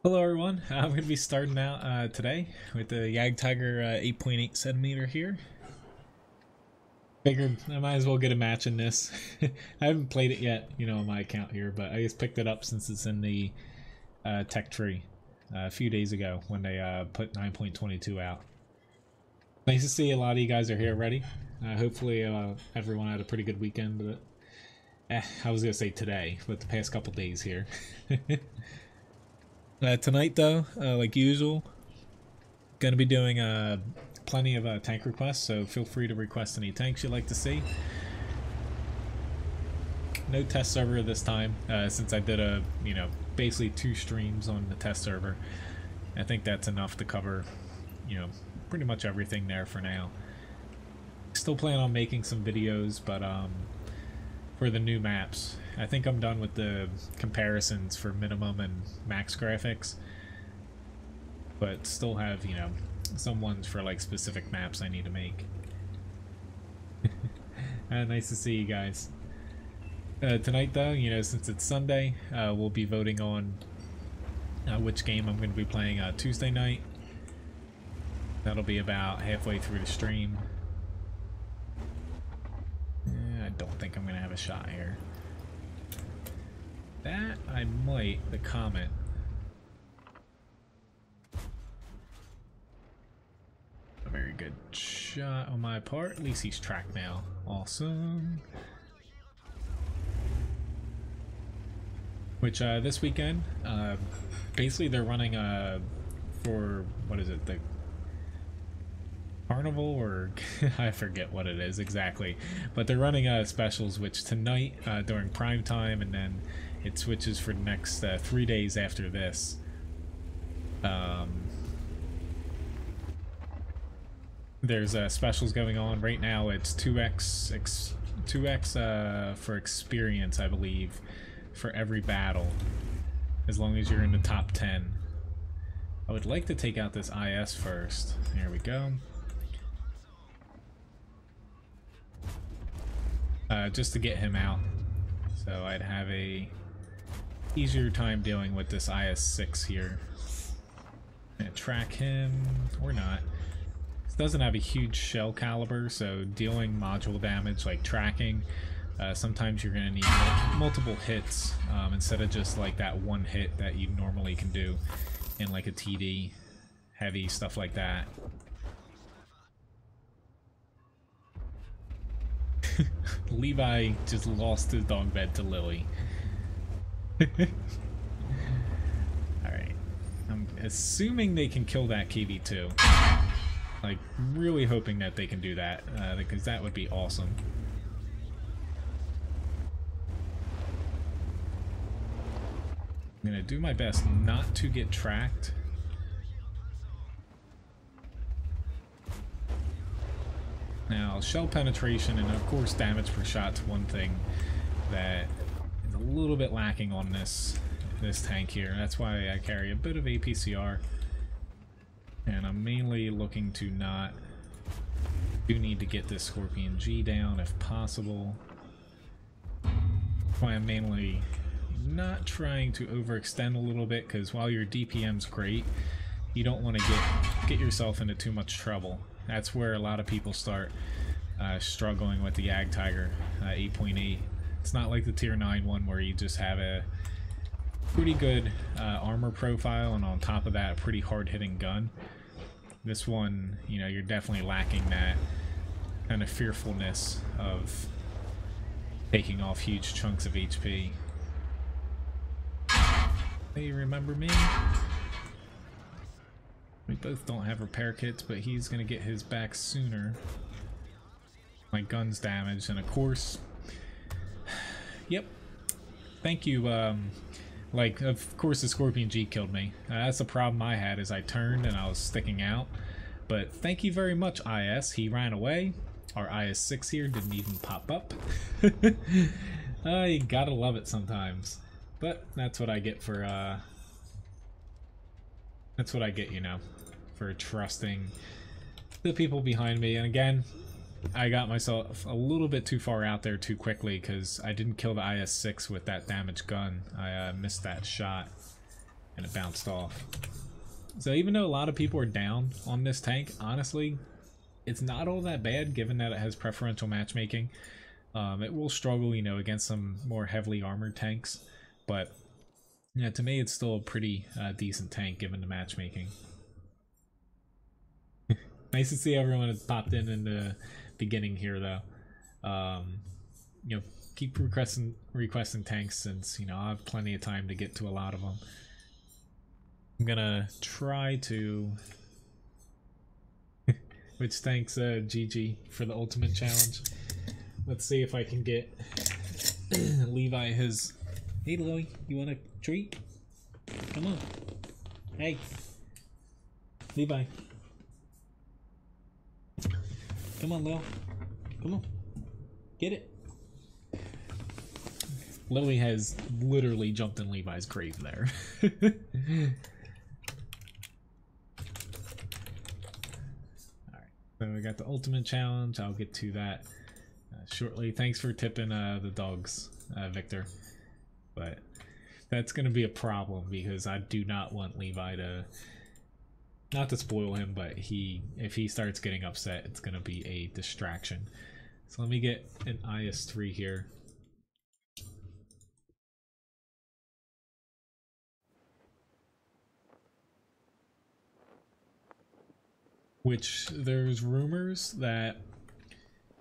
Hello everyone, I'm going to be starting out today with the Jagdtiger 8.8 centimeter here. Figured I might as well get a match in this. I haven't played it yet, on my account here, but I just picked it up since it's in the tech tree a few days ago when they put 9.22 out. Nice to see a lot of you guys are here already. Hopefully everyone had a pretty good weekend, but I was going to say today, but the past couple days here. Tonight though, like usual, gonna be doing plenty of tank requests, so feel free to request any tanks you'd like to see. No test server this time, since I did basically 2 streams on the test server. I think that's enough to cover, pretty much everything there for now. Still plan on making some videos, but for the new maps. I think I'm done with the comparisons for minimum and max graphics, but still have, some ones for like specific maps I need to make. Nice to see you guys. Tonight though, since it's Sunday, we'll be voting on which game I'm going to be playing Tuesday night. That'll be about halfway through the stream. I don't think I'm going to have a shot here. That I might, the comment. A very good shot on my part. At least he's tracked now. Awesome. Which this weekend, basically they're running for, what is it, the Carnival, or I forget what it is exactly, but they're running specials, which tonight during prime time, and then it switches for the next 3 days after this. There's specials going on right now. It's 2x for experience, I believe, for every battle, as long as you're in the top 10. I would like to take out this IS first. There we go. Just to get him out, so I'd have a easier time dealing with this IS-6 here. Gonna track him or not. This doesn't have a huge shell caliber, so dealing module damage like tracking, sometimes you're gonna need multiple hits instead of just like that one hit that you normally can do in like a TD, heavy stuff like that. Levi just lost his dog bed to Lily. Alright. I'm assuming they can kill that KV2. Like, really hoping that they can do that, because that would be awesome. I'm gonna do my best not to get tracked. Now, shell penetration and of course damage per shot's one thing that is a little bit lacking on this tank here. That's why I carry a bit of APCR, and I'm mainly looking to do need to get this Scorpion G down if possible. That's why I'm mainly not trying to overextend a little bit, because while your DPM's great, you don't want to get yourself into too much trouble. That's where a lot of people start struggling with the Jagdtiger 8.8. It's not like the tier 9 one where you just have a pretty good armor profile, and on top of that, a pretty hard-hitting gun. This one, you're definitely lacking that kind of fearfulness of taking off huge chunks of HP. Hey, remember me? We both don't have repair kits, but he's gonna get his back sooner. My gun's damaged, and of course, yep. Thank you. Like, of course, the Scorpion G killed me. That's the problem I had, is I turned and I was sticking out. But thank you very much, IS. He ran away. Our IS-6 here didn't even pop up. You gotta love it sometimes. But that's what I get for that's what I get, for trusting the people behind me. And again, I got myself a little bit too far out there too quickly because I didn't kill the IS-6 with that damaged gun. I missed that shot and it bounced off. So even though a lot of people are down on this tank, honestly, it's not all that bad given that it has preferential matchmaking. It will struggle, you know, against some more heavily armored tanks, but yeah, to me it's still a pretty decent tank given the matchmaking. Nice to see everyone has popped in the beginning here, though. You know, keep requesting tanks since, you know, I have plenty of time to get to a lot of them. I'm gonna try to... Which thanks GG for the ultimate challenge. Let's see if I can get Levi his... Hey Louie, you want a treat? Come on. Hey. Levi. Come on, Lil. Come on. Get it. Lily has literally jumped in Levi's grave there. Alright, so we got the ultimate challenge. I'll get to that shortly. Thanks for tipping the dogs, Victor. But that's going to be a problem because I do not want Levi to... Not to spoil him, but if he starts getting upset, it's going to be a distraction. So let me get an IS-3 here. Which there's rumors that,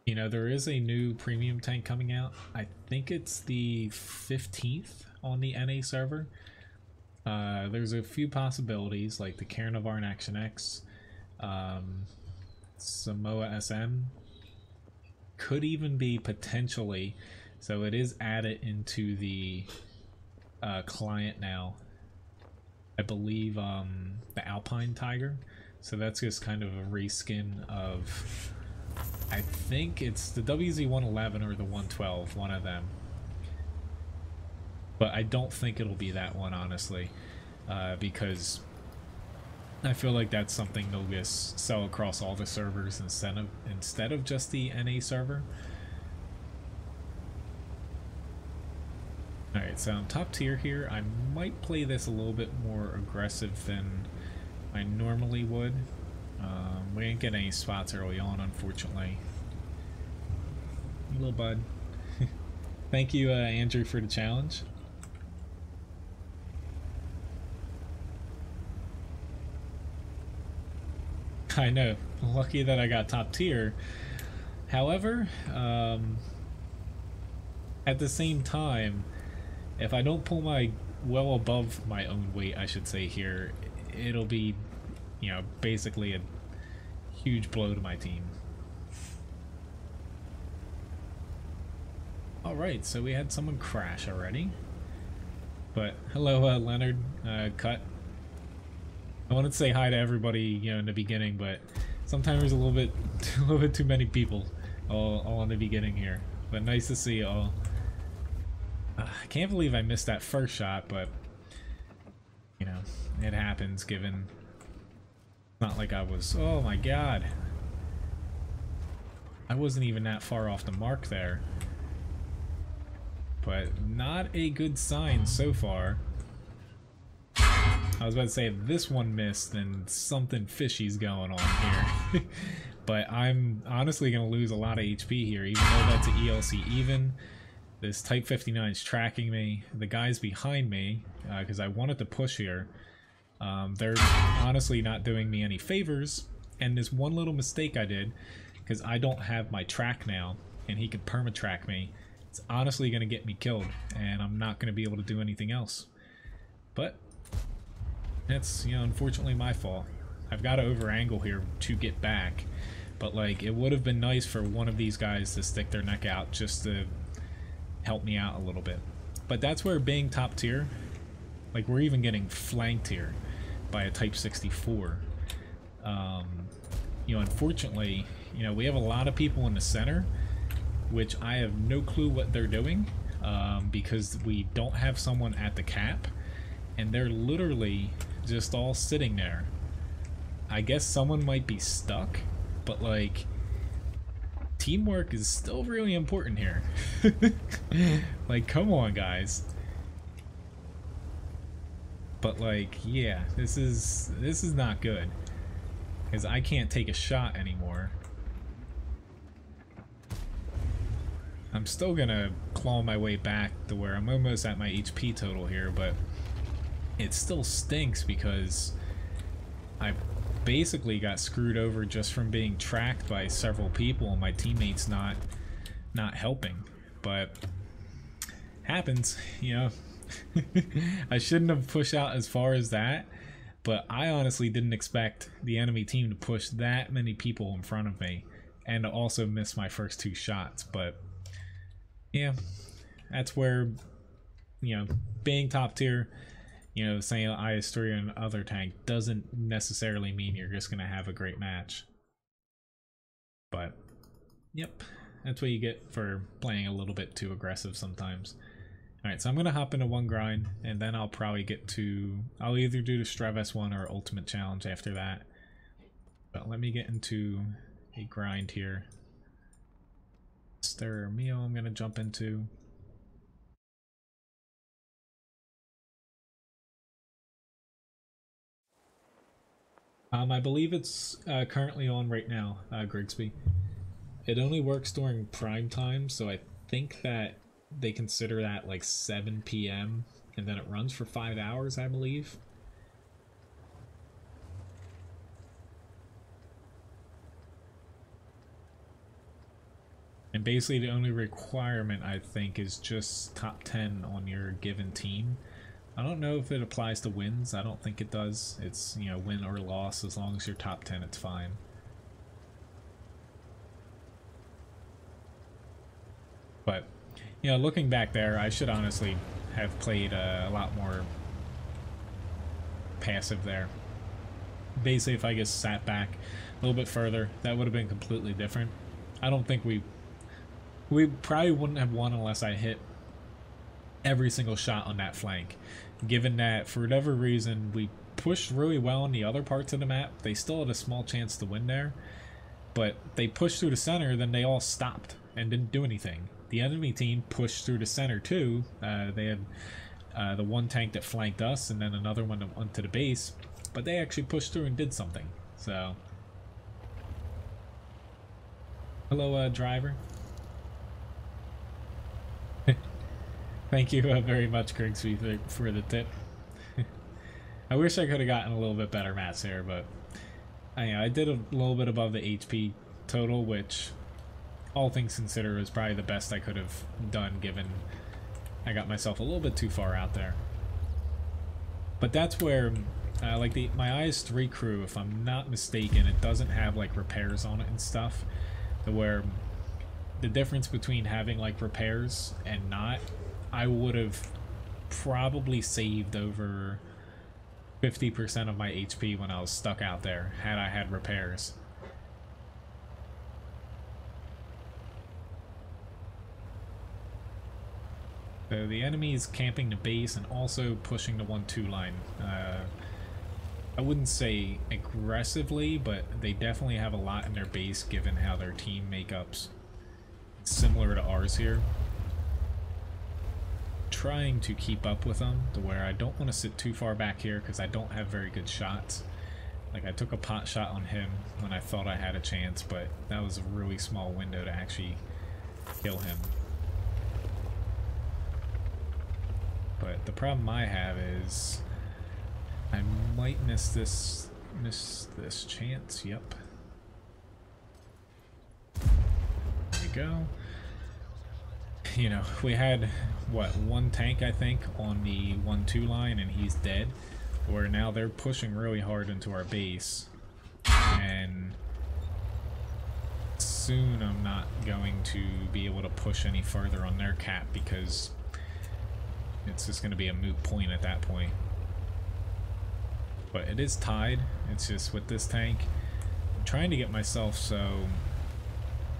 you know, there is a new premium tank coming out. I think it's the 15th on the NA server. There's a few possibilities, like the Carnivar Action X, Samoa SM, could even be potentially, so it is added into the client now, I believe the Alpine Tiger, so that's just kind of a reskin of, I think it's the WZ-111 or the 112, one of them. But I don't think it'll be that one, honestly, because I feel like that's something they'll just sell across all the servers instead of just the NA server. Alright, so I'm top tier here. I might play this a little bit more aggressive than I normally would. We didn't get any spots early on, unfortunately. Little bud. Thank you, Andrew, for the challenge. I know, lucky that I got top tier. However, at the same time, if I don't pull my well above my own weight, I should say here, it'll be, you know, basically a huge blow to my team. Alright, so we had someone crash already. But hello, Leonard, Cut. I wanted to say hi to everybody, you know, in the beginning, but sometimes there's a little bit too many people all in the beginning here. But nice to see you all. I can't believe I missed that first shot, but you know, it happens. Given, not like I was. Oh my god, I wasn't even that far off the mark there. But not a good sign so far. I was about to say, if this one missed, then something fishy's going on here. But I'm honestly going to lose a lot of HP here, even though that's an ELC even. This Type 59 is tracking me. The guys behind me, because I wanted to push here, they're honestly not doing me any favors. And this one little mistake I did, because I don't have my track now, and he could perma-track me, it's honestly going to get me killed, and I'm not going to be able to do anything else. But that's, you know, unfortunately my fault. I've got to over angle here to get back, but like, it would have been nice for one of these guys to stick their neck out just to help me out a little bit. But that's where being top tier, like, we're even getting flanked here by a Type 64. You know, unfortunately, you know, we have a lot of people in the center, which I have no clue what they're doing, because we don't have someone at the cap, and they're literally just all sitting there. I guess someone might be stuck, but like, teamwork is still really important here. Like, come on, guys. But like, yeah, this is not good, because I can't take a shot anymore. I'm still gonna claw my way back to where I'm almost at my HP total here, but it still stinks because I basically got screwed over just from being tracked by several people and my teammates not helping. But happens, you know. I shouldn't have pushed out as far as that, but I honestly didn't expect the enemy team to push that many people in front of me and to also miss my first 2 shots. But yeah, that's where, you know, being top tier, you know, saying IS3 and other tank doesn't necessarily mean you're just going to have a great match. But yep, that's what you get for playing a little bit too aggressive sometimes. Alright, so I'm going to hop into one grind, and then I'll probably get to... I'll either do the Strv S1 or Ultimate Challenge after that. But let me get into a grind here. Strv Mio I'm going to jump into. I believe it's currently on right now, Grigsby. It only works during prime time, so I think that they consider that like 7 p.m. and then it runs for 5 hours, I believe. And basically the only requirement, I think, is just top 10 on your given team. I don't know if it applies to wins. I don't think it does. It's, you know, win or loss. As long as you're top 10, it's fine. But, you know, looking back there, I should honestly have played a lot more passive there. Basically, if I just sat back a little bit further, that would have been completely different. I don't think we probably wouldn't have won unless I hit every single shot on that flank. Given that, for whatever reason, we pushed really well in the other parts of the map. They still had a small chance to win there, but they pushed through the center, then they all stopped and didn't do anything. The enemy team pushed through the center too. They had the one tank that flanked us and then another one that went to the base, but they actually pushed through and did something. So, hello, driver. Thank you very much, Grigsby, for the tip. I wish I could have gotten a little bit better mats here, but I did a little bit above the HP total, which, all things considered, was probably the best I could have done, given I got myself a little bit too far out there. But that's where, like my IS3 crew, if I'm not mistaken, it doesn't have like repairs on it and stuff, where the difference between having like repairs and not, I would have probably saved over 50% of my HP when I was stuck out there, had I had repairs. So the enemy is camping the base and also pushing the 1-2 line. I wouldn't say aggressively, but they definitely have a lot in their base given how their team makeup's similar to ours here. Trying to keep up with them to where I don't want to sit too far back here because I don't have very good shots. Like, I took a pot shot on him when I thought I had a chance, but that was a really small window to actually kill him. But the problem I have is I might miss this chance. Yep. There you go. You know, we had, what, one tank, I think, on the 1-2 line, and he's dead. Where now they're pushing really hard into our base. And soon I'm not going to be able to push any further on their cap because it's just going to be a moot point at that point. But it is tied. It's just with this tank, I'm trying to get myself so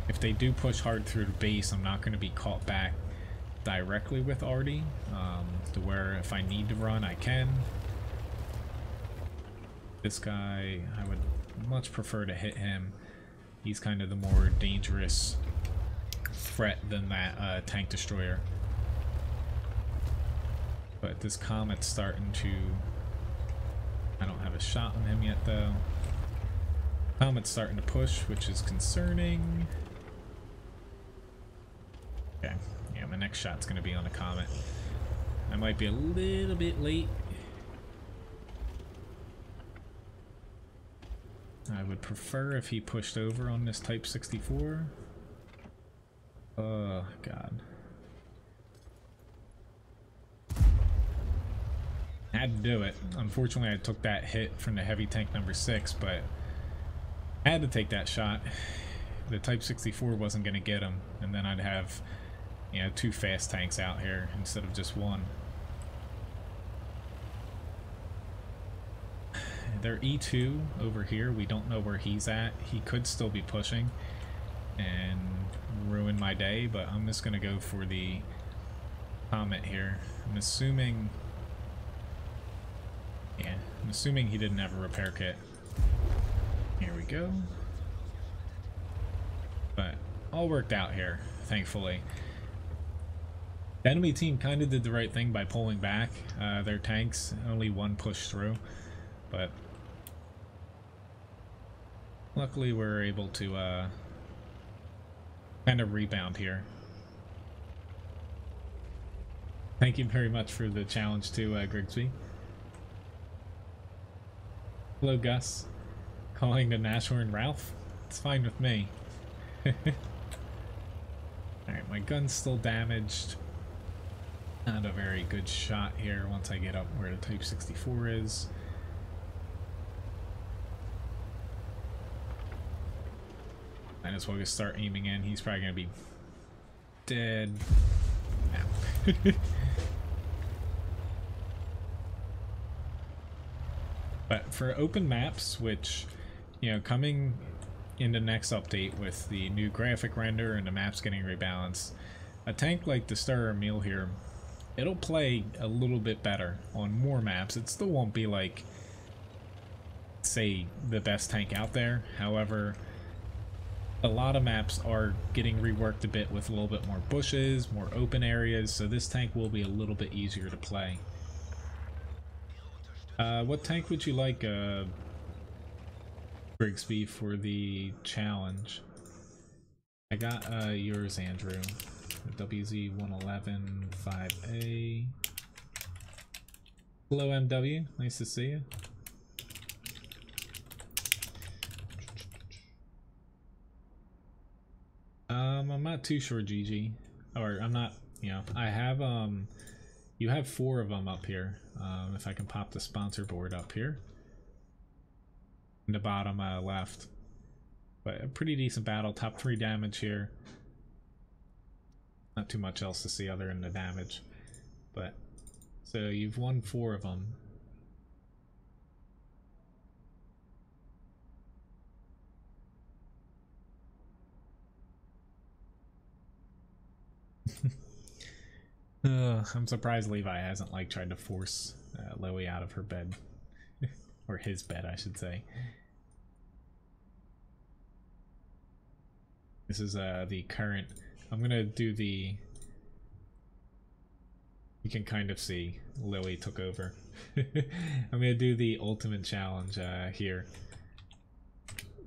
if they do push hard through the base, I'm not going to be caught back directly with Artie, to where if I need to run, I can. This guy, I would much prefer to hit him. He's kind of the more dangerous threat than that tank destroyer. But this Comet's starting to... I don't have a shot on him yet though. Comet's starting to push, which is concerning. Okay, yeah, my next shot's gonna be on a Comet. I might be a little bit late. I would prefer if he pushed over on this Type 64. Oh, God. I had to do it. Unfortunately, I took that hit from the heavy tank number 6, but I had to take that shot. The Type 64 wasn't going to get him, and then I'd have, you know, 2 fast tanks out here instead of just 1. Their E2 over here, we don't know where he's at. He could still be pushing and ruin my day, but I'm just going to go for the Comet here. I'm assuming... yeah, I'm assuming he didn't have a repair kit. Here we go. But all worked out here, thankfully. The enemy team kind of did the right thing by pulling back their tanks. Only 1 pushed through, but luckily we're able to kind of rebound here. Thank you very much for the challenge too, Grigsby. Hello, Gus. Calling the Nashorn Ralph? It's fine with me. Alright, my gun's still damaged. Not a very good shot here once I get up where the Type 64 is. Might as well just start aiming in. He's probably going to be dead now. But for open maps, which, you know, coming in the next update with the new graphic render and the maps getting rebalanced, a tank like the Strv Meal here, it'll play a little bit better on more maps. It still won't be like, say, the best tank out there. However, a lot of maps are getting reworked a bit with a little bit more bushes, more open areas, so this tank will be a little bit easier to play. What tank would you like, Grigsby, for the challenge? I got yours, Andrew. WZ111 5A. Hello, MW. Nice to see you. I'm not too sure, GG. Or I'm not, you know, I have you have 4 of them up here. If I can pop the sponsor board up here in the bottom left. But a pretty decent battle. Top 3 damage here. Not too much else to see other than the damage. But so you've won 4 of them. I'm surprised Levi hasn't like tried to force Loey out of her bed. Or his bed, I should say. This is the current. I'm gonna do the... You can kind of see Lily took over. I'm gonna do the ultimate challenge here.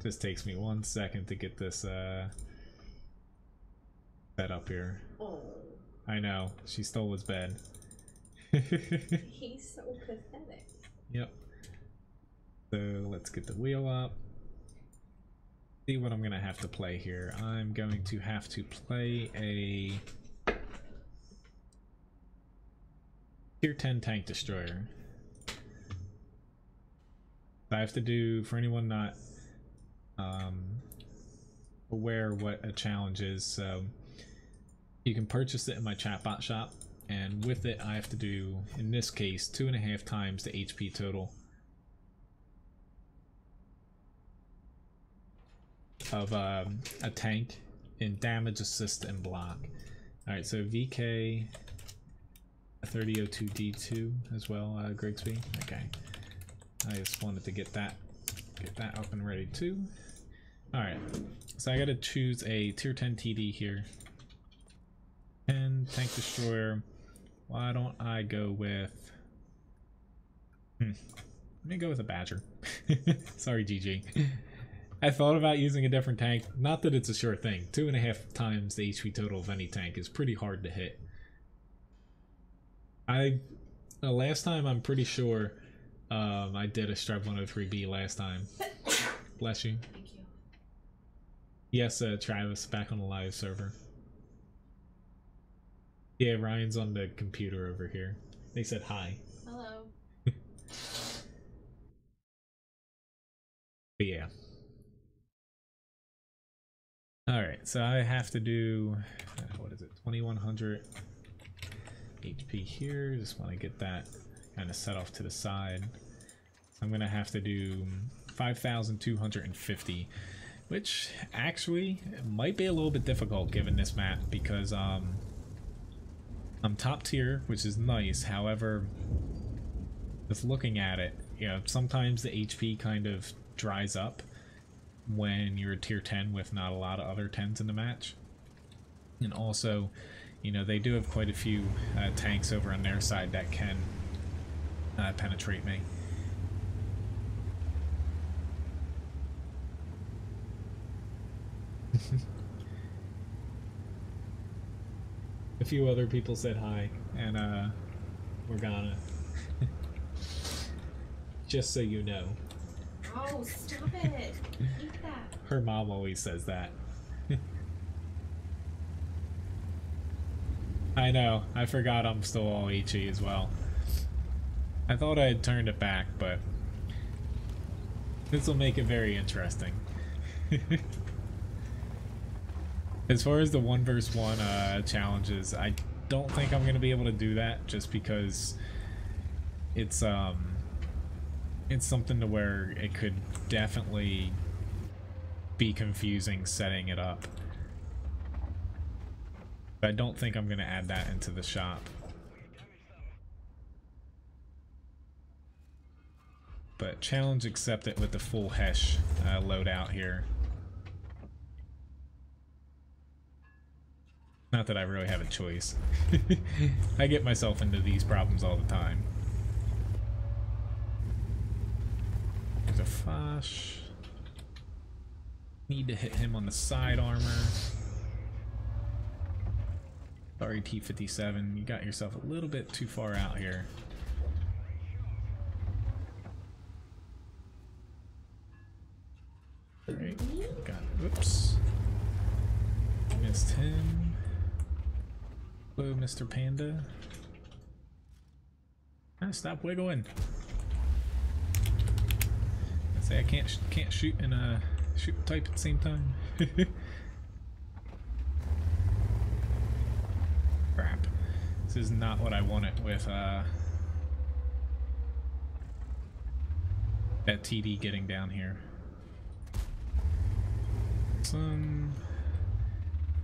Just takes me 1 second to get this set up here. Oh. I know, she stole his bed. He's so pathetic. Yep. So let's get the wheel up. See what I'm gonna have to play here. I'm going to have to play a Tier 10 tank destroyer. I have to do, for anyone not aware what a challenge is, so you can purchase it in my chatbot shop, and with it I have to do, in this case, 2.5 times the HP total of a tank in damage, assist, and block. Alright, so VK 3002D2 as well, Grigsby. Okay. I just wanted to get that up and ready too. Alright, so I gotta choose a tier 10 TD here. And tank destroyer. Why don't I go with... Let me go with a Badger. Sorry, GG. I thought about using a different tank. Not that it's a sure thing. 2.5 times the HP total of any tank is pretty hard to hit. Last time I'm pretty sure I did a Strv 103B last time. Bless you. Thank you. Yes, Travis, back on the live server. Yeah, Ryan's on the computer over here. They said hi. Hello. But yeah. Alright, so I have to do, what is it, 2100 HP here. Just want to get that kind of set off to the side. So I'm going to have to do 5,250, which actually might be a little bit difficult given this map because I'm top tier, which is nice. However, just looking at it, you know, sometimes the HP kind of dries up when you're a tier 10 with not a lot of other 10s in the match. And also, you know, they do have quite a few tanks over on their side that can penetrate me. A few other people said hi, and Morgana. Just so you know. Oh, stop it. Eat that. Her mom always says that. I know, I forgot I'm still all HE as well. I thought I had turned it back, but this will make it very interesting. As far as the 1 vs 1 challenges, I don't think I'm going to be able to do that just because it's something to where it could definitely be confusing setting it up. But I don't think I'm going to add that into the shop. But challenge accepted with the full Hesh loadout here. Not that I really have a choice. I get myself into these problems all the time. There's a Fosh. Need to hit him on the side armor. Sorry, T57, you got yourself a little bit too far out here. Alright, got it. Whoops. Missed him. Hello, Mr. Panda. Ah, stop wiggling. I say I can't shoot and shoot and type at the same time. Crap. This is not what I wanted with that TD getting down here.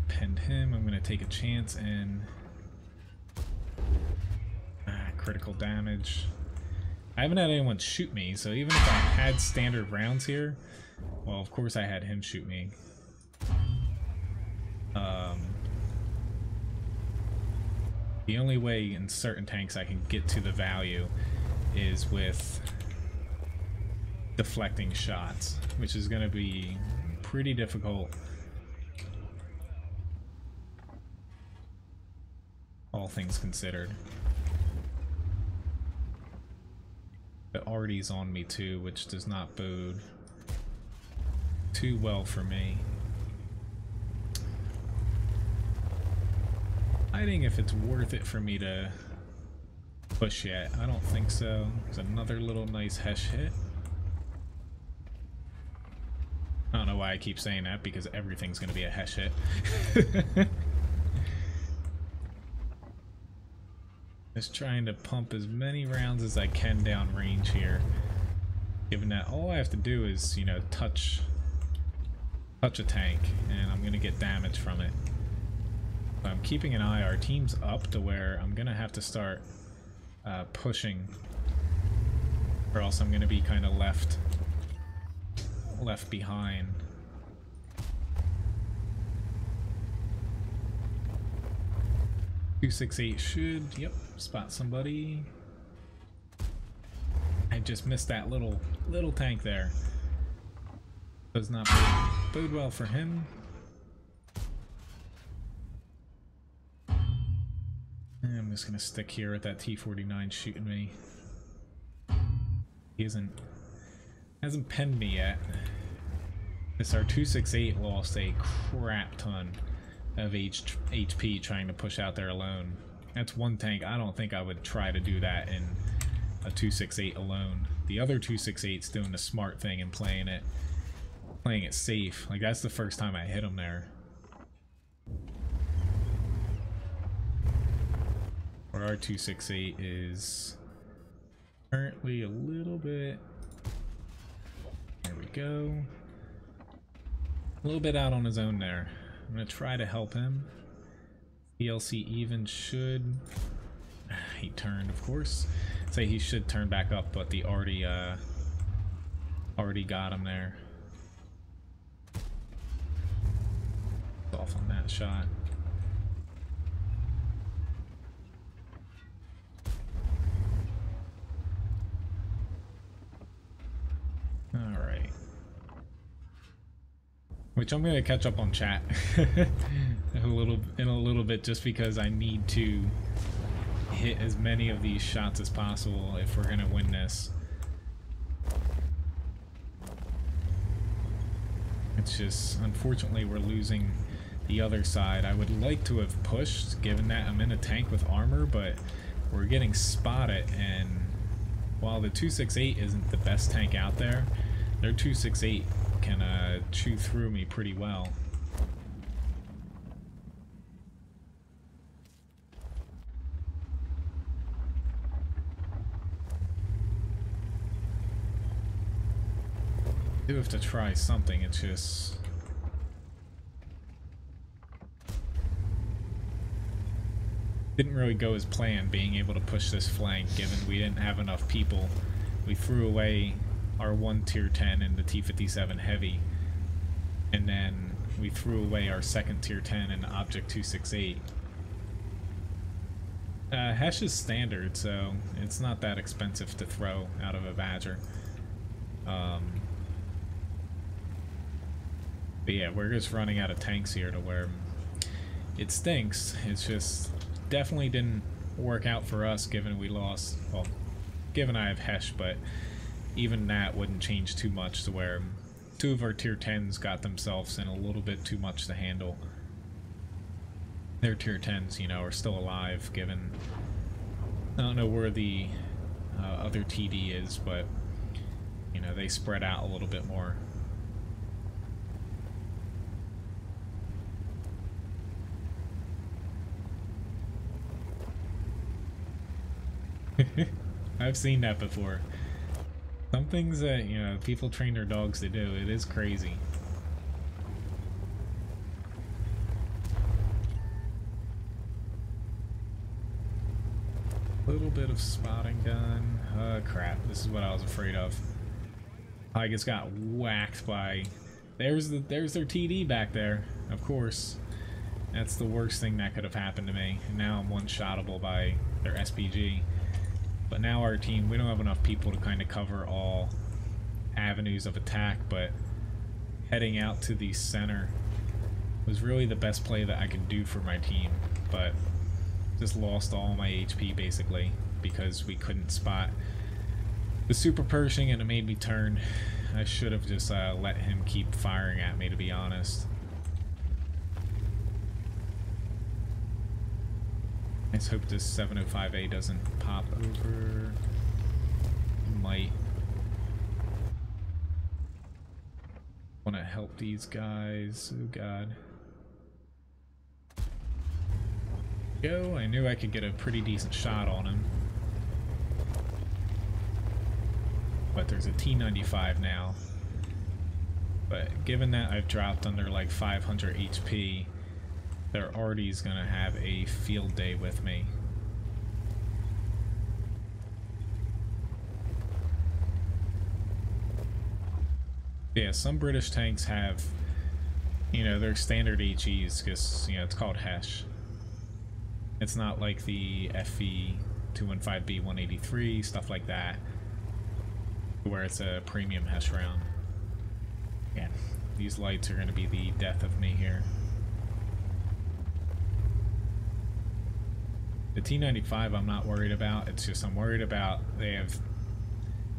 Pinned him. I'm gonna take a chance and critical damage. I haven't had anyone shoot me, so even if I had standard rounds here, well, of course I had him shoot me. The only way in certain tanks I can get to the value is with deflecting shots, which is going to be pretty difficult, all things considered. But Artie's on me too, which does not bode too well for me. Fighting if it's worth it for me to push yet. I don't think so. There's another little nice Hesh hit. I don't know why I keep saying that, because everything's going to be a Hesh hit. Just trying to pump as many rounds as I can down range here, given that all I have to do is, you know, touch a tank and I'm gonna get damage from it. But I'm keeping an eye. Our team's up to where I'm gonna have to start pushing, or else I'm gonna be kind of left behind. 268 should, yep, spot somebody. I just missed that little tank there. Does not bode well for him. And I'm just gonna stick here with that T-49 shooting me. He hasn't pinned me yet. This our 268 lost a crap ton of HP trying to push out there alone. That's one tank. I don't think I would try to do that in a 268 alone. The other 268's doing the smart thing and playing it safe. Like, that's the first time I hit him there. Or our 268 is currently a little bit, there we go, a little bit out on his own there. I'm gonna try to help him. DLC even should, he turned, of course. Say he should turn back up, but the already got him there. Off on that shot. Alright. Which I'm gonna catch up on chat in a little bit, just because I need to hit as many of these shots as possible if we're gonna win this. It's just, unfortunately, we're losing the other side. I would like to have pushed, given that I'm in a tank with armor, but we're getting spotted, and while the 268 isn't the best tank out there, their 268 can chew through me pretty well. I do have to try something, it's just didn't really go as planned, being able to push this flank, given we didn't have enough people. We threw away our one tier 10 in the T-57 heavy, and then we threw away our second tier 10 in the Object 268. Hesh is standard, so it's not that expensive to throw out of a Badger. But yeah, we're just running out of tanks here to where it stinks. It's just definitely didn't work out for us, given we lost, well, given I have Hesh, but even that wouldn't change too much to where two of our tier 10s got themselves in a little bit too much to handle. Their tier 10s, you know, are still alive, given I don't know where the other TD is, but you know, they spread out a little bit more. I've seen that before. Some things that, you know, people train their dogs to do, it is crazy. A little bit of spotting gun. Oh crap, this is what I was afraid of. I just got whacked by... There's their TD back there, of course. That's the worst thing that could have happened to me. And now I'm one-shottable by their SPG. But now our team, we don't have enough people to kind of cover all avenues of attack, but heading out to the center was really the best play that I could do for my team, but just lost all my HP basically because we couldn't spot the super Pershing, and it made me turn. I should have just let him keep firing at me, to be honest. Let's hope this 705A doesn't pop over. It might. Want to help these guys. Oh god. Go. I knew I could get a pretty decent shot on him. But there's a T-95 now. But given that I've dropped under like 500 HP, their Artie's gonna have a field day with me. Yeah, some British tanks have, you know, their standard HEs, because, you know, it's called Hesh. It's not like the FV 215B 183, stuff like that, where it's a premium Hesh round. Yeah, these lights are going to be the death of me here. The T95 I'm not worried about, it's just I'm worried about they have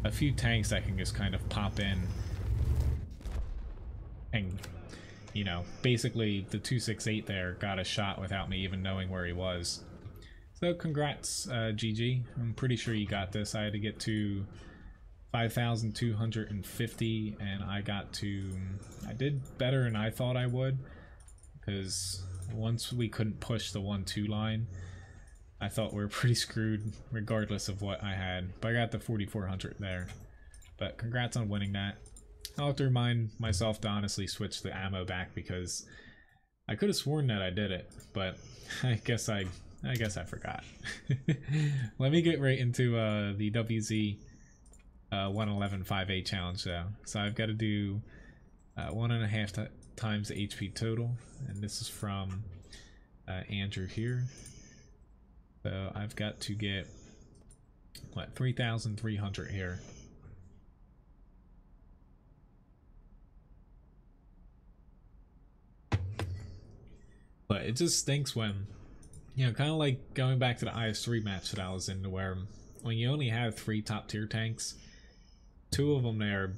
a few tanks that can just kind of pop in and, you know, basically the 268 there got a shot without me even knowing where he was. So congrats, GG. I'm pretty sure you got this. I had to get to 5,250 and I did better than I thought I would, because once we couldn't push the 1-2 line, I thought we were pretty screwed regardless of what I had. But I got the 4,400 there. But congrats on winning that. I'll have to remind myself to honestly switch the ammo back, because I could have sworn that I did it, but I guess I forgot. Let me get right into the WZ 111 5A challenge though. So I've got to do 1.5 times the HP total, and this is from Andrew here. So I've got to get, what, 3,300 here. But it just stinks when, you know, kind of like going back to the IS3 match that I was in, where when you only have 3 top tier tanks, 2 of them there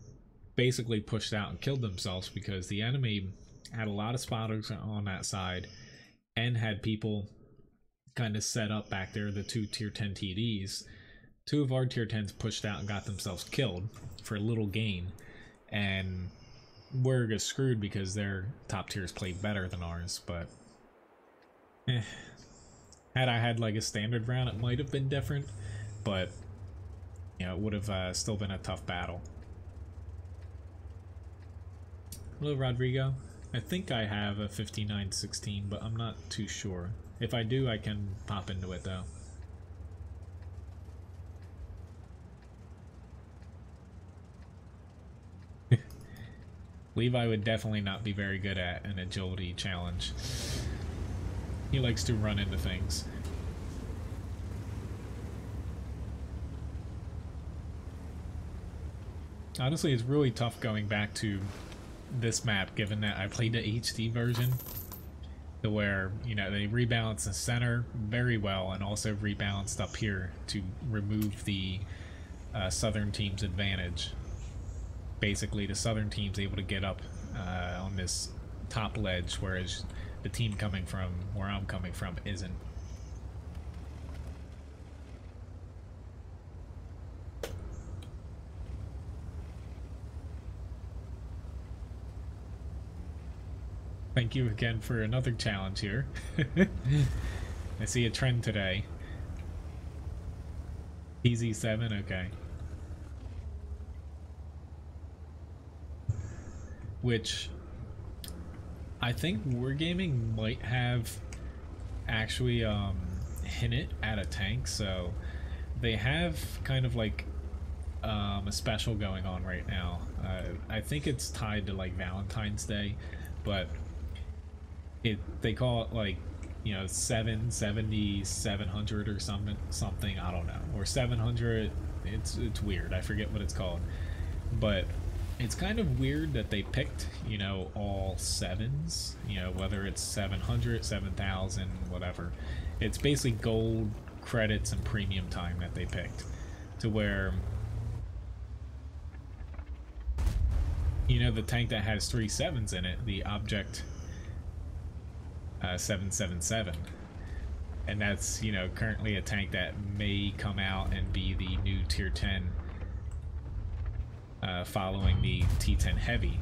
basically pushed out and killed themselves because the enemy had a lot of spotters on that side and had people kind of set up back there, the 2 tier 10 TDs. 2 of our tier 10s pushed out and got themselves killed for a little gain, and we're just screwed because their top tiers played better than ours. But had I had like a standard round, it might have been different, but you know, it would have still been a tough battle. Hello, Rodrigo. I think I have a 5916, but I'm not too sure. If I do, I can pop into it though. Levi would definitely not be very good at an agility challenge. He likes to run into things. Honestly, it's really tough going back to this map, given that I played the HD version, to where, you know, they rebalanced the center very well and also rebalanced up here to remove the southern team's advantage. Basically, the southern team's able to get up on this top ledge, whereas the team coming from where I'm coming from isn't. Thank you again for another challenge here. I see a trend today. PZ7, okay. Which I think Wargaming might have actually hinted at a tank, so they have kind of like a special going on right now. I think it's tied to like Valentine's Day, but they call it like, you know, 770 700 or something, I don't know, or 700. It's weird, I forget what it's called, but it's kind of weird that they picked, you know, all 7s, you know, whether it's 700, 7,000, whatever. It's basically gold, credits, and premium time that they picked, to where, you know, the tank that has 3 7s in it, the Object 777, and that's, you know, currently a tank that may come out and be the new tier 10 following the T10 Heavy.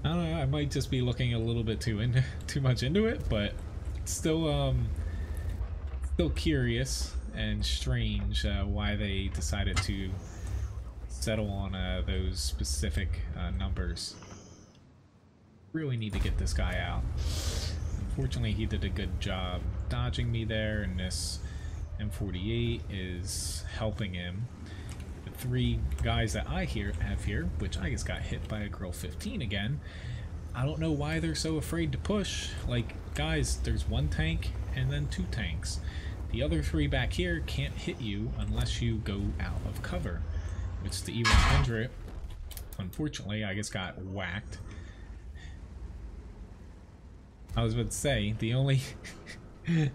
I don't know, I might just be looking a little bit too much into it, but still curious and strange why they decided to settle on those specific numbers. Really need to get this guy out. Unfortunately, he did a good job dodging me there, and this M48 is helping him. The 3 guys that I have here, which I just got hit by a Girl 15 again. I don't know why they're so afraid to push. Like, guys, there's 1 tank and then 2 tanks. The other 3 back here can't hit you unless you go out of cover, which the E100, unfortunately, I just got whacked. I was about to say, the only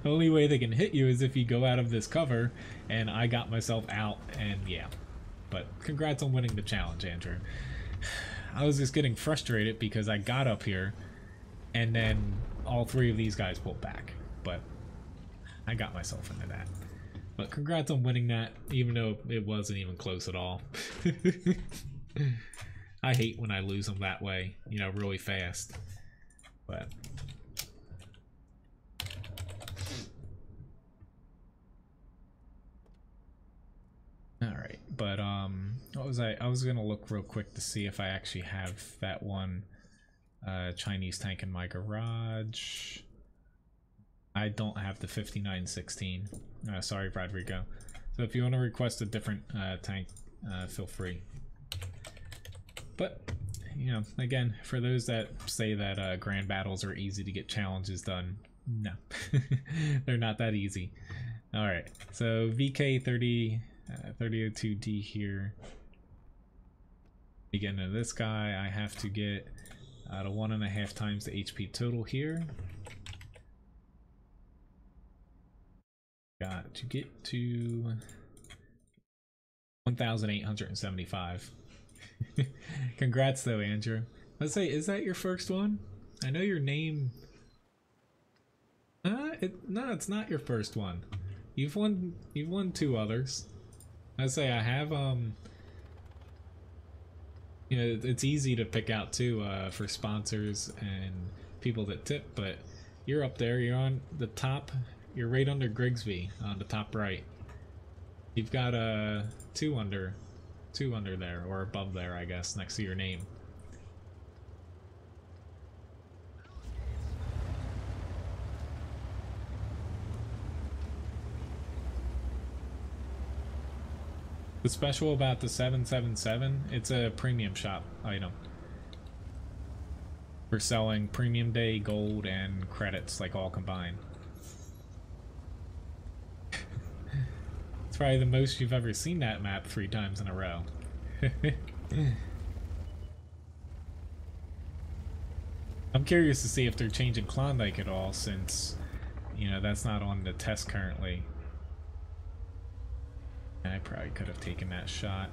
only way they can hit you is if you go out of this cover, and I got myself out, and yeah. But congrats on winning the challenge, Andrew. I was just getting frustrated because I got up here, and then all 3 of these guys pulled back. But I got myself into that. But congrats on winning that, even though it wasn't even close at all. I hate when I lose them that way, you know, really fast. But alright, but what was I was gonna look real quick to see if I actually have that one Chinese tank in my garage. I don't have the 5916. Sorry, Rodrigo. So if you want to request a different tank, feel free. But, you know, again, for those that say that grand battles are easy to get challenges done, no. They're not that easy. Alright, so VK30, 3002D here. Begin to this guy, I have to get to 1.5 times the HP total here. Got to get to 1,875. Congrats though, Andrew. Let's say, is that your first one? I know your name. No, it's not your first one. You've won 2 others. Let's say I have you know, it's easy to pick out too for sponsors and people that tip, but you're up there. You're on the top. You're right under Grigsby on the top right. You've got 2 under there, or above there, I guess, next to your name. The special about the 777, it's a premium shop item for selling premium day, gold, and credits, like all combined. It's probably the most you've ever seen that map 3 times in a row. I'm curious to see if they're changing Klondike at all, since, you know, that's not on the test currently. I probably could have taken that shot.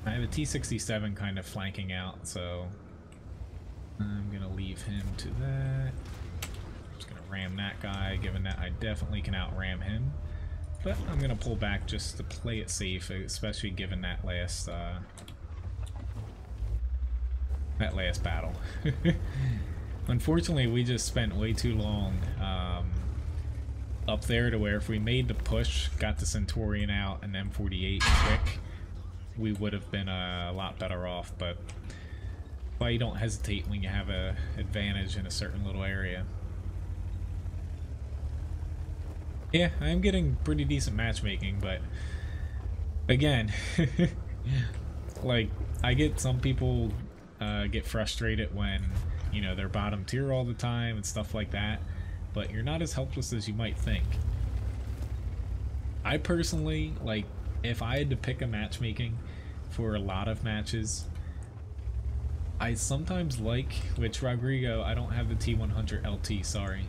I have a T-67 kind of flanking out, so I'm gonna leave him to that. I'm just gonna ram that guy, given that I definitely can out-ram him. But I'm gonna pull back just to play it safe, especially given that last battle. Unfortunately, we just spent way too long up there to where if we made the push, got the Centurion out and M48 quick, we would have been a lot better off. But why you don't hesitate when you have a advantage in a certain little area. Yeah, I'm getting pretty decent matchmaking, but again, like, I get some people get frustrated when, you know, they're bottom tier all the time and stuff like that, but you're not as helpless as you might think. I personally, like, if I had to pick a matchmaking for a lot of matches, I sometimes like, which Rodrigo, I don't have the T100 LT, sorry.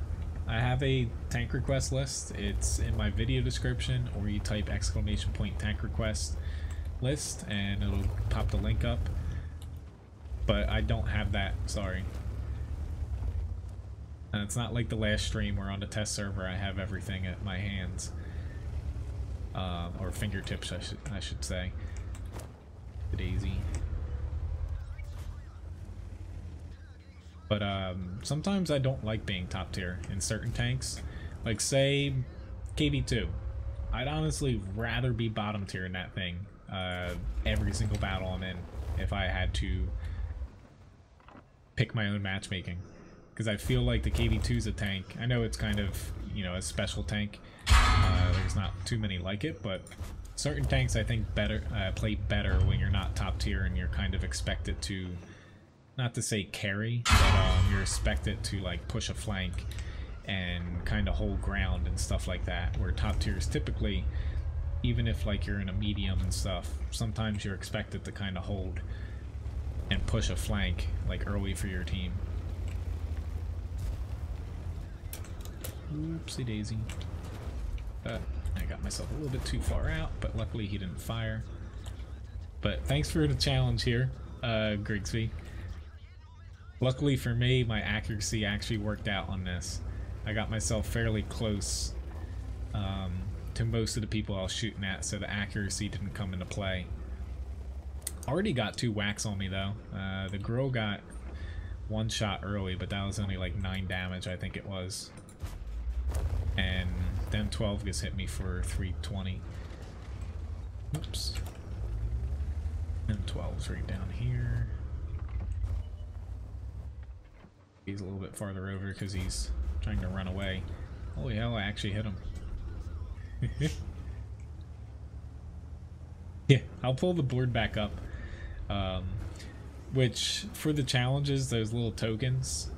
I have a tank request list. It's in my video description, or you type !tank request list and it'll pop the link up. But I don't have that, sorry. And it's not like the last stream where on the test server I have everything at my hands. Or fingertips, I should say. Daisy. But sometimes I don't like being top tier in certain tanks. Like, say, KV2. I'd honestly rather be bottom tier in that thing every single battle I'm in if I had to pick my own matchmaking. Because I feel like the KV2 is a tank. I know it's kind of, you know, a special tank. There's not too many like it, but certain tanks I think play better when you're not top tier and you're kind of expected to, not to say carry, but you're expected to like push a flank and kind of hold ground and stuff like that, where top tiers typically, even if like you're in a medium and stuff, sometimes you're expected to kind of hold and push a flank like early for your team. Oopsie daisy. I got myself a little bit too far out, but luckily he didn't fire. But thanks for the challenge here, Grigsby. Luckily for me, my accuracy actually worked out on this. I got myself fairly close to most of the people I was shooting at, so the accuracy didn't come into play. Already got 2 whacks on me though. The girl got 1 shot early, but that was only like 9 damage, I think it was. And then 12 just hit me for 320. Oops. And 12's right down here. He's a little bit farther over because he's trying to run away. Holy hell, I actually hit him. Yeah, I'll pull the board back up. Which, for the challenges, those little tokens,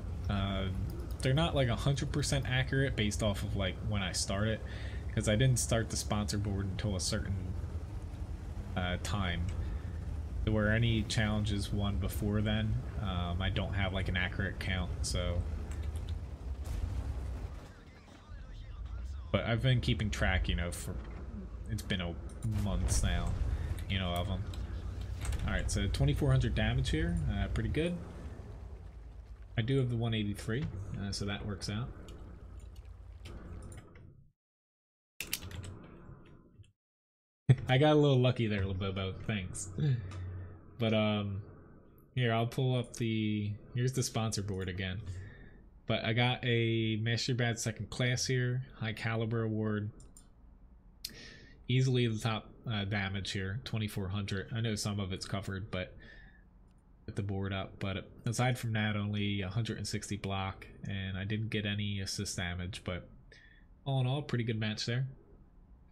they're not like 100% accurate based off of like when I start it, because I didn't start the sponsor board until a certain time. Where any challenges won before then, I don't have like an accurate count, so. But I've been keeping track, you know, for it's been a months now, you know, of them. Alright, so 2400 damage here, pretty good. I do have the 183, so that works out. I got a little lucky there, Bobo, thanks. But here, I'll pull up here's the sponsor board again. But I got a Master Bad 2nd class here, high caliber award. Easily the top damage here, 2400. I know some of it's covered, but get the board up. But aside from that, only 160 block, and I didn't get any assist damage. But all in all, pretty good match there.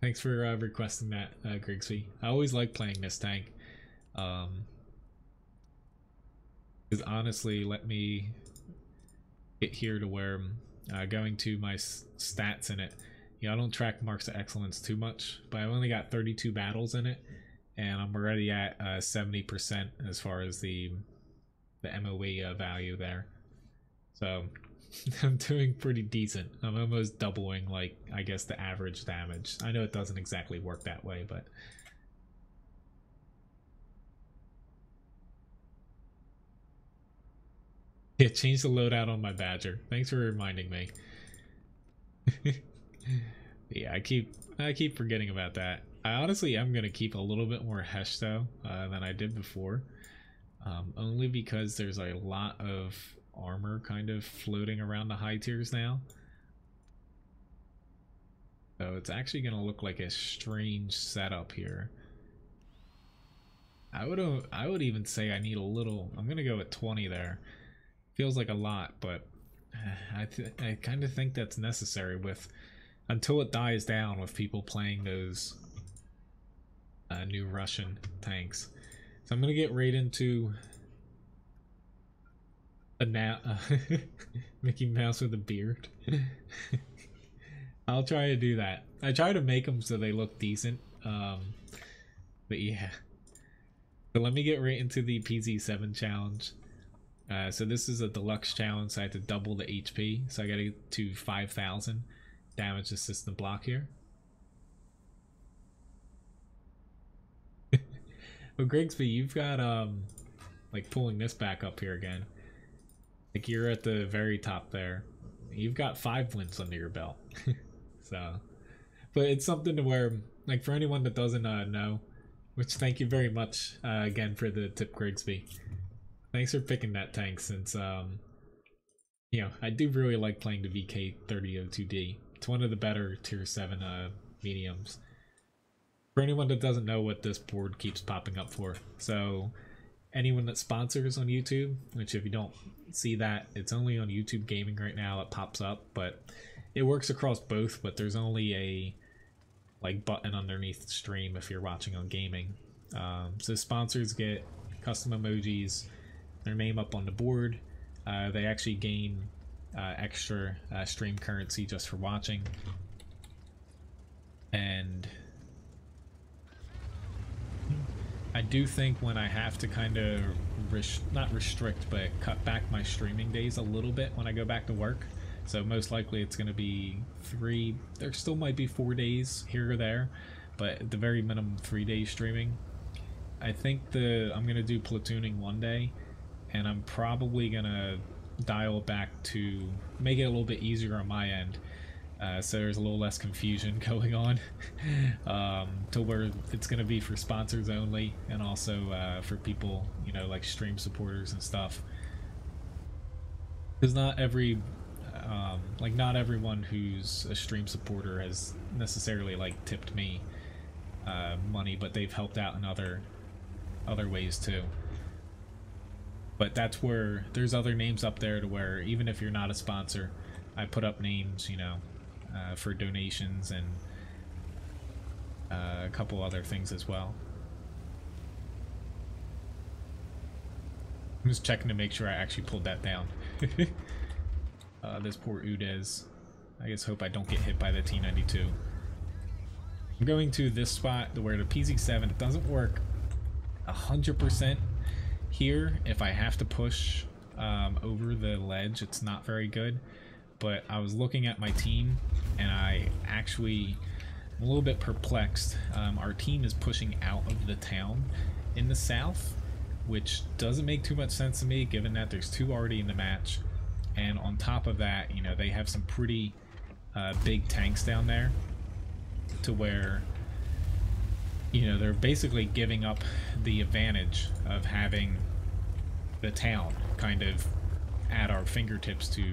Thanks for requesting that, Grigsby. I always like playing this tank. Because honestly, let me get here to where going to my stats in it. You know, I don't track marks of excellence too much, but I've only got 32 battles in it, and I'm already at 70% as far as the MOE value there. So I'm doing pretty decent. I'm almost doubling, like, I guess the average damage. I know it doesn't exactly work that way, but yeah, change the loadout on my Badger. Thanks for reminding me. Yeah, I keep forgetting about that. I honestly am gonna keep a little bit more Hesh though than I did before, only because there's a lot of armor kind of floating around the high tiers now. So it's actually gonna look like a strange setup here. I would even say I need a little. I'm gonna go at 20 there. Feels like a lot, but I kind of think that's necessary with until it dies down with people playing those new Russian tanks. So I'm gonna get right into a Mickey Mouse with a beard. I'll try to do that. I try to make them so they look decent, but yeah. So let me get right into the PZ7 challenge. So this is a deluxe challenge, so I had to double the HP, so I gotta get to 5,000 damage assistant block here. Well, Grigsby, you've got like pulling this back up here again. Like you're at the very top there. You've got 5 wins under your belt. So, but it's something to where, like, for anyone that doesn't know, which thank you very much again for the tip, Grigsby. Thanks for picking that tank, since you know, I do really like playing the VK3002D. It's one of the better tier 7 mediums. For anyone that doesn't know what this board keeps popping up for, so anyone that sponsors on YouTube, which if you don't see that, it's only on YouTube Gaming right now, it pops up, but it works across both, but there's only a like button underneath the stream if you're watching on gaming. So sponsors get custom emojis, their name up on the board. They actually gain extra stream currency just for watching. And I do think when I have to kind of not restrict, but cut back my streaming days a little bit when I go back to work. So most likely it's going to be 3, there still might be 4 days here or there, but at the very minimum 3 days streaming. I think I'm going to do platooning one day, and I'm probably going to dial it back to make it a little bit easier on my end, so there's a little less confusion going on, to where it's going to be for sponsors only, and also for people, you know, like stream supporters and stuff, because not everyone who's a stream supporter has necessarily like tipped me money, but they've helped out in other ways too. But that's where there's other names up there to where even if you're not a sponsor, I put up names, you know, for donations and a couple other things as well. I'm just checking to make sure I actually pulled that down. This poor Udez. I just hope I don't get hit by the T92. I'm going to this spot where the PZ7, it doesn't work 100% here. If I have to push over the ledge, it's not very good. But I was looking at my team, and I'm a little bit perplexed. Our team is pushing out of the town in the south, which doesn't make too much sense to me, given that there's 2 already in the match. And on top of that, you know, they have some pretty big tanks down there, to where, you know, they're basically giving up the advantage of having the town kind of at our fingertips to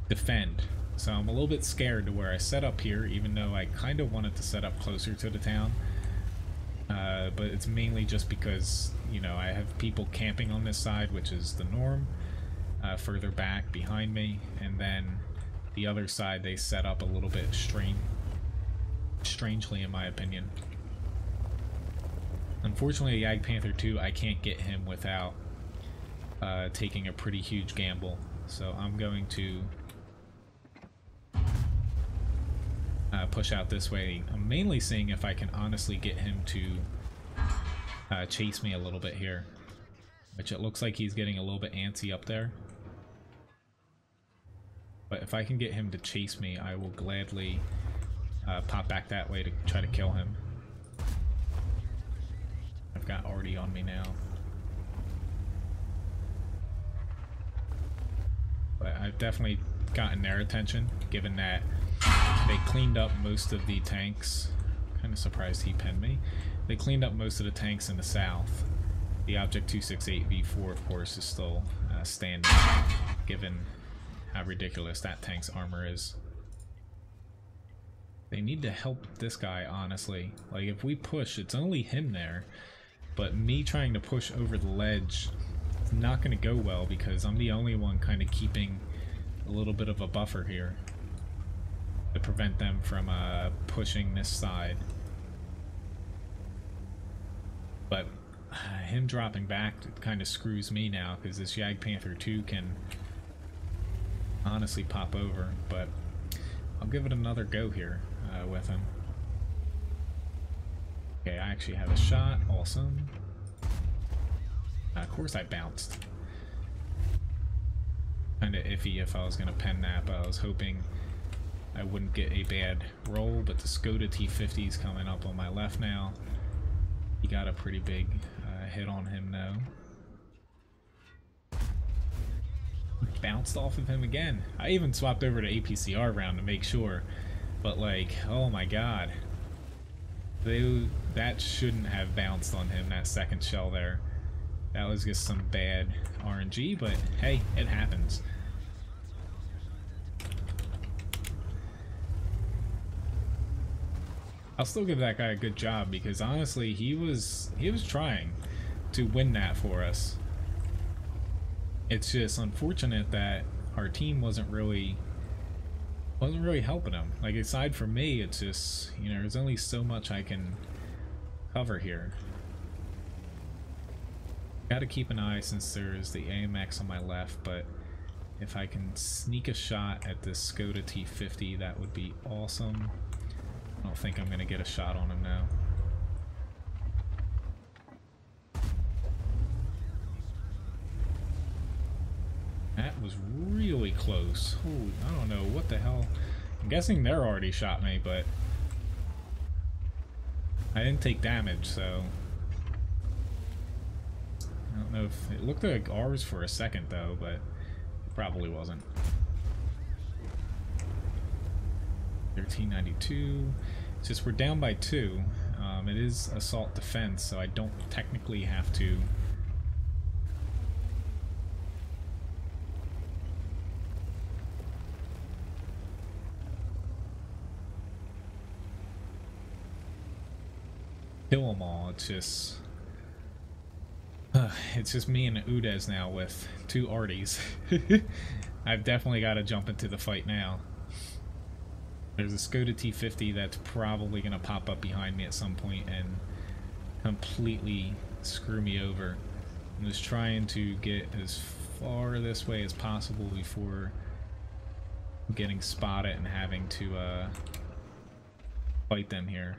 defend. So I'm a little bit scared to where I set up here, even though I kind of wanted to set up closer to the town. But it's mainly just because, you know, I have people camping on this side, which is the norm, further back behind me, and then the other side they set up a little bit strangely, in my opinion. Unfortunately, Yag Panther 2, I can't get him without taking a pretty huge gamble, so I'm going to push out this way. I'm mainly seeing if I can honestly get him to chase me a little bit here, which it looks like he's getting a little bit antsy up there. But if I can get him to chase me, I will gladly pop back that way to try to kill him. I've got already on me now. But I've definitely gotten their attention, given that they cleaned up most of the tanks. Kind of surprised he pinned me. They cleaned up most of the tanks in the south. The Object 268 V4, of course, is still standing, given how ridiculous that tank's armor is. They need to help this guy, honestly. Like, if we push, it's only him there, but me trying to push over the ledge, it's not going to go well, because I'm the only one kind of keeping a little bit of a buffer here to prevent them from pushing this side. But him dropping back kind of screws me now, because this Yag Panther 2 can honestly pop over, but I'll give it another go here with him. Okay, I actually have a shot. Awesome. Of course I bounced. Kind of iffy if I was going to pen that, but I was hoping I wouldn't get a bad roll, but the Skoda T50 is coming up on my left now. He got a pretty big hit on him though. Bounced off of him again. I even swapped over to APCR round to make sure, but like, oh my god, that shouldn't have bounced on him, that second shell there. That was just some bad RNG, but hey, it happens. I'll still give that guy a good job, because honestly, he was trying to win that for us. It's just unfortunate that our team wasn't really helping him. Like, aside from me, it's just, you know, there's only so much I can cover here. Gotta keep an eye, since there's the AMX on my left, but If I can sneak a shot at this Skoda T50, that would be awesome. I don't think I'm going to get a shot on him now. That was really close. Holy, I don't know what the hell. I'm guessing they're already shot me, but I didn't take damage, so I don't know if it looked like ours for a second though, but it probably wasn't. 1392. It's just we're down by 2. It is assault defense, so I don't technically have to kill them all. It's just me and Udez now with 2 Arties. I've definitely got to jump into the fight now. There's a Skoda T50 that's probably going to pop up behind me at some point and completely screw me over. I'm just trying to get as far this way as possible before getting spotted and having to fight them here.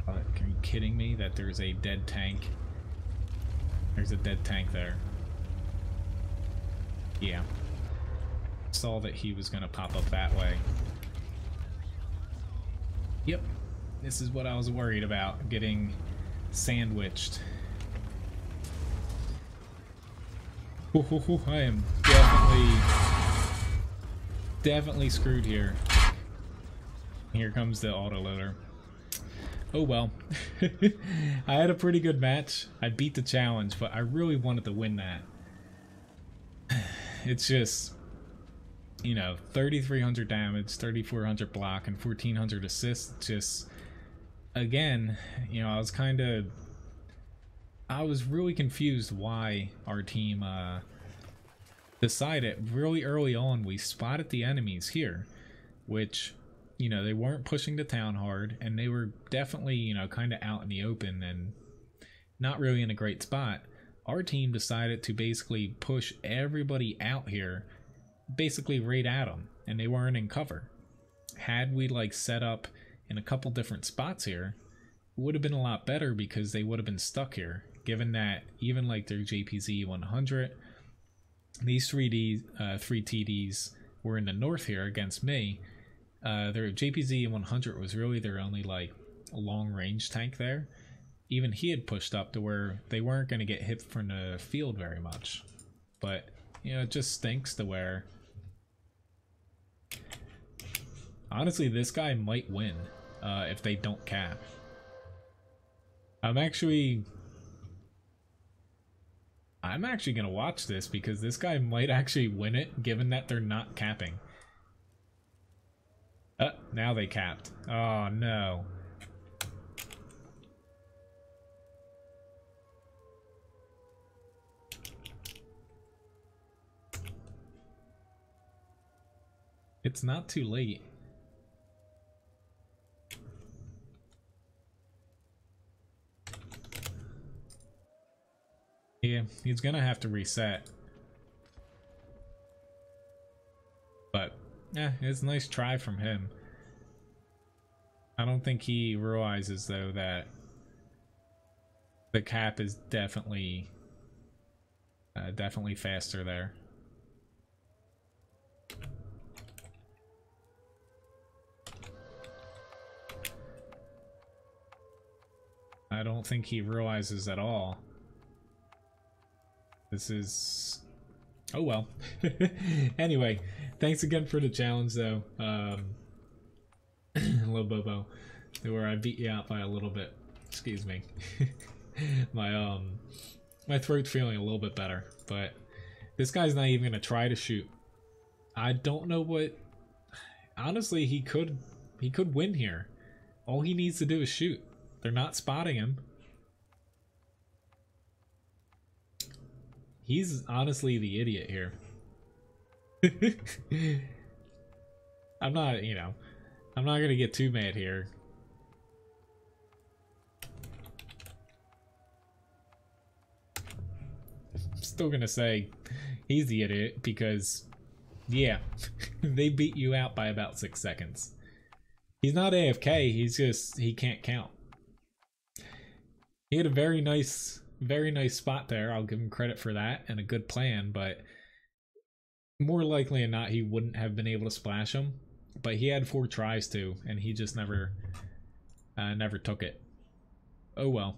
Are you kidding me that there's a dead tank? There's a dead tank there. Yeah. Saw that he was gonna pop up that way. Yep. This is what I was worried about, getting sandwiched. I am definitely screwed here. Here comes the autoloader. Oh well. I had a pretty good match. I beat the challenge, but I really wanted to win that. It's just, you know, 3,300 damage, 3,400 block, and 1,400 assists. Just, again, you know, I was really confused why our team decided really early on. We spotted the enemies here, which, you know, they weren't pushing the town hard, and they were definitely, you know, kind of out in the open and not really in a great spot. Our team decided to basically push everybody out here, basically right at them, and they weren't in cover. Had we like set up in a couple different spots here, it would have been a lot better because they would have been stuck here, given that even like their JPZ 100, these 3 TDs were in the north here against me. Their JPZ 100 was really their only like long range tank there. Even he had pushed up to where they weren't going to get hit from the field very much. But, you know, it just stinks to where, honestly, this guy might win if they don't cap. I'm actually going to watch this because this guy might actually win it, given that they're not capping. Now they capped. Oh, no. It's not too late. Yeah, he's gonna have to reset. But, yeah, it's a nice try from him. I don't think he realizes, though, that the cap is definitely faster there. I don't think he realizes at all. This is... oh well. Anyway, thanks again for the challenge, though. Hello, Bobo. Where I beat you out by a little bit. Excuse me. My throat's feeling a little bit better, but this guy's not even gonna try to shoot. I don't know what... honestly, he could win here. All he needs to do is shoot. They're not spotting him. He's honestly the idiot here. I'm not, you know, I'm not gonna get too mad here. still gonna say he's the idiot because, yeah, they beat you out by about 6 seconds. He's not AFK, he can't count. He had a very nice spot there. I'll give him credit for that and a good plan, but more likely than not, he wouldn't have been able to splash him. But he had 4 tries to, and he just never took it. Oh well.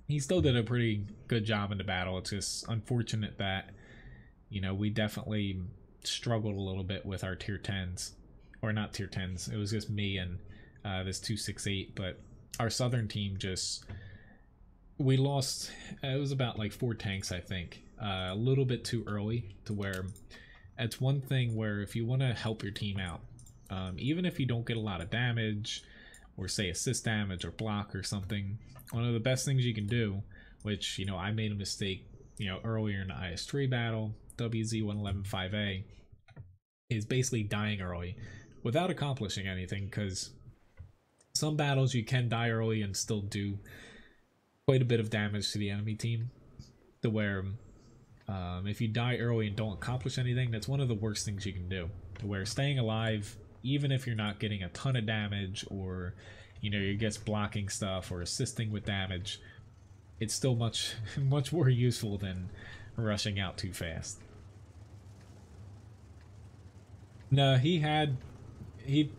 He still did a pretty good job in the battle. It's just unfortunate that, you know, we definitely struggled a little bit with our tier 10s. Or not tier 10s, it was just me and this 268, but our southern team just, we lost, it was about like 4 tanks, I think. A little bit too early to where, it's one thing where if you want to help your team out, even if you don't get a lot of damage, or say assist damage or block or something, one of the best things you can do, which, you know, I made a mistake, you know, earlier in the IS3 battle, WZ1115A, is basically dying early without accomplishing anything, because some battles you can die early and still do quite a bit of damage to the enemy team, to where if you die early and don't accomplish anything, that's one of the worst things you can do, to where staying alive, even if you're not getting a ton of damage, or, you know, you're just blocking stuff or assisting with damage, it's still much more useful than rushing out too fast. No, he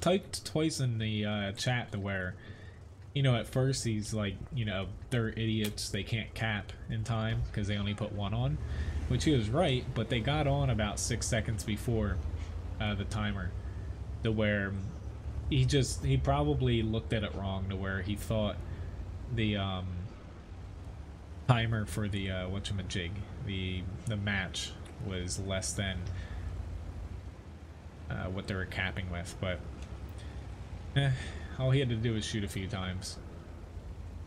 typed twice in the chat to where, you know, at first he's like, you know, they're idiots, they can't cap in time because they only put 1 on, which he was right, but they got on about 6 seconds before the timer, to where he probably looked at it wrong, to where he thought the timer for the whatchamajig, the match was less than what they were capping with, but all he had to do was shoot a few times.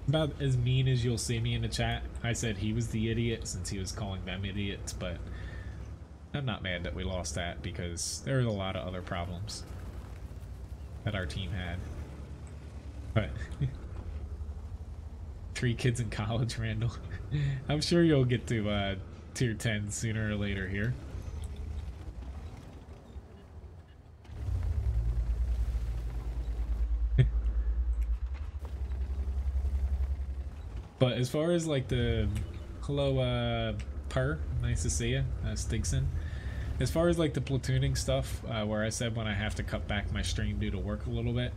About as mean as you'll see me in the chat. I said he was the idiot since he was calling them idiots, but I'm not mad that we lost that, because there was a lot of other problems that our team had. But 3 kids in college, Randall. I'm sure you'll get to tier 10 sooner or later here. But as far as like the hello Per, nice to see you, Stigson. As far as like the platooning stuff, where I said when I have to cut back my stream due to work a little bit,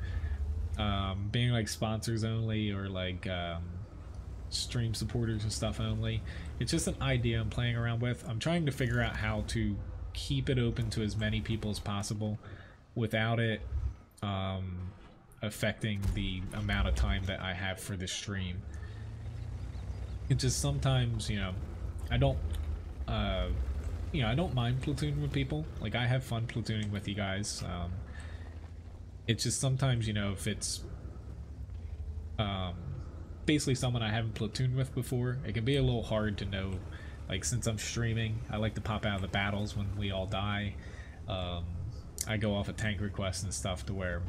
being like sponsors only, or like stream supporters and stuff only, it's just an idea I'm playing around with. I'm trying to figure out how to keep it open to as many people as possible without it affecting the amount of time that I have for the stream. It's just sometimes, you know, I don't mind platooning with people. Like, I have fun platooning with you guys. It's just sometimes, you know, if it's basically someone I haven't platooned with before, it can be a little hard to know. Like, since I'm streaming, I like to pop out of the battles when we all die. I go off a tank request and stuff, to where,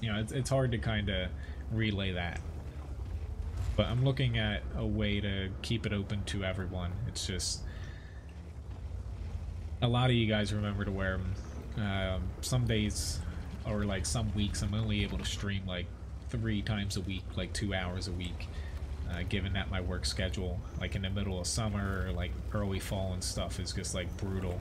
you know, it's hard to kind of relay that. But I'm looking at a way to keep it open to everyone. It's just, a lot of you guys remember to where some days, or like some weeks, I'm only able to stream like 3 times a week, like 2 hours a week, given that my work schedule, like in the middle of summer or like early fall and stuff, is just like brutal.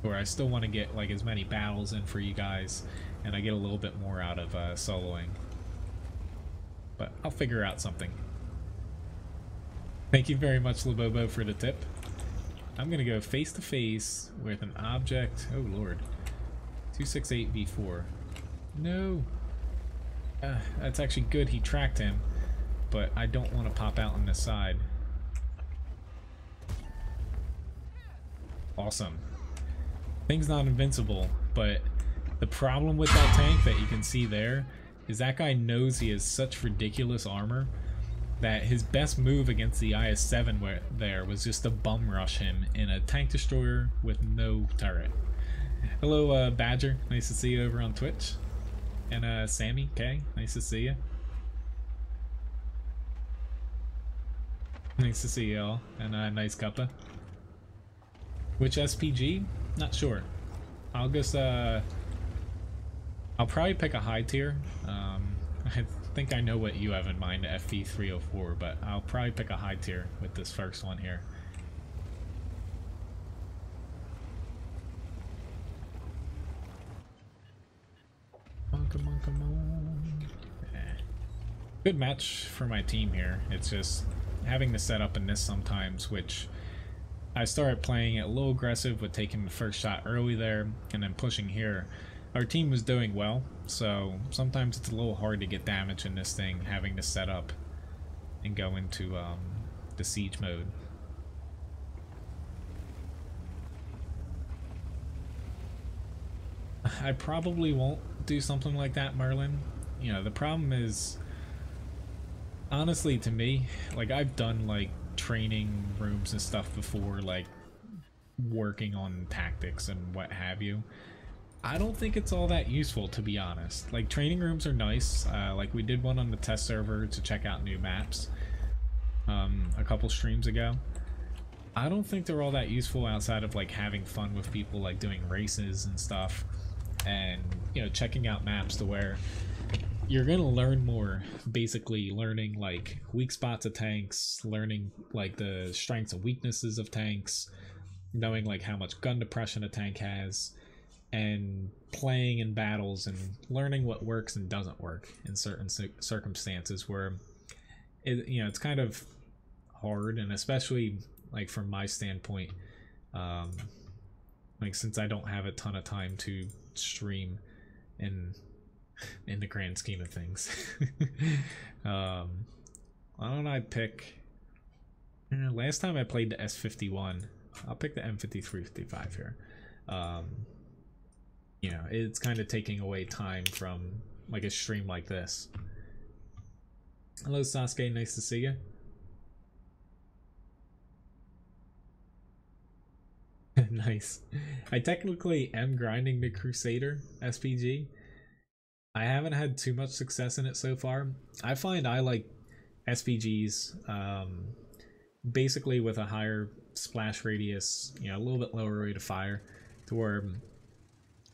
Where I still want to get like as many battles in for you guys, and I get a little bit more out of soloing. But I'll figure out something. Thank you very much, Labobo, for the tip. I'm gonna go face to face with an object. Oh lord. 268v4. No. That's actually good. He tracked him, but I don't want to pop out on this side. Awesome. Thing's not invincible, but the problem with that tank that you can see there is that guy knows he has such ridiculous armor that his best move against the IS-7 there was just to bum rush him in a tank destroyer with no turret. Hello, Badger. Nice to see you over on Twitch. And Sammy K. Nice to see you. Nice to see you all, and nice cuppa. Which SPG? Not sure. I'll just I'll probably pick a high tier. I think I know what you have in mind, FV304, but I'll probably pick a high tier with this first one here. Come on, come on. Good match for my team here. It's just having to set up in this sometimes, which I started playing it a little aggressive with taking the first shot early there and then pushing here. Our team was doing well, so sometimes it's a little hard to get damage in this thing, having to set up and go into the siege mode. I probably won't do something like that, Merlin. You know, the problem is, honestly, to me, like, I've done like training rooms and stuff before, like working on tactics and what have you. I don't think it's all that useful, to be honest. Like, training rooms are nice. Like, we did one on the test server to check out new maps a couple streams ago. I don't think they're all that useful outside of like having fun with people, like doing races and stuff, and, you know, checking out maps to where you're gonna learn more, basically learning like weak spots of tanks, learning like the strengths and weaknesses of tanks, knowing like how much gun depression a tank has, and playing in battles and learning what works and doesn't work in certain circumstances where it, you know, it's kind of hard. And especially like from my standpoint, like, since I don't have a ton of time to stream in the grand scheme of things. Why don't I pick, last time I played the S51, I'll pick the M5355 here. You know, it's kind of taking away time from like a stream like this. Hello Sasuke, nice to see you. Nice. I technically am grinding the Crusader SPG. I haven't had too much success in it so far. I find I like SPGs basically with a higher splash radius, you know, a little bit lower rate of fire, to where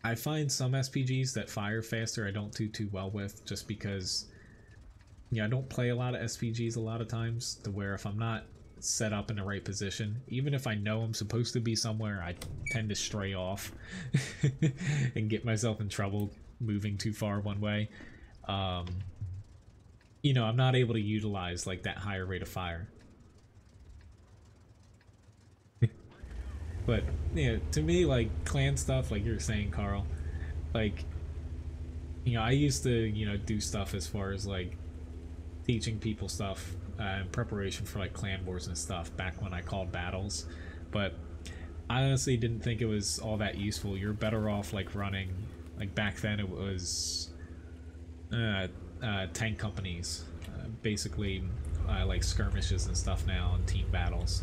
I find some SPGs that fire faster I don't do too well with, just because, you know, I don't play a lot of SPGs a lot of times, to where if I'm not set up in the right position, even if I know I'm supposed to be somewhere, I tend to stray off and get myself in trouble moving too far one way. You know, I'm not able to utilize like that higher rate of fire. But, you know, to me, like, clan stuff, like you're saying, Carl, like, you know, I used to, you know, do stuff as far as like teaching people stuff in preparation for like clan wars and stuff back when I called battles, but I honestly didn't think it was all that useful. You're better off like running, like back then it was tank companies, basically like skirmishes and stuff now, and team battles.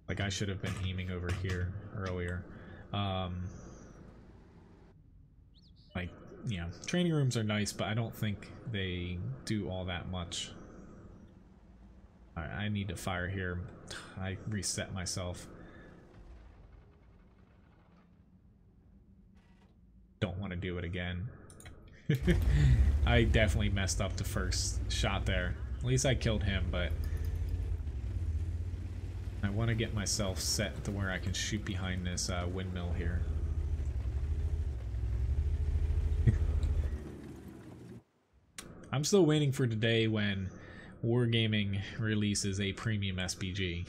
Like, I should have been aiming over here earlier. Like, you know, training rooms are nice, but I don't think they do all that much. I need to fire here. I reset myself. Don't want to do it again. I definitely messed up the first shot there. At least I killed him, but I want to get myself set to where I can shoot behind this windmill here. I'm still waiting for today when Wargaming releases a premium SPG.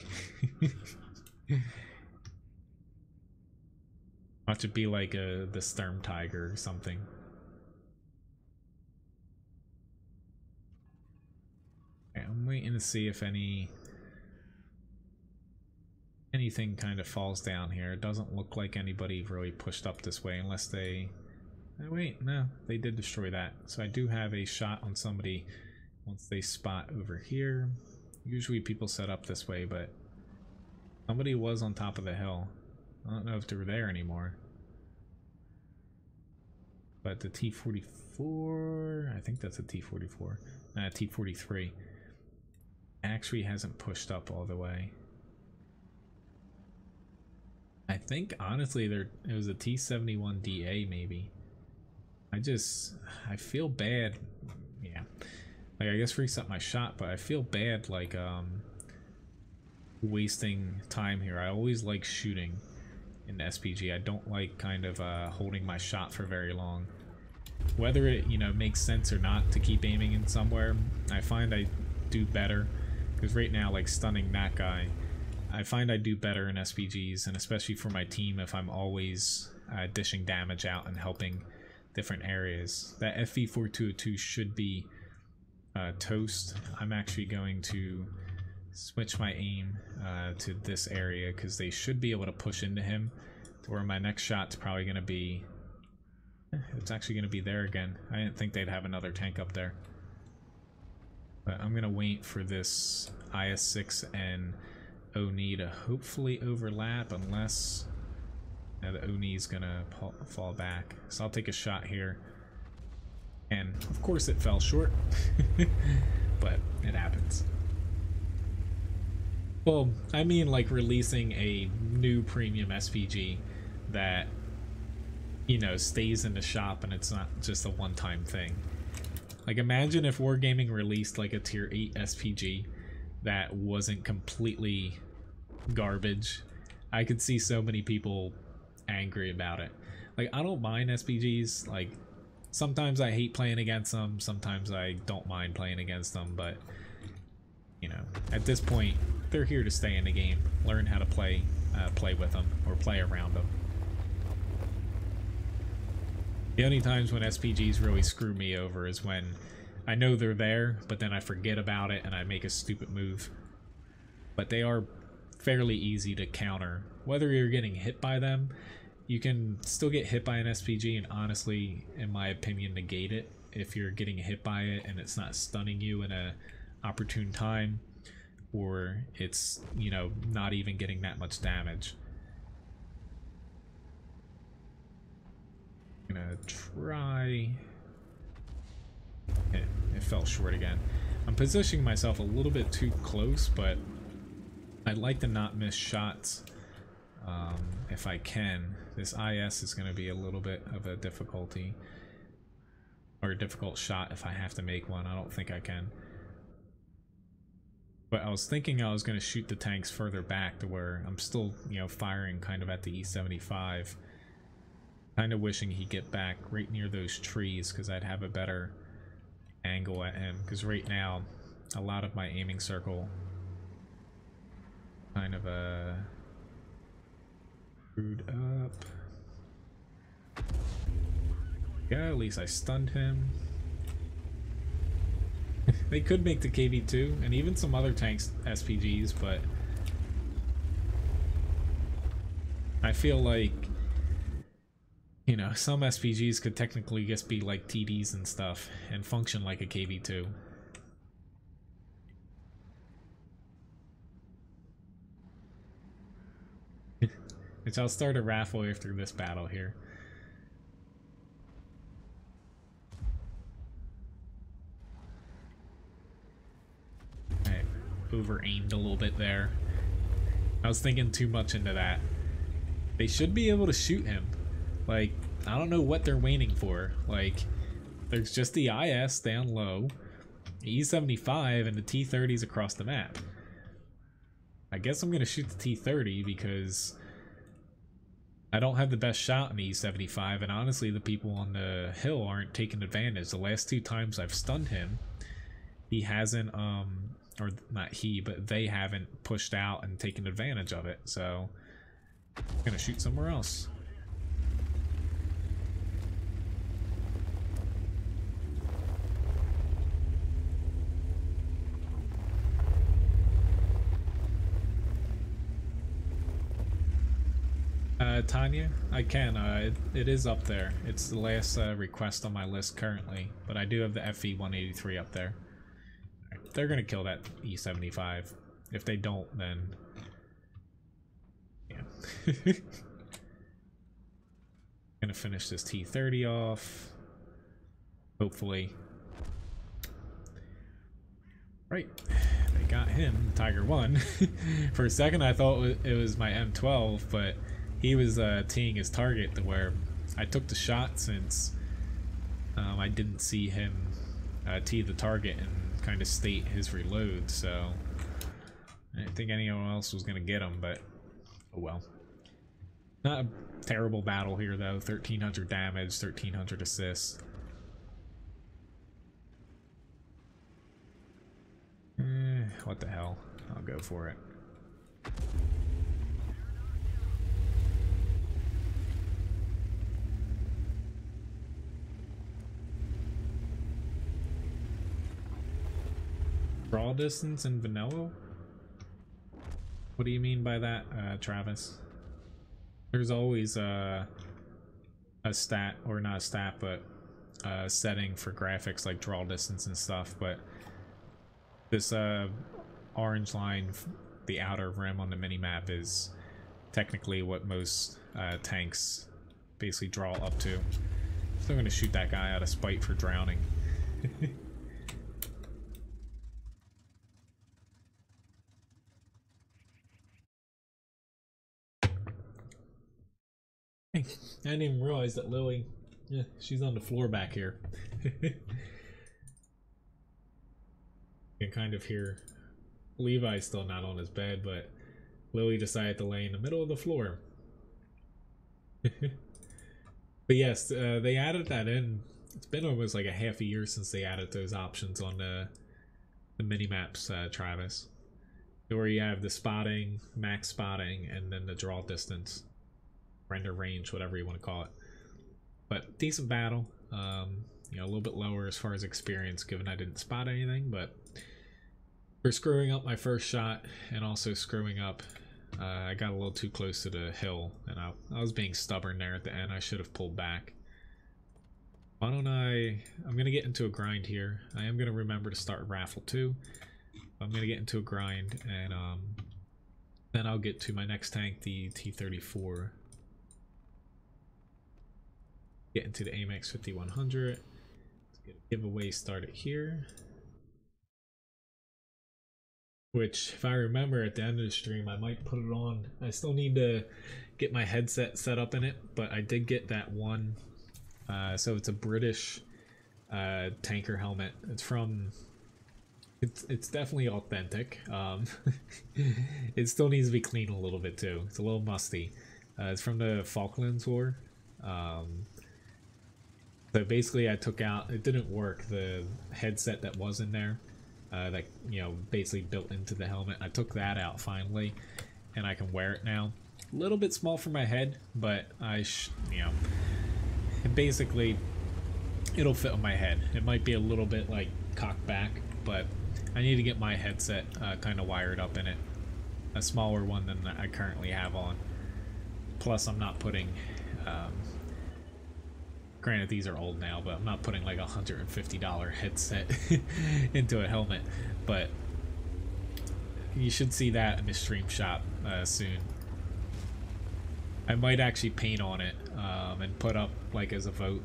Watch it be like the Sturm Tiger or something. Okay, I'm waiting to see if anything kind of falls down here. It doesn't look like anybody really pushed up this way, unless they... Oh, wait, no, they did destroy that. So I do have a shot on somebody once they spot over here. Usually people set up this way, but somebody was on top of the hill. I don't know if they're there anymore. But the T-44, I think that's a T-44, T-43. actually hasn't pushed up all the way. I think honestly it was a T71DA maybe. I feel bad. Yeah. Like I guess reset my shot, but I feel bad like wasting time here. I always like shooting in SPG. I don't like kind of holding my shot for very long. Whether it, you know, makes sense or not to keep aiming in somewhere, I find I do better. Because right now, like stunning that guy, I find I do better in SPGs, and especially for my team if I'm always dishing damage out and helping different areas. That FV4202 should be toast. I'm actually going to switch my aim to this area because they should be able to push into him, where my next shot's probably going to be... It's actually going to be there again. I didn't think they'd have another tank up there. But I'm going to wait for this IS-6 and Oni to hopefully overlap, unless the Oni's going to fall back. So I'll take a shot here. And of course it fell short. But it happens. Well, I mean like releasing a new premium SPG that, you know, stays in the shop and it's not just a one-time thing. Like imagine if Wargaming released like a tier 8 SPG that wasn't completely garbage. I could see so many people angry about it. Like I don't mind SPGs, like sometimes I hate playing against them, sometimes I don't mind playing against them, but you know, at this point they're here to stay in the game. Learn how to play with them or play around them. The only times when SPGs really screw me over is when I know they're there, but then I forget about it and I make a stupid move. But they are fairly easy to counter. Whether you're getting hit by them, you can still get hit by an SPG and honestly, in my opinion, negate it if you're getting hit by it and it's not stunning you in a opportune time, or it's, you know, not even getting that much damage. Gonna try. It fell short again. I'm positioning myself a little bit too close, but I'd like to not miss shots if I can. This IS is going to be a little bit of a difficulty, or a difficult shot if I have to make one. I don't think I can. But I was thinking I was going to shoot the tanks further back to where I'm still, you know, firing kind of at the E75. Kind of wishing he'd get back right near those trees because I'd have a better angle at him. Because right now, a lot of my aiming circle kind of screwed up. Yeah, at least I stunned him. They could make the KV-2 and even some other tanks SPGs, but I feel like, you know, some SPGs could technically just be like TDs and stuff and function like a KV-2. Which I'll start a raffle after this battle here. I over-aimed a little bit there. I was thinking too much into that. They should be able to shoot him. Like, I don't know what they're waiting for. Like, there's just the IS down low, the E75, and the T-30s across the map. I guess I'm going to shoot the T-30 because I don't have the best shot in the E75, and honestly, the people on the hill aren't taking advantage. The last two times I've stunned him, he hasn't, or not he, but they haven't pushed out and taken advantage of it, so I'm going to shoot somewhere else. Tanya, I can. It is up there. It's the last request on my list currently, but I do have the FV183 up there. Right, they're gonna kill that E75. If they don't, then yeah. Gonna finish this T30 off. Hopefully. Right, they got him, Tiger 1. For a second I thought it was my M12, but he was teeing his target to where I took the shot since I didn't see him tee the target and kind of state his reload, so I didn't think anyone else was going to get him, but oh well. Not a terrible battle here though, 1300 damage, 1300 assists. What the hell? I'll go for it. Draw distance in vanilla? What do you mean by that, Travis? There's always a stat, or not a stat, but a setting for graphics like draw distance and stuff, but this orange line, the outer rim on the minimap, is technically what most tanks basically draw up to. So I'm going to shoot that guy out of spite for drowning. I didn't even realize that Lily, yeah, she's on the floor back here. You can kind of hear Levi's still not on his bed, but Lily decided to lay in the middle of the floor. But yes, they added that in. It's been almost like a half a year since they added those options on the mini-maps, Travis. Where you have the spotting, max spotting, and then the draw distance. Render range, whatever you want to call it. But decent battle. You know, a little bit lower as far as experience, given I didn't spot anything, but for screwing up my first shot and also screwing up, I got a little too close to the hill, and I was being stubborn there at the end. I should have pulled back. Why don't I'm gonna get into a grind here. I am gonna remember to start raffle too. I'm gonna get into a grind, and then I'll get to my next tank, the T-34. Get into the AMX 5100. Let's get a giveaway started here. Which, if I remember at the end of the stream, I might put it on. I still need to get my headset set up in it, but I did get that one. So it's a British tanker helmet. It's from... It's definitely authentic. It still needs to be cleaned a little bit too. It's a little musty. It's from the Falklands War. So basically I took out, it didn't work, the headset that was in there, that, you know, basically built into the helmet. I took that out finally, and I can wear it now. A little bit small for my head, but you know, basically it'll fit on my head. It might be a little bit like cocked back, but I need to get my headset kind of wired up in it. A smaller one than I currently have on. Plus I'm not putting... granted, these are old now, but I'm not putting like a $150 headset into a helmet. But you should see that in the stream shop soon. I might actually paint on it and put up, like, as a vote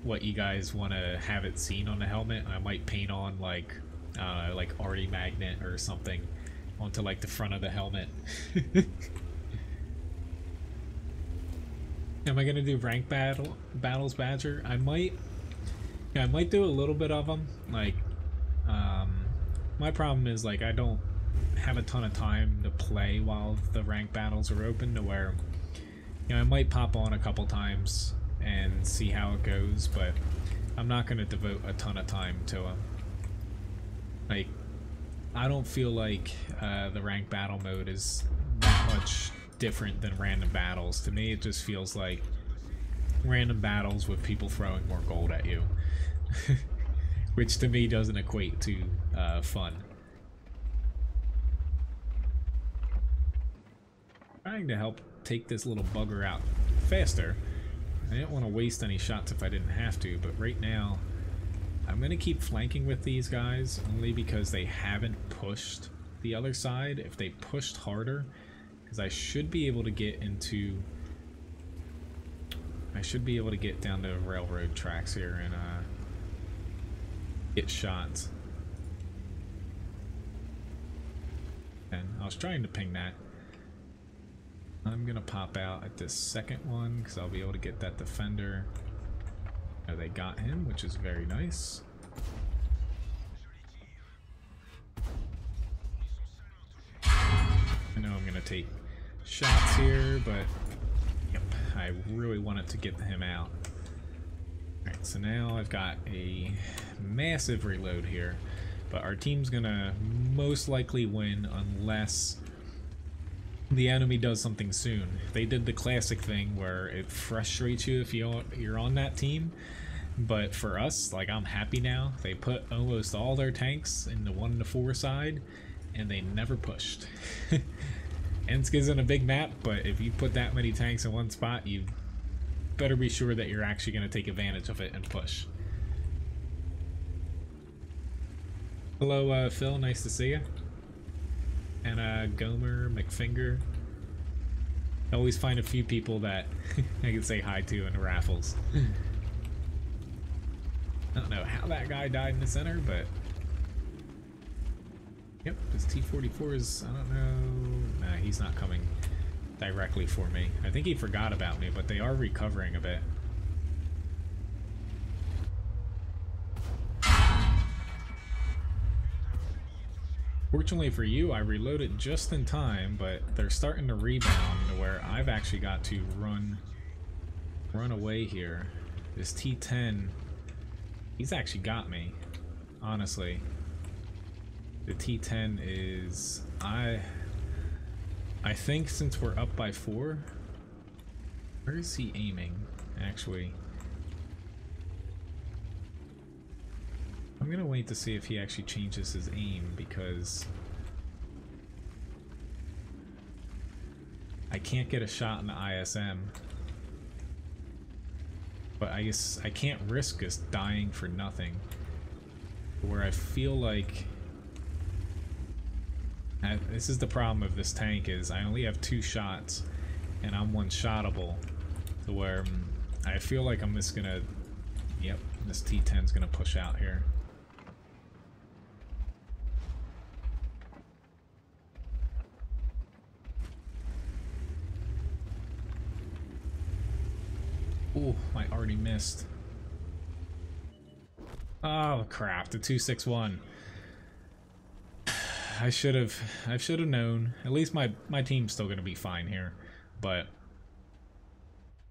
what you guys want to have it seen on the helmet. I might paint on like Arty Magnet or something onto like the front of the helmet. Am I gonna do rank battles, Badger? I might do a little bit of them. Like, my problem is, like, I don't have a ton of time to play while the rank battles are open, to where, you know, I might pop on a couple times and see how it goes, but I'm not gonna devote a ton of time to them. Like, I don't feel like the rank battle mode is that much different than random battles. To me, it just feels like random battles with people throwing more gold at you. Which to me doesn't equate to fun. Trying to help take this little bugger out faster. I didn't want to waste any shots if I didn't have to, but right now I'm going to keep flanking with these guys only because they haven't pushed the other side. If they pushed harder, because I should be able to get into... I should be able to get down the railroad tracks here and get shots. And I was trying to ping that. I'm gonna pop out at this second one because I'll be able to get that defender. Oh, they got him, which is very nice. I know I'm gonna take shots here, but yep, I really wanted to get him out. Alright, so now I've got a massive reload here, but our team's gonna most likely win unless the enemy does something soon. They did the classic thing where it frustrates you if you're on that team, but for us, like, I'm happy now. They put almost all their tanks in the 1 to 4 side, and they never pushed. Ensk isn't a big map, but if you put that many tanks in one spot, you better be sure that you're actually going to take advantage of it and push. Hello, Phil. Nice to see you. And Gomer, McFinger. I always find a few people that I can say hi to in the raffles. I don't know how that guy died in the center, but yep, his T-44 is, I don't know, nah, he's not coming directly for me. I think he forgot about me, but they are recovering a bit. Fortunately for you, I reloaded just in time, but they're starting to rebound to where I've actually got to run away here. This T-10, he's actually got me, honestly. The T-10 is, I think since we're up by 4, where is he aiming, actually? I'm gonna wait to see if he actually changes his aim, because I can't get a shot in the ISM. But I guess I can't risk us dying for nothing. Where I feel like this is the problem of this tank, is I only have 2 shots and I'm one-shottable, to where I feel like I'm just gonna, yep, this T-10's gonna push out here. Ooh, I already missed. Oh crap, the 261. I should have known. At least my team's still gonna be fine here. But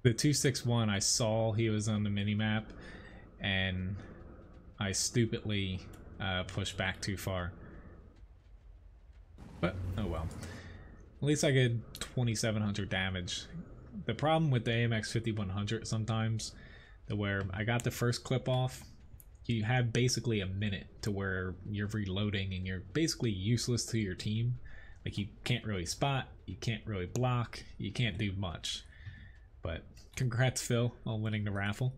the 261, I saw he was on the minimap and I stupidly pushed back too far. But oh well. At least I get 2,700 damage. The problem with the AMX 5100 sometimes, where I got the first clip off, you have basically a minute to where you're reloading and you're basically useless to your team. Like, you can't really spot, you can't really block, you can't do much. But congrats, Phil, on winning the raffle.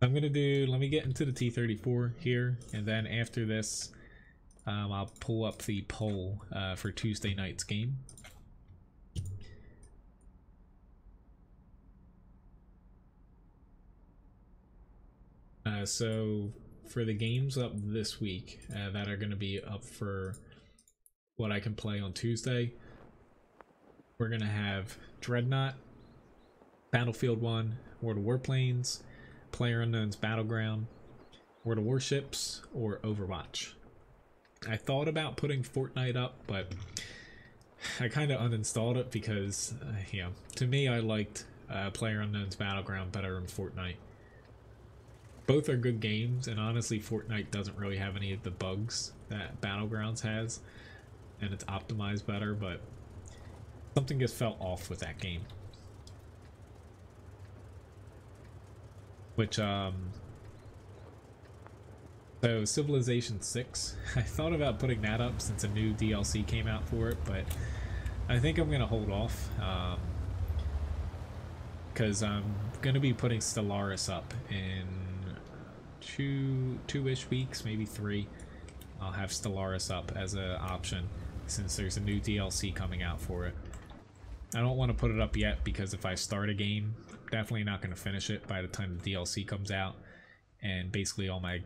I'm gonna do, let me get into the T-34 here, and then after this I'll pull up the poll for Tuesday night's game. So for the games up this week that are going to be up for what I can play on Tuesday, we're going to have Dreadnought, Battlefield 1, World of Warplanes, PlayerUnknown's Battleground, World of Warships, or Overwatch. I thought about putting Fortnite up, but I kind of uninstalled it because, you know, to me I liked PlayerUnknown's Battleground better than Fortnite. Both are good games, and honestly Fortnite doesn't really have any of the bugs that Battlegrounds has, and it's optimized better, but something just felt off with that game. Which, so Civilization 6, I thought about putting that up since a new DLC came out for it, but I think I'm going to hold off, because I'm going to be putting Stellaris up in two-ish weeks, maybe 3. I'll have Stellaris up as an option since there's a new DLC coming out for it. I don't want to put it up yet because if I start a game, I'm definitely not going to finish it by the time the DLC comes out. and basically all my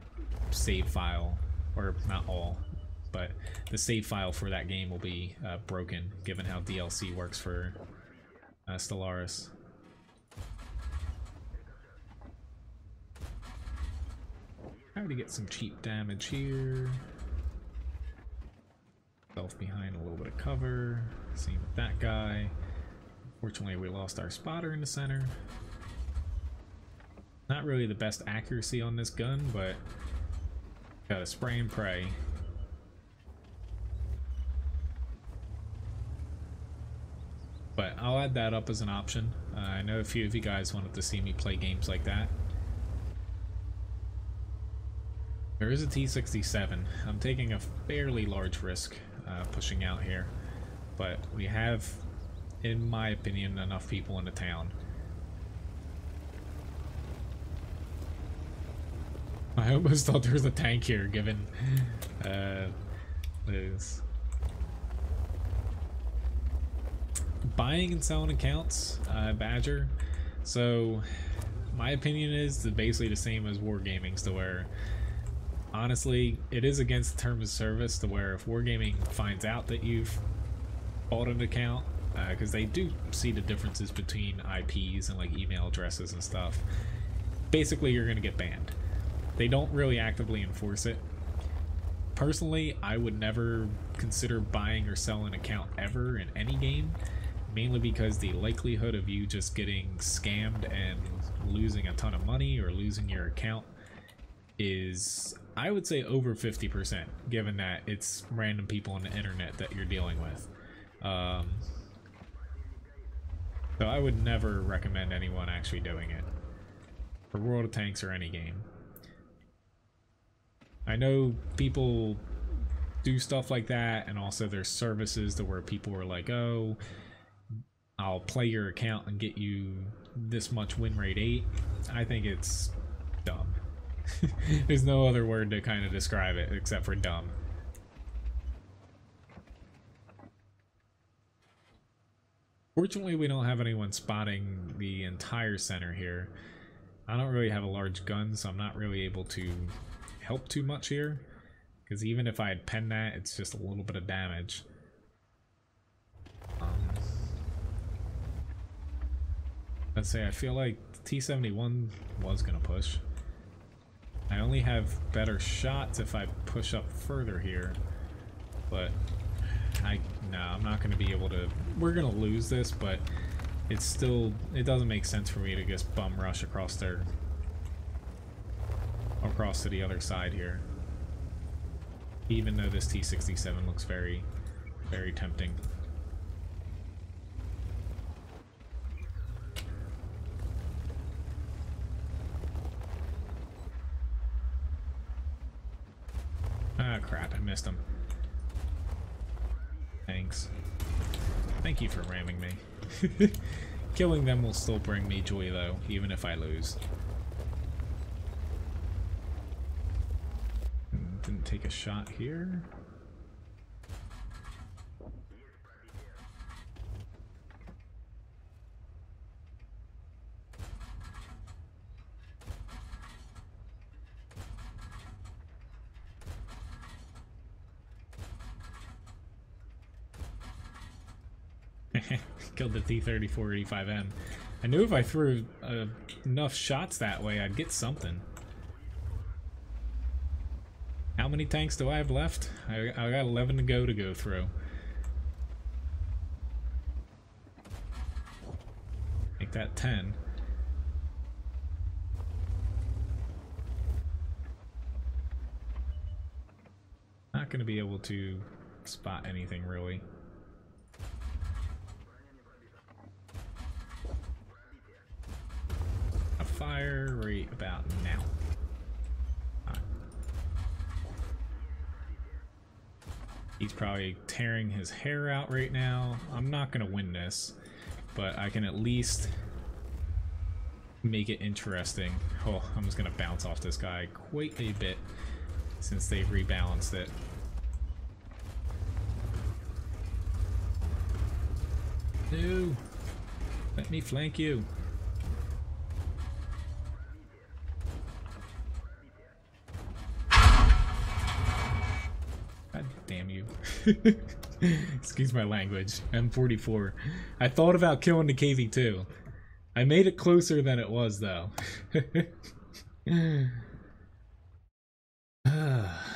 save file, or not all, but the save file for that game will be broken, given how DLC works for Stellaris. Try to get some cheap damage here. Self behind a little bit of cover. Same with that guy. Fortunately, we lost our spotter in the center. Not really the best accuracy on this gun, but gotta spray and pray. But I'll add that up as an option. I know a few of you guys wanted to see me play games like that. There is a T-67. I'm taking a fairly large risk pushing out here, but we have, in my opinion, enough people in the town. I almost thought there was a tank here, given this. Buying and selling accounts, Badger. So my opinion is basically the same as Wargaming's, to where honestly it is against the terms of service, to where if Wargaming finds out that you've bought an account, because they do see the differences between IPs and like email addresses and stuff, basically you're gonna get banned. They don't really actively enforce it. Personally, I would never consider buying or selling an account ever in any game, mainly because the likelihood of you just getting scammed and losing a ton of money or losing your account is, I would say, over 50%, given that it's random people on the internet that you're dealing with. So I would never recommend anyone actually doing it for World of Tanks or any game. I know people do stuff like that, and also there's services to where people are like, oh, I'll play your account and get you this much win rate 8. I think it's dumb. There's no other word to kind of describe it except for dumb. Fortunately, we don't have anyone spotting the entire center here. I don't really have a large gun, so I'm not really able to help too much here, because even if I had penned that, it's just a little bit of damage. Let's say I feel like T-71 was gonna push. I only have better shots if I push up further here, but no, I'm not gonna be able to. We're gonna lose this, but it's still, it doesn't make sense for me to just bum rush across there, across to the other side here, even though this T-67 looks very, very tempting. Ah, crap, I missed him. Thanks. Thank you for ramming me. Killing them will still bring me joy, though, even if I lose. Didn't take a shot here. Killed the T-3485M. I knew if I threw enough shots that way, I'd get something. How many tanks do I have left? I got 11 to go through. Make that 10. Not going to be able to spot anything really. A fire right about now. He's probably tearing his hair out right now. I'm not gonna win this, but I can at least make it interesting. Oh, I'm just gonna bounce off this guy quite a bit since they've rebalanced it. No! Let me flank you. Excuse my language. M44. I thought about killing the KV2. I made it closer than it was, though.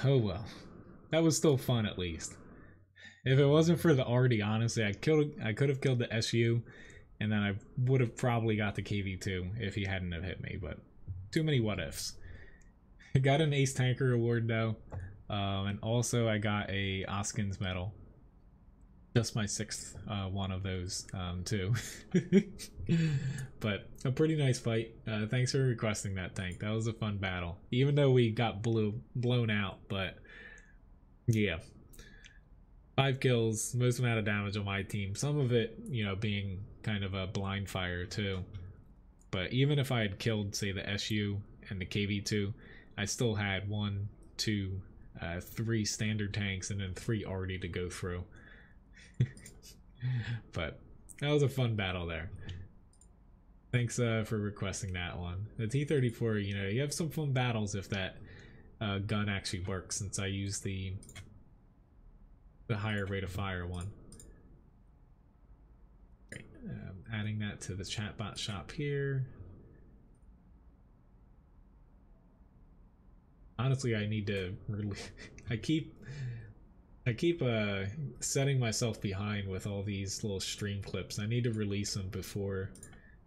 Oh well. That was still fun, at least. If it wasn't for the arty, honestly, I could have killed the SU, and then I would have probably got the KV2 if he hadn't have hit me, but too many what ifs. I got an Ace Tanker award, though, and also I got a Oskins medal. Just my 6th one of those, too. But a pretty nice fight. Thanks for requesting that, Tank. That was a fun battle. Even though we got blown out, but yeah. 5 kills, most amount of damage on my team. Some of it, you know, being kind of a blind fire, too. But even if I had killed, say, the SU and the KV2, I still had 1, 2, 3 standard tanks and then 3 arty to go through. But that was a fun battle there. Thanks for requesting that one. The T-34, you know, you have some fun battles if that gun actually works, since I use the higher rate of fire one. Great. Adding that to the chatbot shop here. Honestly, I need to really I keep setting myself behind with all these little stream clips. I need to release them before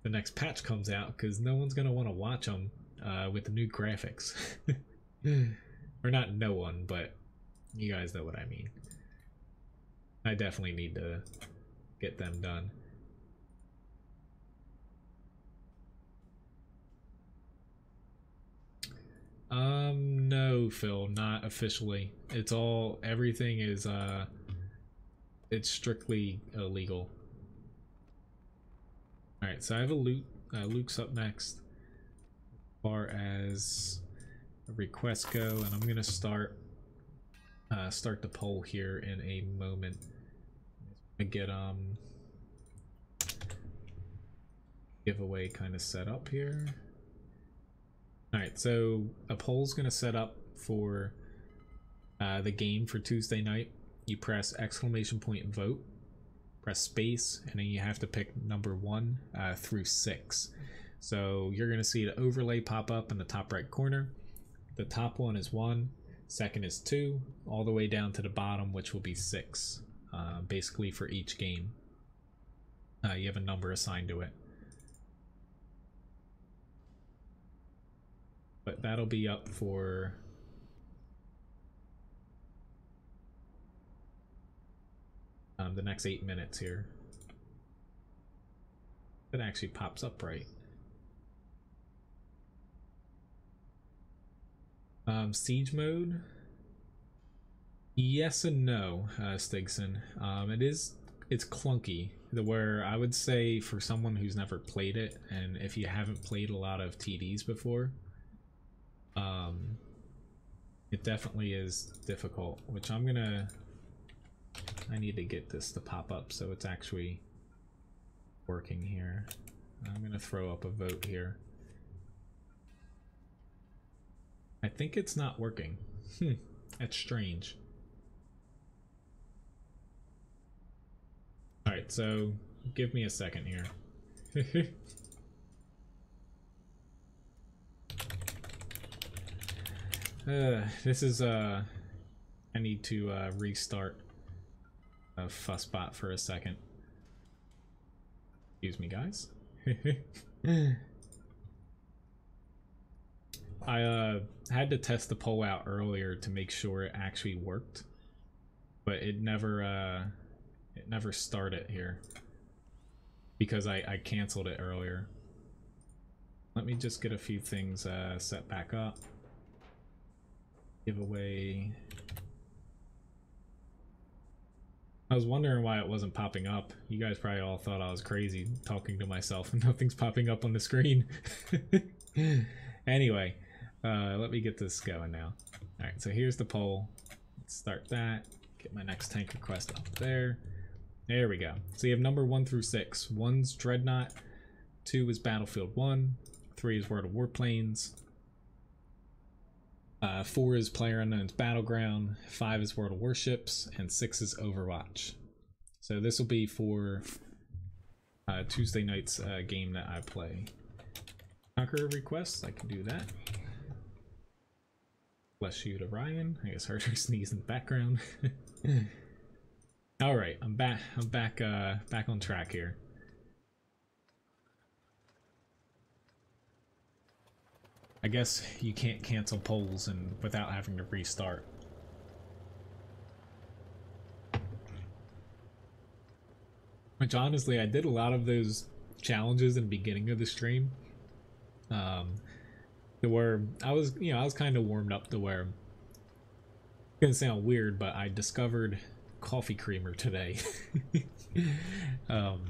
the next patch comes out, because no one's gonna want to watch them with the new graphics. Or not no one, but you guys know what I mean. I definitely need to get them done. No, Phil, not officially. It's all, everything is, it's strictly illegal. Alright, so I have a Luke. Luke's up next. As far as requests go, and I'm gonna start the poll here in a moment. I'm gonna get giveaway kind of set up here. Alright, so a poll's gonna set up for the game for Tuesday night. You press !vote, press space, and then you have to pick number 1 through 6. So you're gonna see the overlay pop up in the top right corner. The top one is 1, second is 2, all the way down to the bottom, which will be 6, basically for each game. You have a number assigned to it. But that'll be up for the next 8 minutes here. It actually pops up right. Siege mode? Yes and no, Stigson. It's clunky, where I would say for someone who's never played it, and if you haven't played a lot of TDs before, it definitely is difficult, which I need to get this to pop up so it's actually working here. I'm gonna throw up a vote here. I think it's not working. That's strange. Alright, so give me a second here. This is I need to restart a fussbot for a second. Excuse me, guys. I had to test the poll out earlier to make sure it actually worked, but it never started here because I canceled it earlier. Let me just get a few things set back up. Giveaway. I was wondering why it wasn't popping up. You guys probably all thought I was crazy talking to myself and nothing's popping up on the screen. Anyway, let me get this going now. Alright, so here's the poll. Let's start that. Get my next tank request up there. There we go. So you have number 1 through 6. 1's Dreadnought, 2 is Battlefield 1, 3 is World of Warplanes, 4 is PlayerUnknown's Battleground, 5 is World of Warships, and 6 is Overwatch. So this will be for Tuesday night's game that I play. Conqueror requests, I can do that. Bless you to Ryan. I guess heard her sneeze in the background. All right, I'm back. I'm back on track here. I guess you can't cancel polls and without having to restart. Which honestly, I did a lot of those challenges in the beginning of the stream. Where I was kind of warmed up to where, it's gonna sound weird, but I discovered coffee creamer today. And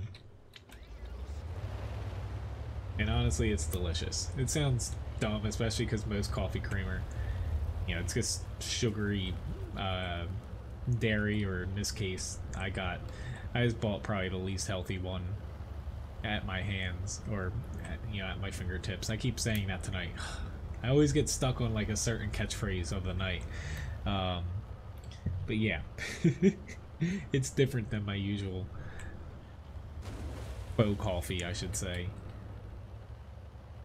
honestly, it's delicious. It sounds dumb, especially because most coffee creamer, it's just sugary dairy, or in this case, I just bought probably the least healthy one at my hands, or at my fingertips. I keep saying that tonight. I always get stuck on like a certain catchphrase of the night. But yeah, it's different than my usual faux coffee, I should say.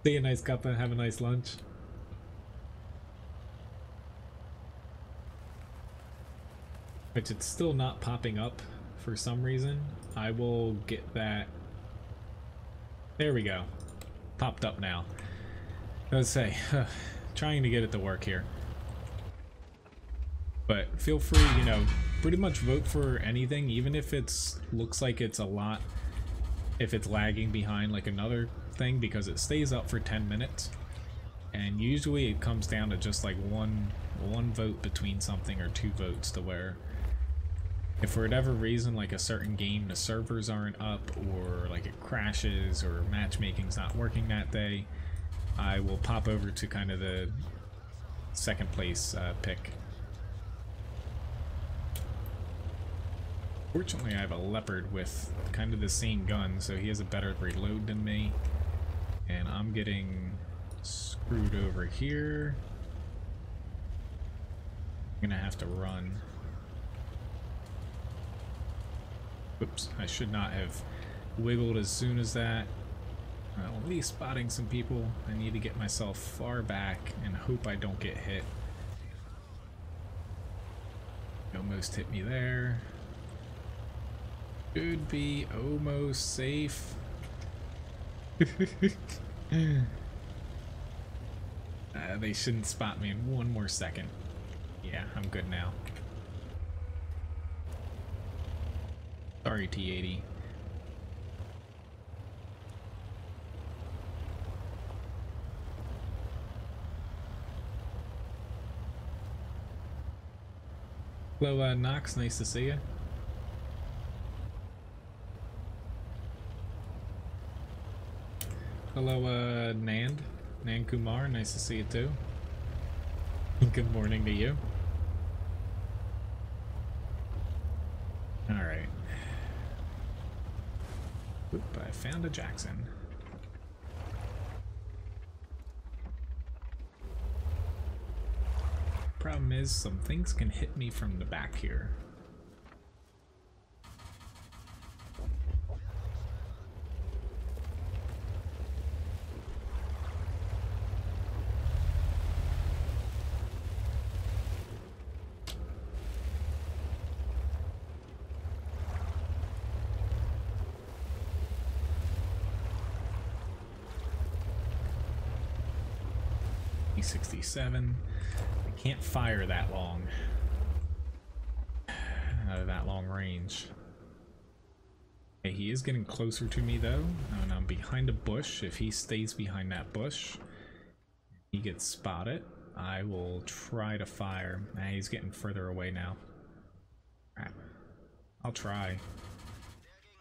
See a nice cuppa, have a nice lunch. Which it's still not popping up for some reason. I will get that. There we go. Popped up now. Let's say, trying to get it to work here. But feel free, pretty much vote for anything, even if it's looks like it's a lot, if it's lagging behind like another thing, because it stays up for 10 minutes. And usually it comes down to just like one vote between something, or 2 votes, to where if for whatever reason, like a certain game, the servers aren't up, or like it crashes, or matchmaking's not working that day, I will pop over to kind of the second place pick. Fortunately, I have a leopard with kind of the same gun, so he has a better reload than me. And I'm getting screwed over here. I'm gonna have to run. Oops, I should not have wiggled as soon as that. At least spotting some people. I need to get myself far back and hope I don't get hit. Almost hit me there. Should be almost safe. They shouldn't spot me in 1 more second. Yeah, I'm good now. Sorry, T80. Hello, Knox. Nice to see you. Hello, Nand Kumar. Nice to see you too. Good morning to you. All right. Oop, I found a Jackson. Problem is, some things can hit me from the back here. E67. I can't fire that long. Out of that long range. Okay, he is getting closer to me though, and I'm behind a bush. If he stays behind that bush, he gets spotted. I will try to fire. He's getting further away now. Crap. I'll try.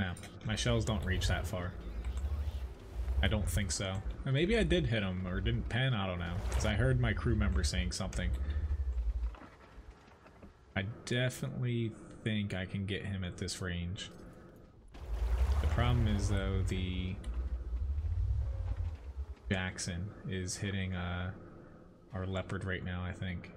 No, my shells don't reach that far. I don't think so. Or maybe I did hit him, or didn't pen, I don't know. Because I heard my crew member saying something. I definitely think I can get him at this range. The problem is, though, the Jackson is hitting our leopard right now, I think.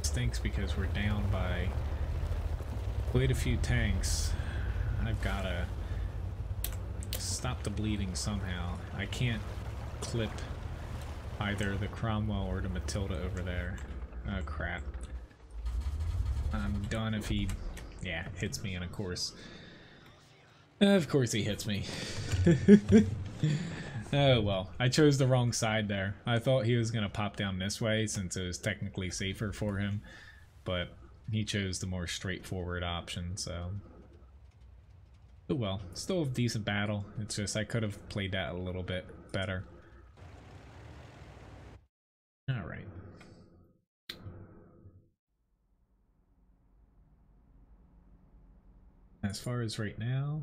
Stinks because we're down by quite a few tanks. I've gotta stop the bleeding somehow. I can't clip either the Cromwell or the Matilda over there. Oh crap. I'm done if he, yeah, hits me, and of course he hits me. Oh well, I chose the wrong side there. I thought he was gonna pop down this way since it was technically safer for him, but he chose the more straightforward option, so. Oh well, still a decent battle. It's just I could have played that a little bit better. Alright. As far as right now,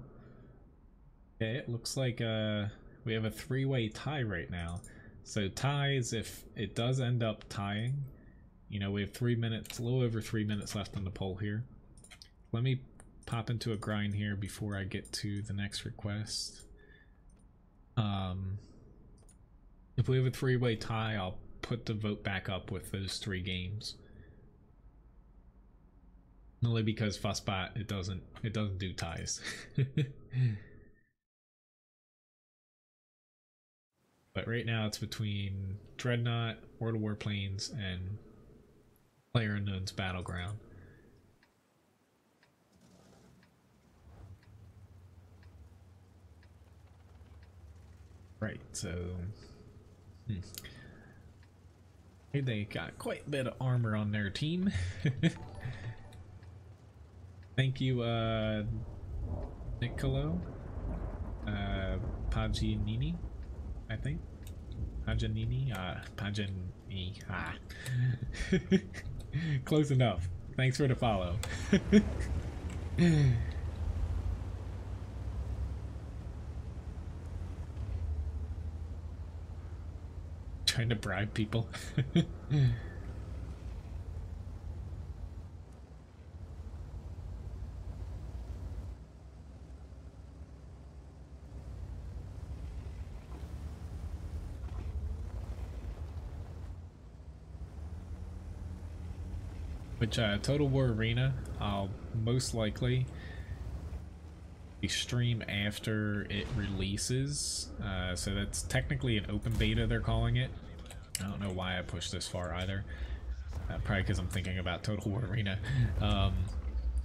okay, it looks like we have a three-way tie right now. So ties, if it does end up tying, you know, we have 3 minutes, a little over 3 minutes left on the poll here. Let me pop into a grind here before I get to the next request. If we have a three-way tie, I'll put the vote back up with those 3 games. Only because Fussbot, it doesn't do ties. But right now it's between Dreadnought, World of Warplanes, and PlayerUnknown's Battleground. Right, so they got quite a bit of armor on their team. Thank you, Niccolo, Paginini, I think. Paganini, Pagani, Close enough. Thanks for the follow. Trying to bribe people. Which Total War Arena, I'll most likely stream after it releases. So that's technically an open beta, they're calling it. I don't know why I pushed this far either. Probably because I'm thinking about Total War Arena.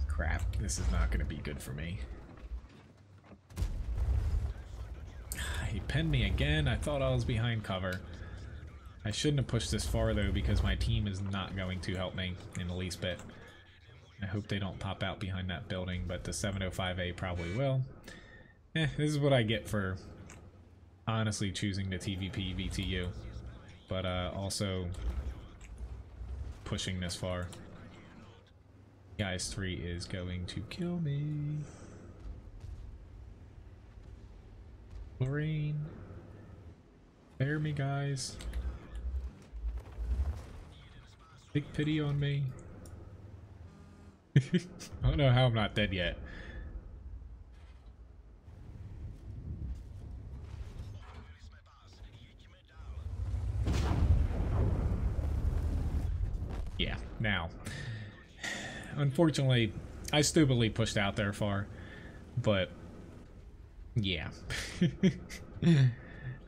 Crap, this is not going to be good for me. He pinned me again. I thought I was behind cover. I shouldn't have pushed this far though, because my team is not going to help me in the least bit. I hope they don't pop out behind that building, but the 705A probably will. This is what I get for honestly choosing the TVP VTU, but also pushing this far. Guys 3 is going to kill me. Lorraine, spare me, guys. Take pity on me. I don't know how I'm not dead yet. Yeah, now. Unfortunately, I stupidly pushed out there far, but yeah.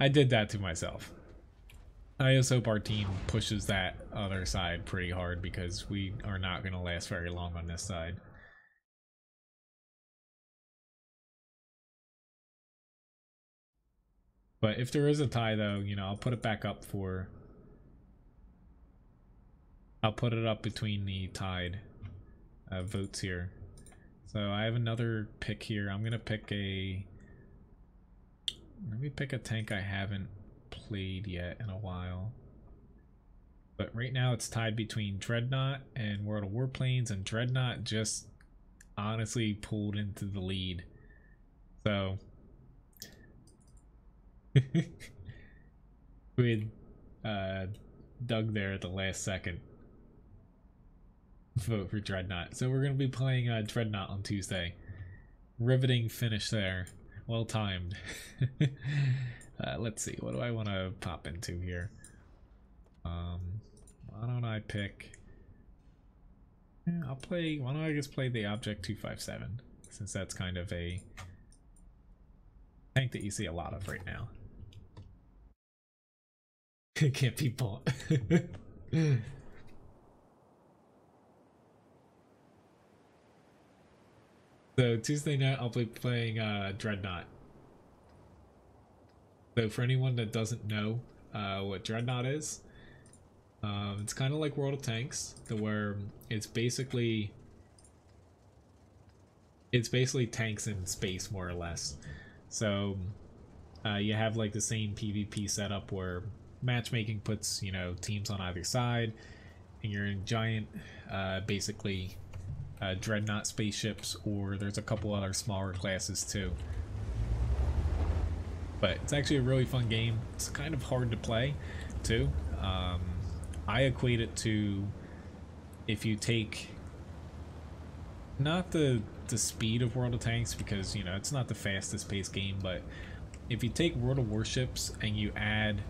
I did that to myself. I just hope our team pushes that other side pretty hard, because we are not going to last very long on this side. But if there is a tie though, you know, I'll put it back up for... I'll put it up between the tied votes here. So I have another pick here. I'm going to pick a... Let me pick a tank I haven't played yet in a while, but right now it's tied between Dreadnought and World of Warplanes, and Dreadnought just honestly pulled into the lead. So with dug there at the last second. Vote for Dreadnought. So we're going to be playing Dreadnought on Tuesday. Riveting finish there. Well timed. Let's see. What do I want to pop into here? Why don't I pick... Yeah, I'll play... Why don't I just play the Object 257? Since that's kind of a tank that you see a lot of right now. Can't be bought. So Tuesday night I'll be playing Dreadnought. So for anyone that doesn't know what Dreadnought is, it's kind of like World of Tanks, where it's basically tanks in space, more or less. So you have like the same PvP setup where matchmaking puts, you know, teams on either side, and you're in giant basically Dreadnought spaceships, or there's a couple other smaller classes too. But it's actually a really fun game. It's kind of hard to play too. I equate it to, if you take not the speed of World of Tanks, because, you know, it's not the fastest paced game, but if you take World of Warships and you add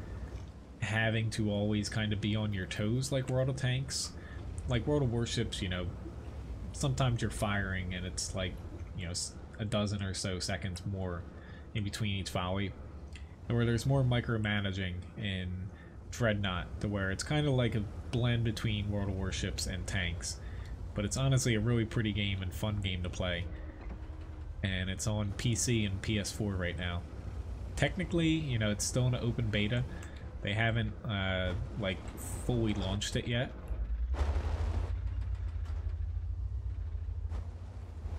having to always kind of be on your toes like World of Tanks, like World of Warships, you know, sometimes you're firing and it's like, you know, a dozen or so seconds more in between each volley, where there's more micromanaging in Dreadnought, to where it's kind of like a blend between World of Warships and tanks. But it's honestly a really pretty game and fun game to play, and it's on PC and PS4 right now. Technically, you know, it's still in an open beta. They haven't like fully launched it yet,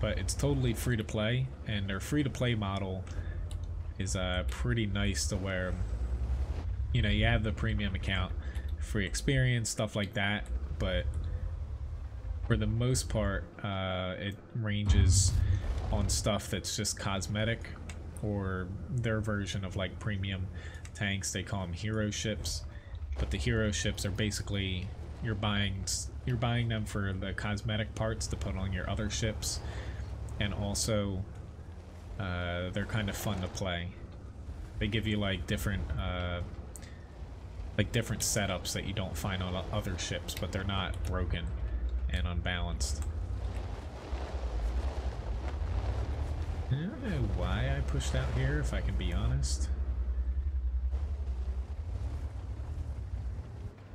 but it's totally free to play, and their free to play model is pretty nice, to where, you know, you have the premium account, free experience, stuff like that, but for the most part it ranges on stuff that's just cosmetic, or their version of like premium tanks. They call them hero ships, but the hero ships are basically, you're buying them for the cosmetic parts to put on your other ships, and also they're kind of fun to play. They give you like different setups that you don't find on other ships, but they're not broken and unbalanced. I don't know why I pushed out here, if I can be honest.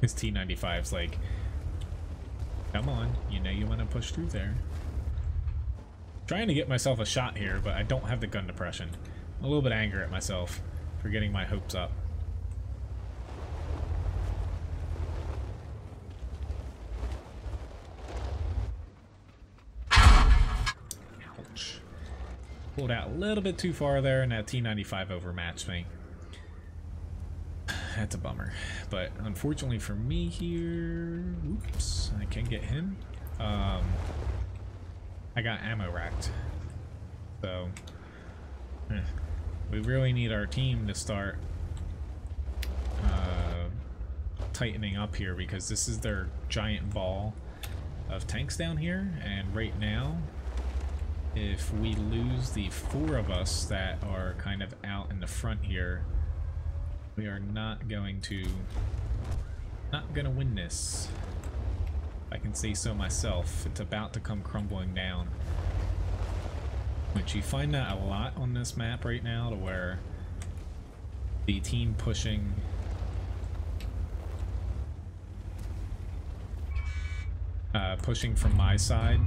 This T-95's like, come on, you know you want to push through there. Trying to get myself a shot here, but I don't have the gun depression. I'm a little bit angry at myself for getting my hopes up. Ouch. Pulled out a little bit too far there, and that T-95 overmatched me. That's a bummer. But unfortunately for me here, oops, I can't get him. I got ammo racked, so we really need our team to start tightening up here, because this is their giant ball of tanks down here, and right now, if we lose the 4 of us that are kind of out in the front here, we are not gonna win this. I can say so myself. It's about to come crumbling down. Which you find that a lot on this map right now, to where the team pushing from my side,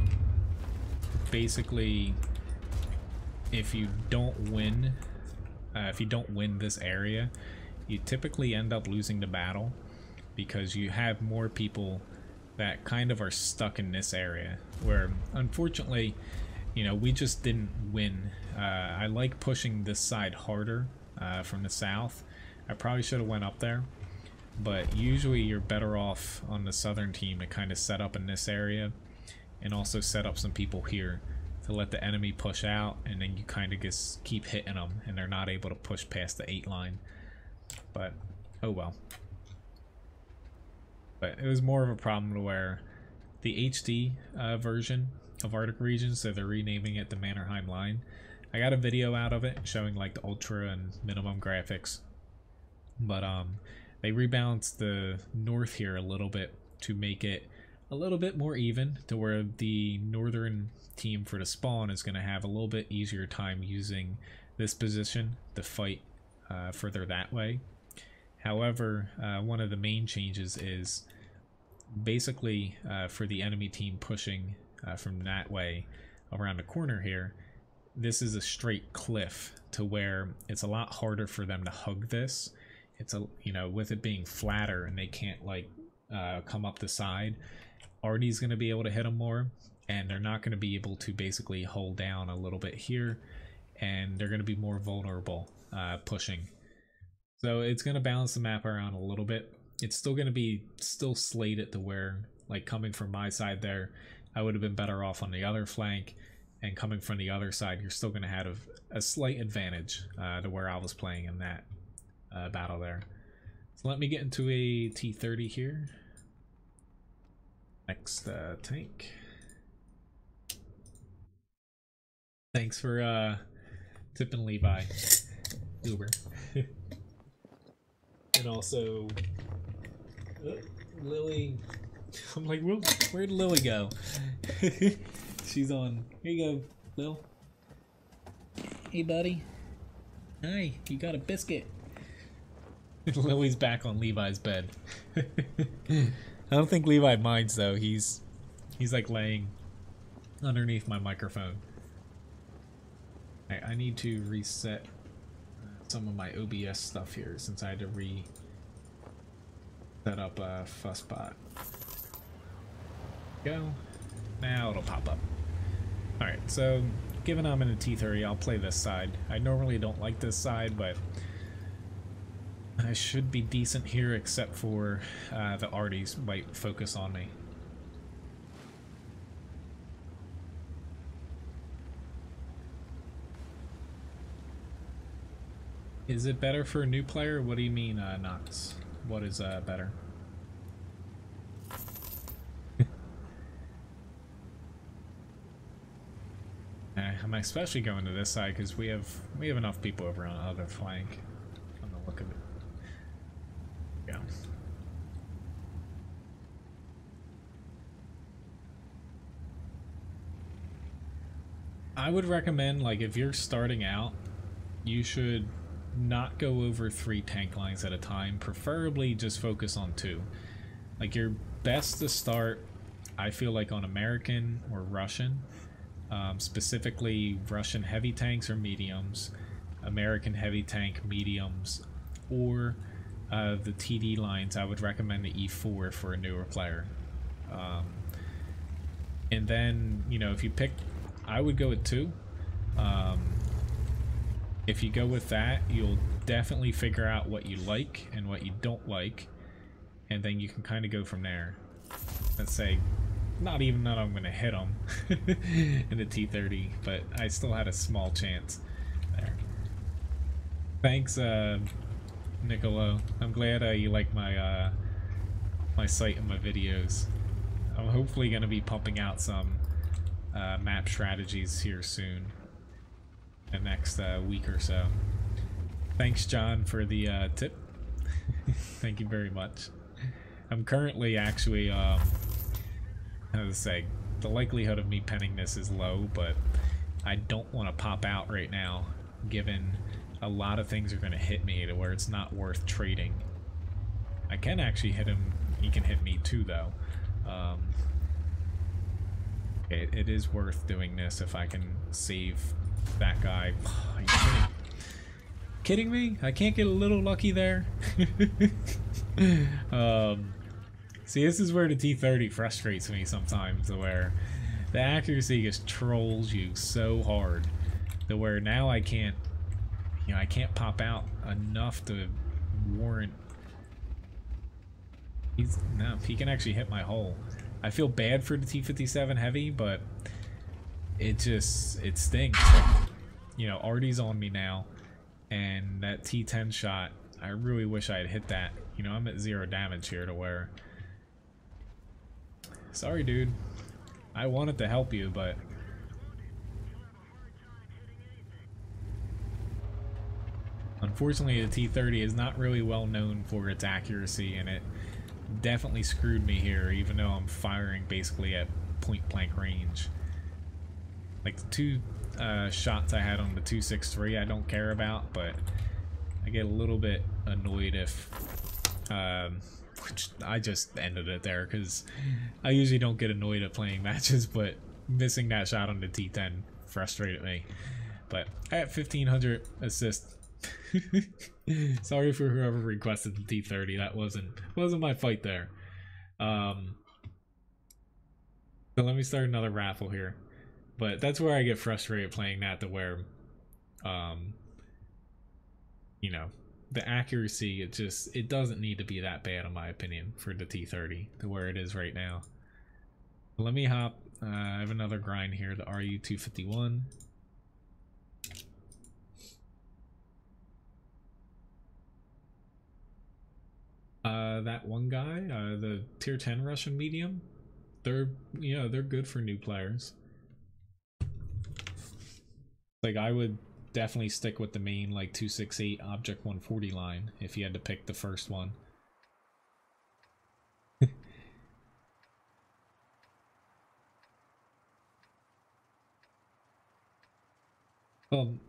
basically, if you don't win this area, you typically end up losing the battle, because you have more people that kind of are stuck in this area, where unfortunately, you know, we just didn't win. I like pushing this side harder from the south. I probably should have went up there, but usually you're better off on the southern team to kind of set up in this area, and also set up some people here to let the enemy push out, and then you kind of just keep hitting them, and they're not able to push past the 8 line. But oh well. But it was more of a problem to where the HD version of Arctic Regions, so they're renaming it the Mannerheim line. I got a video out of it showing like the ultra and minimum graphics, but they rebalanced the north here a little bit to make it a little bit more even, to where the northern team for the spawn is going to have a little bit easier time using this position to fight further that way. However, one of the main changes is basically for the enemy team pushing from that way around the corner here, this is a straight cliff to where it's a lot harder for them to hug this. It's a, you know, with it being flatter and they can't like come up the side, Artie's going to be able to hit them more, and they're not going to be able to basically hold down a little bit here, and they're going to be more vulnerable pushing. So it's going to balance the map around a little bit. It's still going to be slated to where, like, coming from my side there, I would have been better off on the other flank, and coming from the other side, you're still going to have a slight advantage to where I was playing in that battle there. So let me get into a T30 here. Next tank. Thanks for tipping Levi. Uber. And also Lily. I'm like, where'd Lily go? She's on. Here you go, Lil. Hey, buddy. Hi, you got a biscuit. Lily's back on Levi's bed. I don't think Levi minds though. He's like laying underneath my microphone. I need to reset some of my OBS stuff here since I had to set up a fuzzbot. Go. Now it'll pop up. Alright, so given I'm in a T30, I'll play this side. I normally don't like this side, but I should be decent here, except for the Arties might focus on me. Is it better for a new player? What do you mean, Nox? What is better? I'm especially going to this side because we have enough people over on the other flank. On the look of it. Yeah. I would recommend, like, if you're starting out, you should not go over 3 tank lines at a time. Preferably just focus on 2. Like, you're best to start, I feel like, on American or Russian. Specifically Russian heavy tanks or mediums, American heavy tank mediums, or the TD lines. I would recommend the E4 for a newer player. And then, you know, if you pick, I would go with 2. If you go with that, you'll definitely figure out what you like and what you don't like, and then you can kind of go from there. Let's say, not even that I'm going to hit them in the T30, but I still had a small chance there. Thanks, Nicolo. I'm glad you like my my site and my videos. I'm hopefully going to be pumping out some map strategies here soon, the next week or so. Thanks, John, for the tip. Thank you very much. I'm currently actually how to say, the likelihood of me penning this is low, but I don't want to pop out right now, given a lot of things are going to hit me to where it's not worth trading. I can actually hit him. He can hit me too, though. It is worth doing this if I can save that guy. Are you kidding me? I can't get a little lucky there. See, this is where the T30 frustrates me sometimes, to where the accuracy just trolls you so hard, to where now I can't, you know, I can't pop out enough to warrant. No, he can actually hit my hull. I feel bad for the T57 heavy, but it stinks. You know, Artie's on me now, and that T10 shot, I really wish I had hit that. You know, I'm at 0 damage here, to where Sorry, dude. I wanted to help you, but... Unfortunately, the T-30 is not really well known for its accuracy, and it definitely screwed me here, even though I'm firing basically at point-blank range. Like, the two shots I had on the 263 I don't care about, but I get a little bit annoyed if... which I just ended it there, because I usually don't get annoyed at playing matches, but missing that shot on the T10 frustrated me. But I have 1,500 assists. Sorry for whoever requested the T30. That wasn't my fight there. So let me start another raffle here. But that's where I get frustrated playing that, to where you know, the accuracy, it doesn't need to be that bad in my opinion for the T30 to where it is right now. Let me hop. I have another grind here, the RU-251. That one guy, the tier 10 Russian medium, they're good for new players. Like, I would definitely stick with the main like 268 Object 140 line if you had to pick the first one.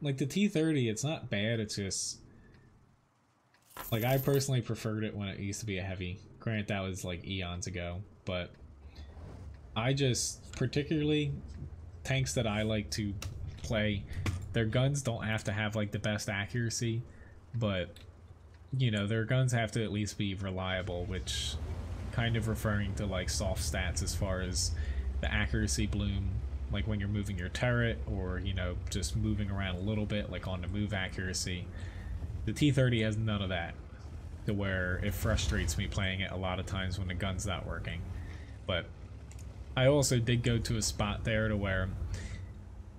Like the T30, it's not bad, it's just like, I personally preferred it when it used to be a heavy. Granted, that was like eons ago, but I just, particularly tanks that I like to play, their guns don't have to have like the best accuracy, but you know, their guns have to at least be reliable, which kind of referring to like soft stats as far as the accuracy bloom, like when you're moving your turret, or you know, just moving around a little bit, like on the move accuracy. The T30 has none of that, to where it frustrates me playing it a lot of times when the gun's not working. But I also did go to a spot there to where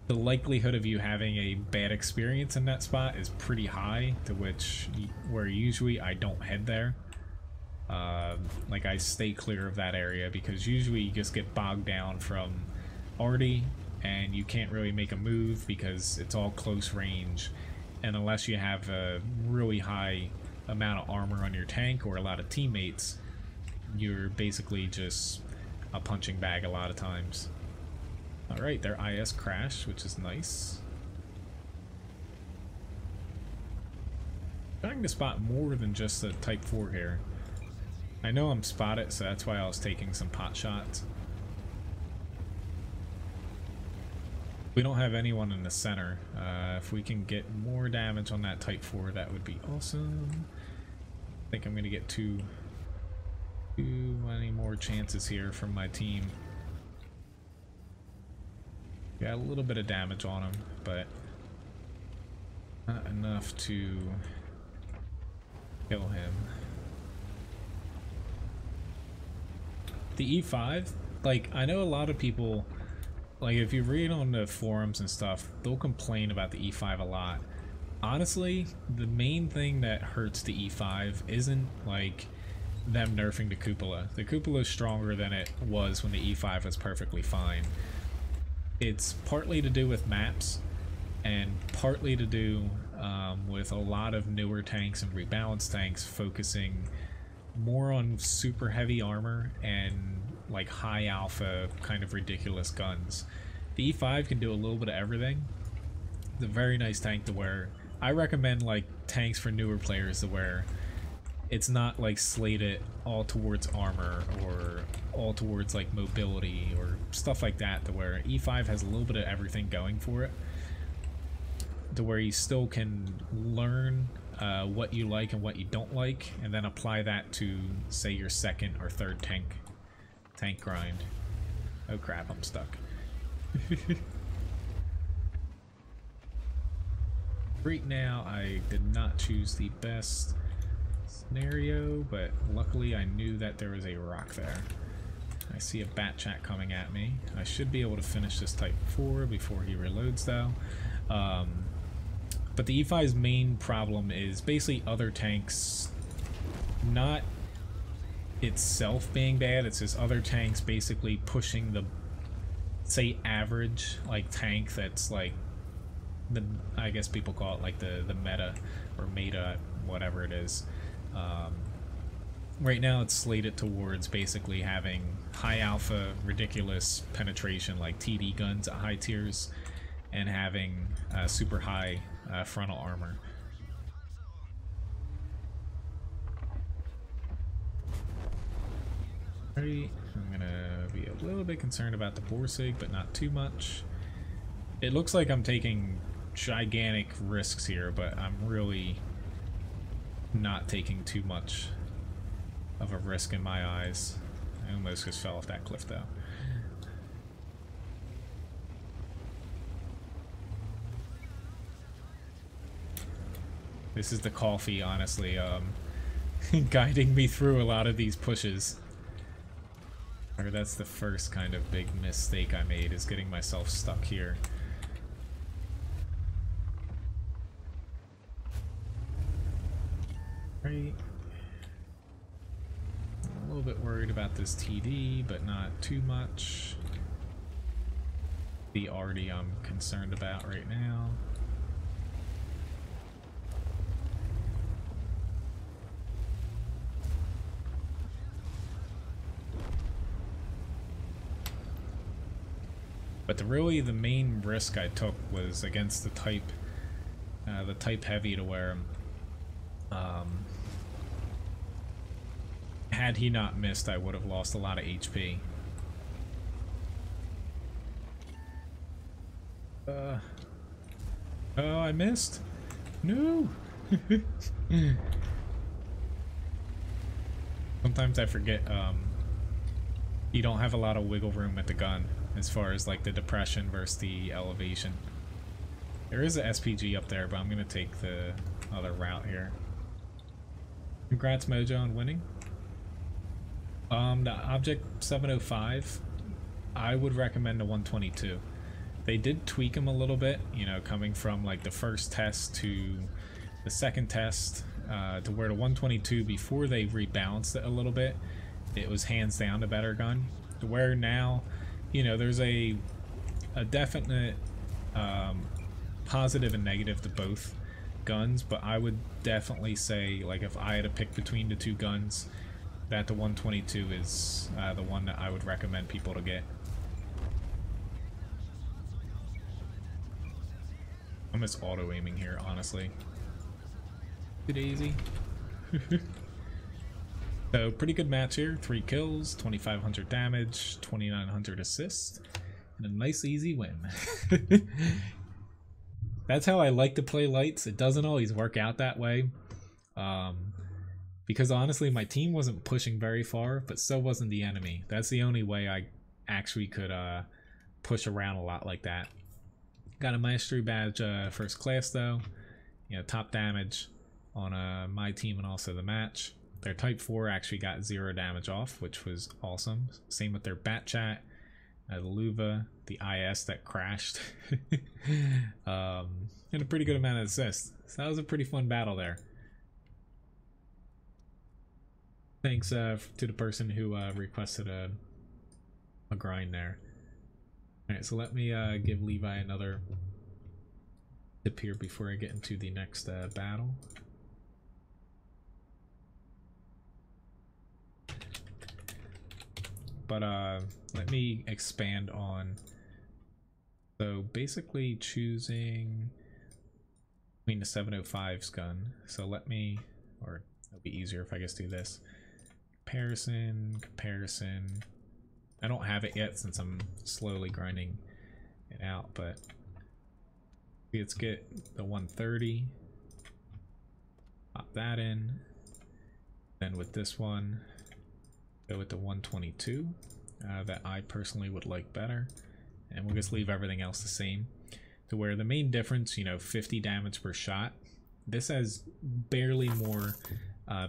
the likelihood of you having a bad experience in that spot is pretty high, to where usually I don't head there. Like, I stay clear of that area, because usually you just get bogged down from arty and you can't really make a move because it's all close range. And unless you have a really high amount of armor on your tank or a lot of teammates, you're basically just a punching bag a lot of times. Alright, their IS crashed, which is nice. Trying to spot more than just the Type 4 here. I know I'm spotted, so that's why I was taking some pot shots. We don't have anyone in the center. If we can get more damage on that Type 4, that would be awesome. I think I'm going to get too many more chances here from my team. Got a little bit of damage on him, but not enough to kill him. The E5, like, I know a lot of people, like, if you read on the forums and stuff, they'll complain about the E5 a lot. Honestly, the main thing that hurts the E5 isn't, like, them nerfing the cupola. The cupola is stronger than it was when the E5 was perfectly fine. It's partly to do with maps, and partly to do with a lot of newer tanks and rebalanced tanks focusing more on super heavy armor and like high alpha kind of ridiculous guns. The E5 can do a little bit of everything. It's a very nice tank to wear. I recommend like tanks for newer players to wear. It's not like slated all towards armor or all towards like mobility or stuff like that, to where E5 has a little bit of everything going for it, to where you still can learn what you like and what you don't like, and then apply that to, say, your second or third tank grind. Oh crap, I'm stuck. Right now, I did not choose the best scenario, but luckily I knew that there was a rock there. I see a bat chat coming at me. I should be able to finish this Type 4 before he reloads though. But the E5's main problem is basically other tanks not itself being bad. It's just other tanks basically pushing the, say, average like tank that's like the, I guess people call it like the meta or meta, whatever it is. Right now it's slated towards basically having high alpha, ridiculous penetration like TD guns at high tiers, and having super high frontal armor. I'm gonna be a little bit concerned about the Borsig, but not too much. It looks like I'm taking gigantic risks here, but I'm really not taking too much of a risk in my eyes. I almost just fell off that cliff though. This is the coffee, honestly, guiding me through a lot of these pushes. Or that's the first kind of big mistake I made, is getting myself stuck here. Right. I'm a little bit worried about this TD, but not too much. The arty I'm concerned about right now. But really the main risk I took was against the type heavy, to where had he not missed, I would have lost a lot of HP. Oh, I missed. No. Sometimes I forget you don't have a lot of wiggle room with the gun as far as like the depression versus the elevation. There is a SPG up there, but I'm gonna take the other route here. Congrats, Mojo, on winning. The Object 705, I would recommend the 122. They did tweak them a little bit, you know, coming from like the first test to the second test, to where the 122, before they rebalanced it a little bit, it was hands down a better gun. To where now, you know, there's a definite positive and negative to both guns, but I would definitely say, like, if I had to pick between the two guns, that the 122 is the one that I would recommend people to get. I'm just auto-aiming here, honestly. Too easy. So, pretty good match here. 3 kills, 2,500 damage, 2,900 assists, and a nice easy win. That's how I like to play lights. It doesn't always work out that way. Because honestly, my team wasn't pushing very far, but so wasn't the enemy. That's the only way I actually could push around a lot like that. Got a Mastery badge first class though. You know, top damage on my team and also the match. Their Type 4 actually got 0 damage off, which was awesome. Same with their Bat Chat, the Luva, the IS that crashed, and a pretty good amount of assists. So that was a pretty fun battle there. Thanks to the person who requested a grind there. Alright, so let me give Levi another tip here before I get into the next battle. But let me expand on, so basically choosing between the 705's gun. So let me, or it'll be easier if I just do this. Comparison. I don't have it yet since I'm slowly grinding it out, but let's get the 130. Pop that in. Then with this one, go with the 122 that I personally would like better, and we'll just leave everything else the same, to where the main difference, you know, 50 damage per shot. This has barely more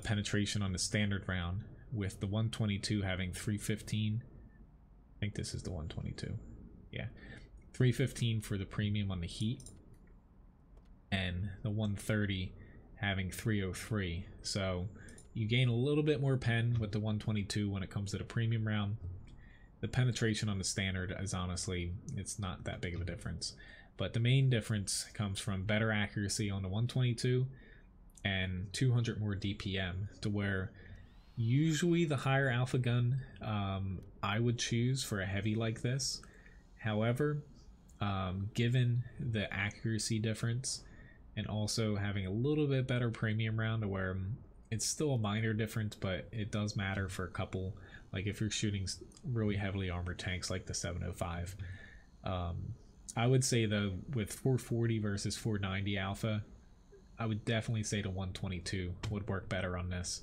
penetration on the standard round, with the 122 having 315. I think this is the 122. Yeah, 315 for the premium on the heat, and the 130 having 303. So, you gain a little bit more pen with the 122 when it comes to the premium round. The penetration on the standard is honestly, it's not that big of a difference. But the main difference comes from better accuracy on the 122 and 200 more DPM, to where usually the higher alpha gun I would choose for a heavy like this. However, given the accuracy difference and also having a little bit better premium round, to where it's still a minor difference, but it does matter for a couple, like if you're shooting really heavily armored tanks like the 705. I would say though, with 440 versus 490 alpha, I would definitely say the 122 would work better on this.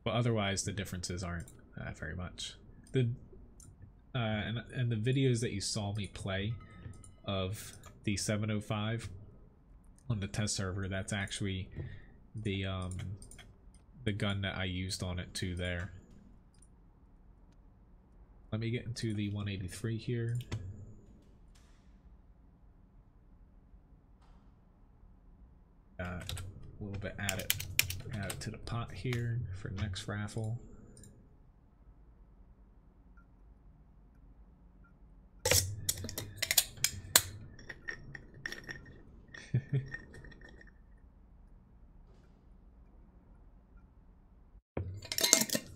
But otherwise, the differences aren't very much. And the videos that you saw me play of the 705 on the test server, that's actually the gun that I used on it too there. Let me get into the 183 here. A little bit add it to the pot here for next raffle.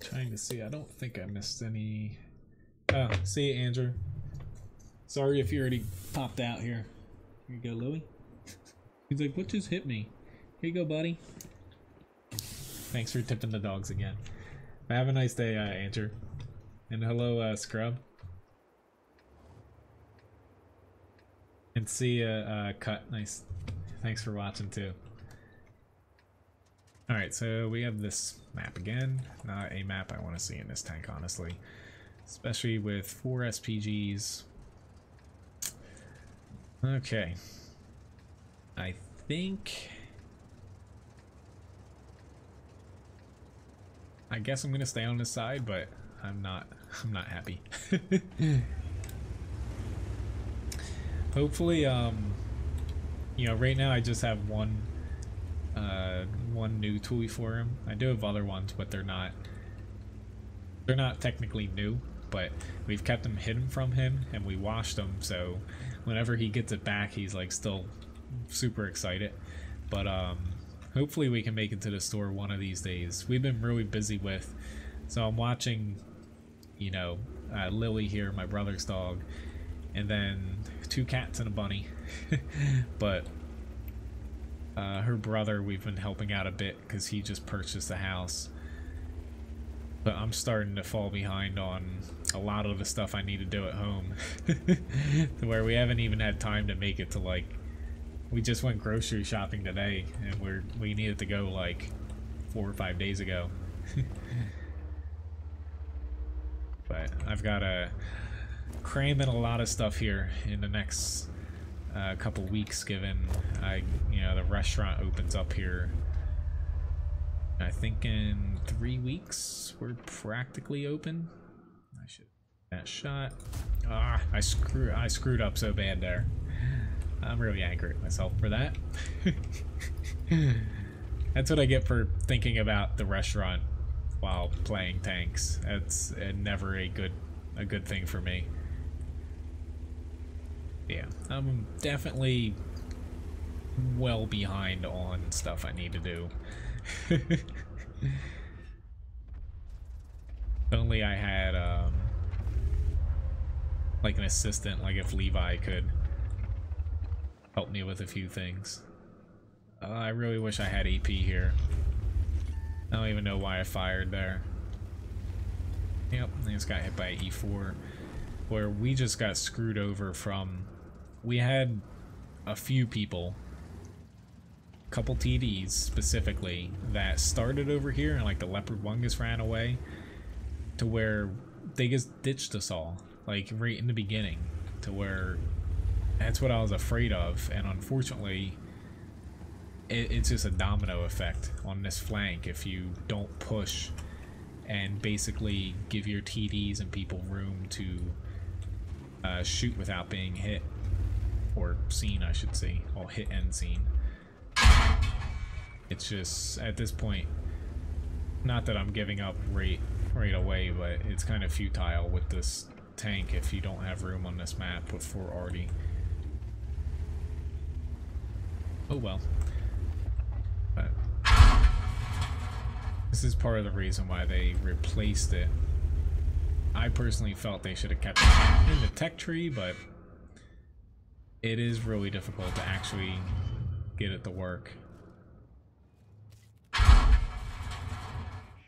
Trying to see, I don't think I missed any. Oh, see you, Andrew. Sorry if you already popped out here. Here you go, Louie. He's like, what just hit me? Here you go, buddy. Thanks for tipping the dogs again. Have a nice day, Andrew. And hello, Scrub. And see ya, Cut. Nice. Thanks for watching, too. Alright, so we have this map again. Not a map I want to see in this tank, honestly. Especially with 4 SPGs. Okay. I guess I'm gonna stay on this side, but I'm not happy. Hopefully, you know, right now I just have one new tool for him. I do have other ones, but they're not technically new, but we've kept them hidden from him and we washed them, so whenever he gets it back, he's like still super excited. But hopefully we can make it to the store one of these days. We've been really busy with, so I'm watching, you know, Lily here, my brother's dog, and then 2 cats and a bunny. But her brother, we've been helping out a bit because he just purchased a house. But I'm starting to fall behind on a lot of the stuff I need to do at home. To where we haven't even had time to make it to, like, we just went grocery shopping today and we needed to go like 4 or 5 days ago. But I've got to cram in a lot of stuff here in the next couple weeks, given you know, the restaurant opens up here. I think in 3 weeks we're practically open. I should that shot. I screwed up so bad there. I'm really angry at myself for that. That's what I get for thinking about the restaurant while playing tanks. That's never a good thing for me. Yeah, I'm definitely well behind on stuff I need to do. If only I had like an assistant, like if Levi could help me with a few things. I really wish I had AP here. I don't even know why I fired there. Yep, I just got hit by E4, where we just got screwed over from, we had a few people, a couple TDs specifically, that started over here and like the Leopard 1 just ran away, to where they just ditched us all, like right in the beginning, to where that's what I was afraid of. And unfortunately it's just a domino effect on this flank if you don't push and basically give your TDs and people room to shoot without being hit, or seen, I should say. Well, hit and seen. It's just, at this point, Not that I'm giving up right away, but it's kind of futile with this tank if you don't have room on this map with 4 arty. Oh well. But this is part of the reason why they replaced it. I personally felt they should have kept it in the tech tree, but it is really difficult to actually get it to work.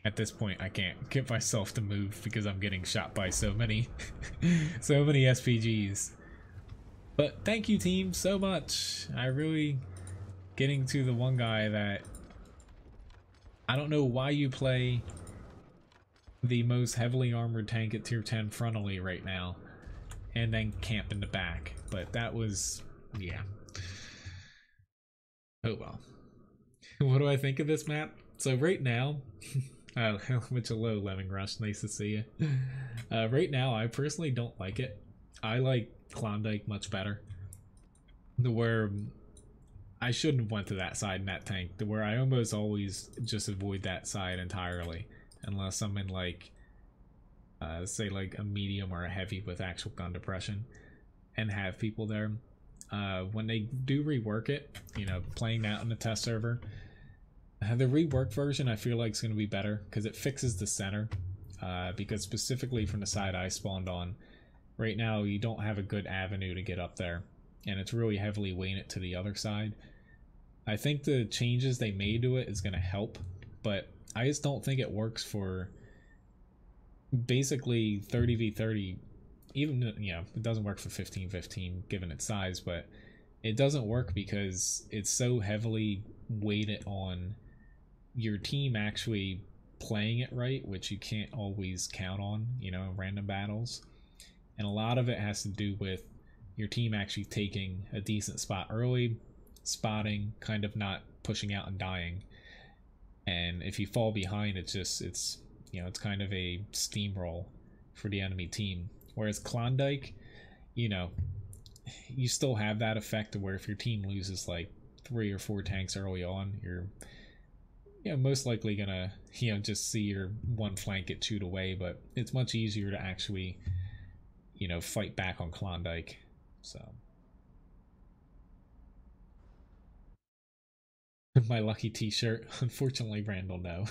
At this point, I can't get myself to move because I'm getting shot by so many, so many SPGs. But thank you, team, so much. I really getting to the one guy that I don't know why you play the most heavily armored tank at tier 10 frontally right now, and then camp in the back. But that was, yeah. Oh well. What do I think of this map? So right now. Oh, which a low Lemming Rush, nice to see you. Right now, I personally don't like it. I like Klondike much better. The where I shouldn't have went to that side in that tank. The where I almost always just avoid that side entirely, unless I'm in like, say like a medium or a heavy with actual gun depression, and have people there. When they do rework it, you know, playing that on the test server. The reworked version I feel like is going to be better because it fixes the center, because specifically from the side I spawned on, right now you don't have a good avenue to get up there, and it's really heavily weighing it to the other side. I think the changes they made to it is going to help, but I just don't think it works for basically 30v30, even, you know, it doesn't work for 15v15 given its size, but it doesn't work because it's so heavily weighted on your team actually playing it right, which you can't always count on, you know, in random battles. And a lot of it has to do with your team actually taking a decent spot early, spotting, kind of not pushing out and dying. And if you fall behind, it's you know, it's kind of a steamroll for the enemy team. Whereas Klondike, you know, you still have that effect where if your team loses like 3 or 4 tanks early on, you're, you know, most likely gonna, you know, just see your one flank get chewed away, but it's much easier to actually, you know, fight back on Klondike. So my lucky t-shirt, unfortunately Randall, no.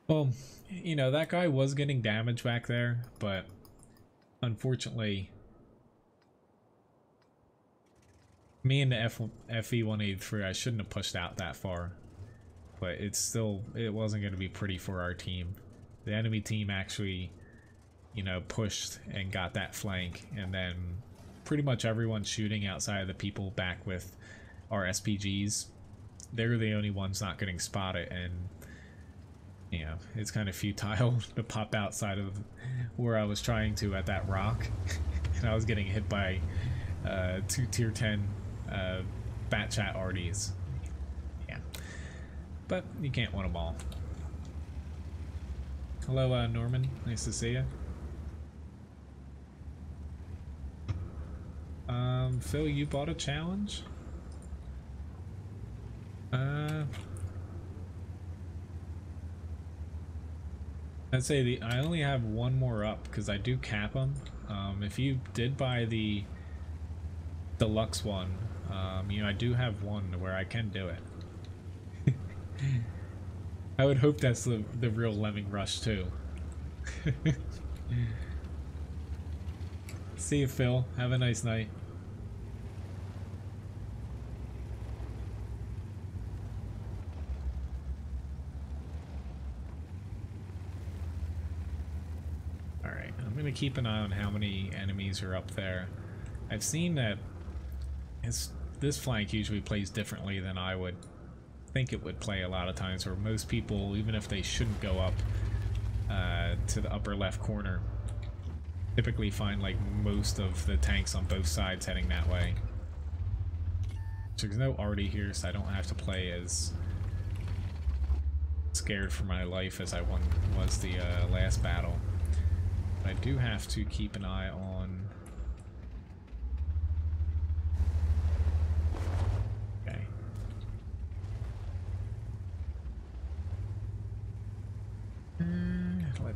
Well, you know, that guy was getting damage back there, but unfortunately, me and the FE183, I shouldn't have pushed out that far, but it wasn't going to be pretty for our team. The enemy team actually, you know, pushed and got that flank, and then pretty much everyone shooting outside of the people back with our SPGs, they're the only ones not getting spotted, and you know, it's kind of futile to pop outside of where I was trying to at that rock. And I was getting hit by 2 tier 10 bat chat RDs. Yeah. But you can't win them all. Hello, Norman. Nice to see you. Phil, you bought a challenge? I'd say I only have one more up because I do cap them. If you did buy the deluxe one, you know, I do have one where I can do it. I would hope that's the real Lemming Rush too. See you, Phil. Have a nice night. I'm going to keep an eye on how many enemies are up there. I've seen that this flank usually plays differently than I would think it would play a lot of times, where most people, even if they shouldn't go up to the upper left corner, typically find like most of the tanks on both sides heading that way. So there's no arty here, so I don't have to play as scared for my life as I was the last battle. I do have to keep an eye on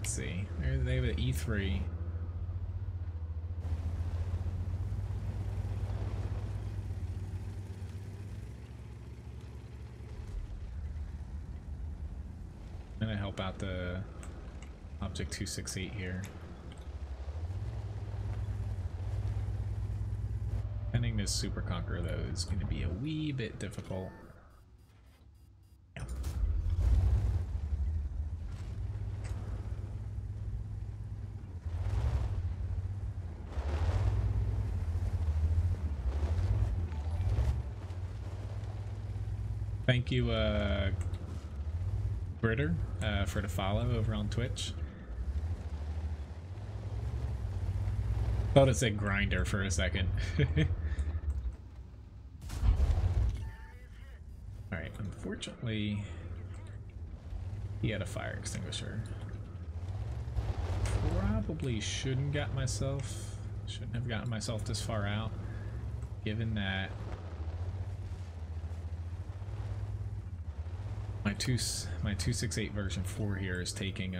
Let's see. They have an E3. I'm gonna help out the Object 268 here. Defending this Super Conqueror though is gonna be a wee bit difficult. Thank you, Britter, for the follow over on Twitch. Thought it said grinder for a second. Alright, unfortunately, he had a fire extinguisher. Probably shouldn't have gotten myself this far out, given that my 268 version 4 here is taking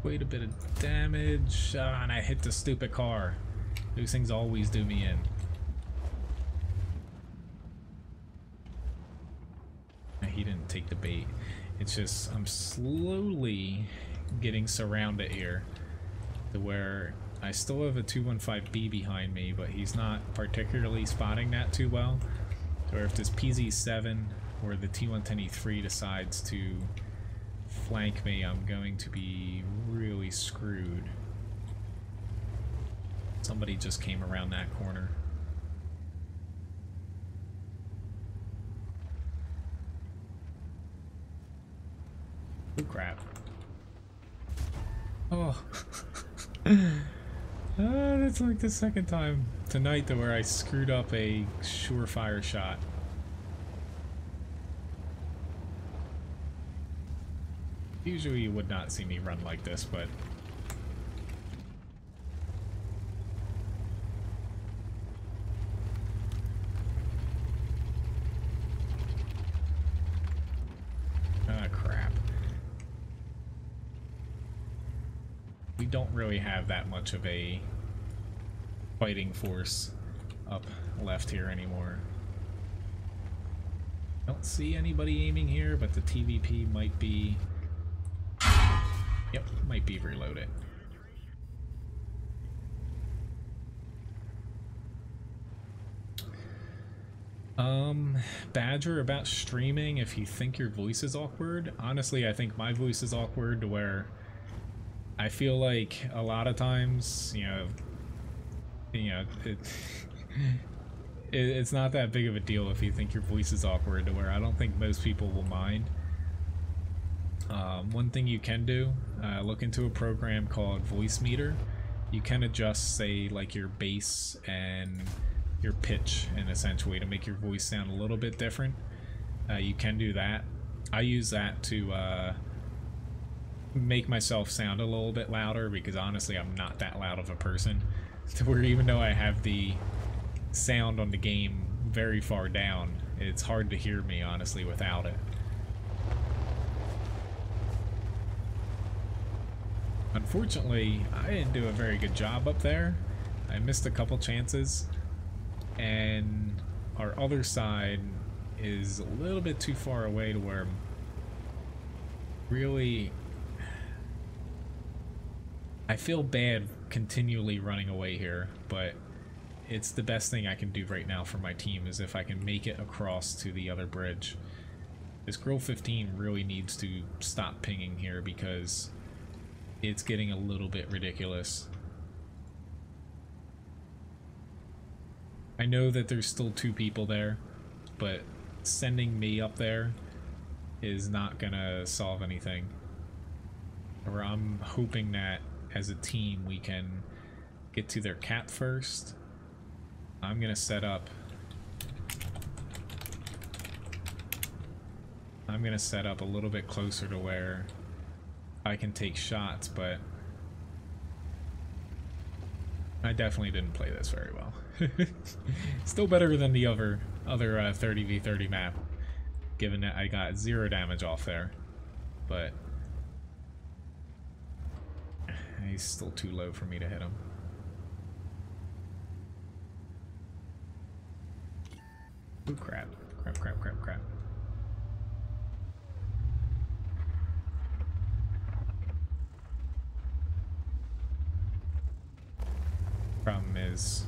quite a bit of damage. And I hit the stupid car. Those things always do me in. He didn't take the bait. It's just I'm slowly getting surrounded here to where I still have a 215B behind me, but he's not particularly spotting that too well. Or if this PZ7 or the T110E3 decides to flank me, I'm going to be really screwed. Somebody just came around that corner. Oh crap. Oh. That's like the second time tonight where I screwed up a surefire shot. Usually you would not see me run like this, but crap. We don't really have that much of a fighting force up left here anymore. Don't see anybody aiming here, but the TVP might be... Yep, might be reloaded. Badger, about streaming, if you think your voice is awkward. Honestly, I think my voice is awkward to where I feel like a lot of times, it's not that big of a deal if you think your voice is awkward, to where I don't think most people will mind. One thing you can do, look into a program called Voice Meter. You can adjust, say, like your bass and your pitch in a way to make your voice sound a little bit different. You can do that. I use that to make myself sound a little bit louder, because honestly I'm not that loud of a person, to where even though I have the sound on the game very far down, it's hard to hear me honestly without it. Unfortunately, I didn't do a very good job up there. I missed a couple chances, and our other side is a little bit too far away to where really I feel bad continually running away here, but it's the best thing I can do right now for my team, is if I can make it across to the other bridge. This Grill 15 really needs to stop pinging here, because it's getting a little bit ridiculous. I know that there's still 2 people there, but sending me up there is not gonna solve anything. Or I'm hoping that as a team we can get to their cap first. I'm gonna set up a little bit closer to where I can take shots, but I definitely didn't play this very well. Still better than the other 30v30 map, given that I got 0 damage off there. but he's still too low for me to hit him. Ooh, crap. Crap, crap, crap, crap. Problem is,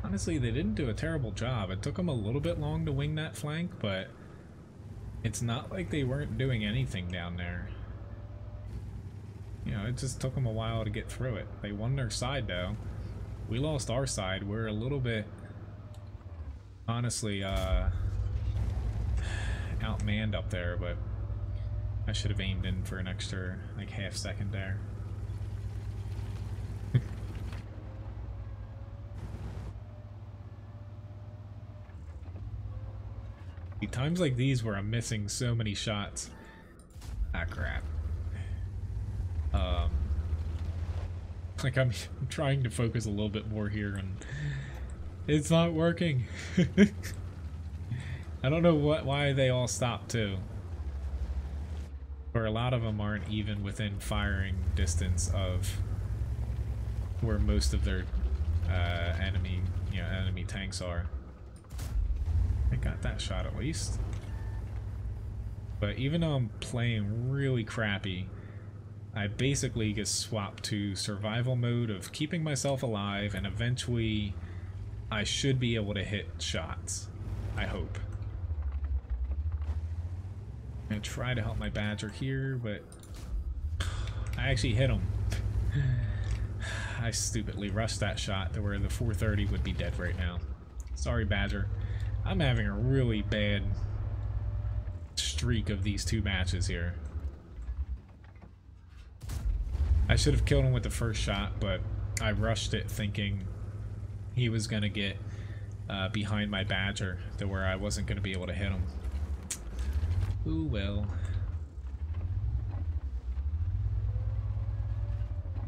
honestly, they didn't do a terrible job. It took them a little bit long to wing that flank, but it's not like they weren't doing anything down there. You know, it just took them a while to get through it. They won their side, though. We lost our side. We're a little bit, honestly, outmanned up there, but I should have aimed in for an extra, like, half second there. Times like these where I'm missing so many shots. Ah, crap. Like I'm trying to focus a little bit more here and it's not working. I don't know why they all stopped too. Or a lot of them aren't even within firing distance of where most of their enemy tanks are. I got that shot at least. But even though I'm playing really crappy, I basically get swapped to survival mode of keeping myself alive, and eventually I should be able to hit shots. I hope. I'm gonna try to help my Badger here, but I actually hit him. I stupidly rushed that shot to where the 430 would be dead right now. Sorry, Badger. I'm having a really bad streak of these two matches here. I should have killed him with the first shot, but I rushed it thinking he was going to get behind my Badger to where I wasn't going to be able to hit him. Ooh, well.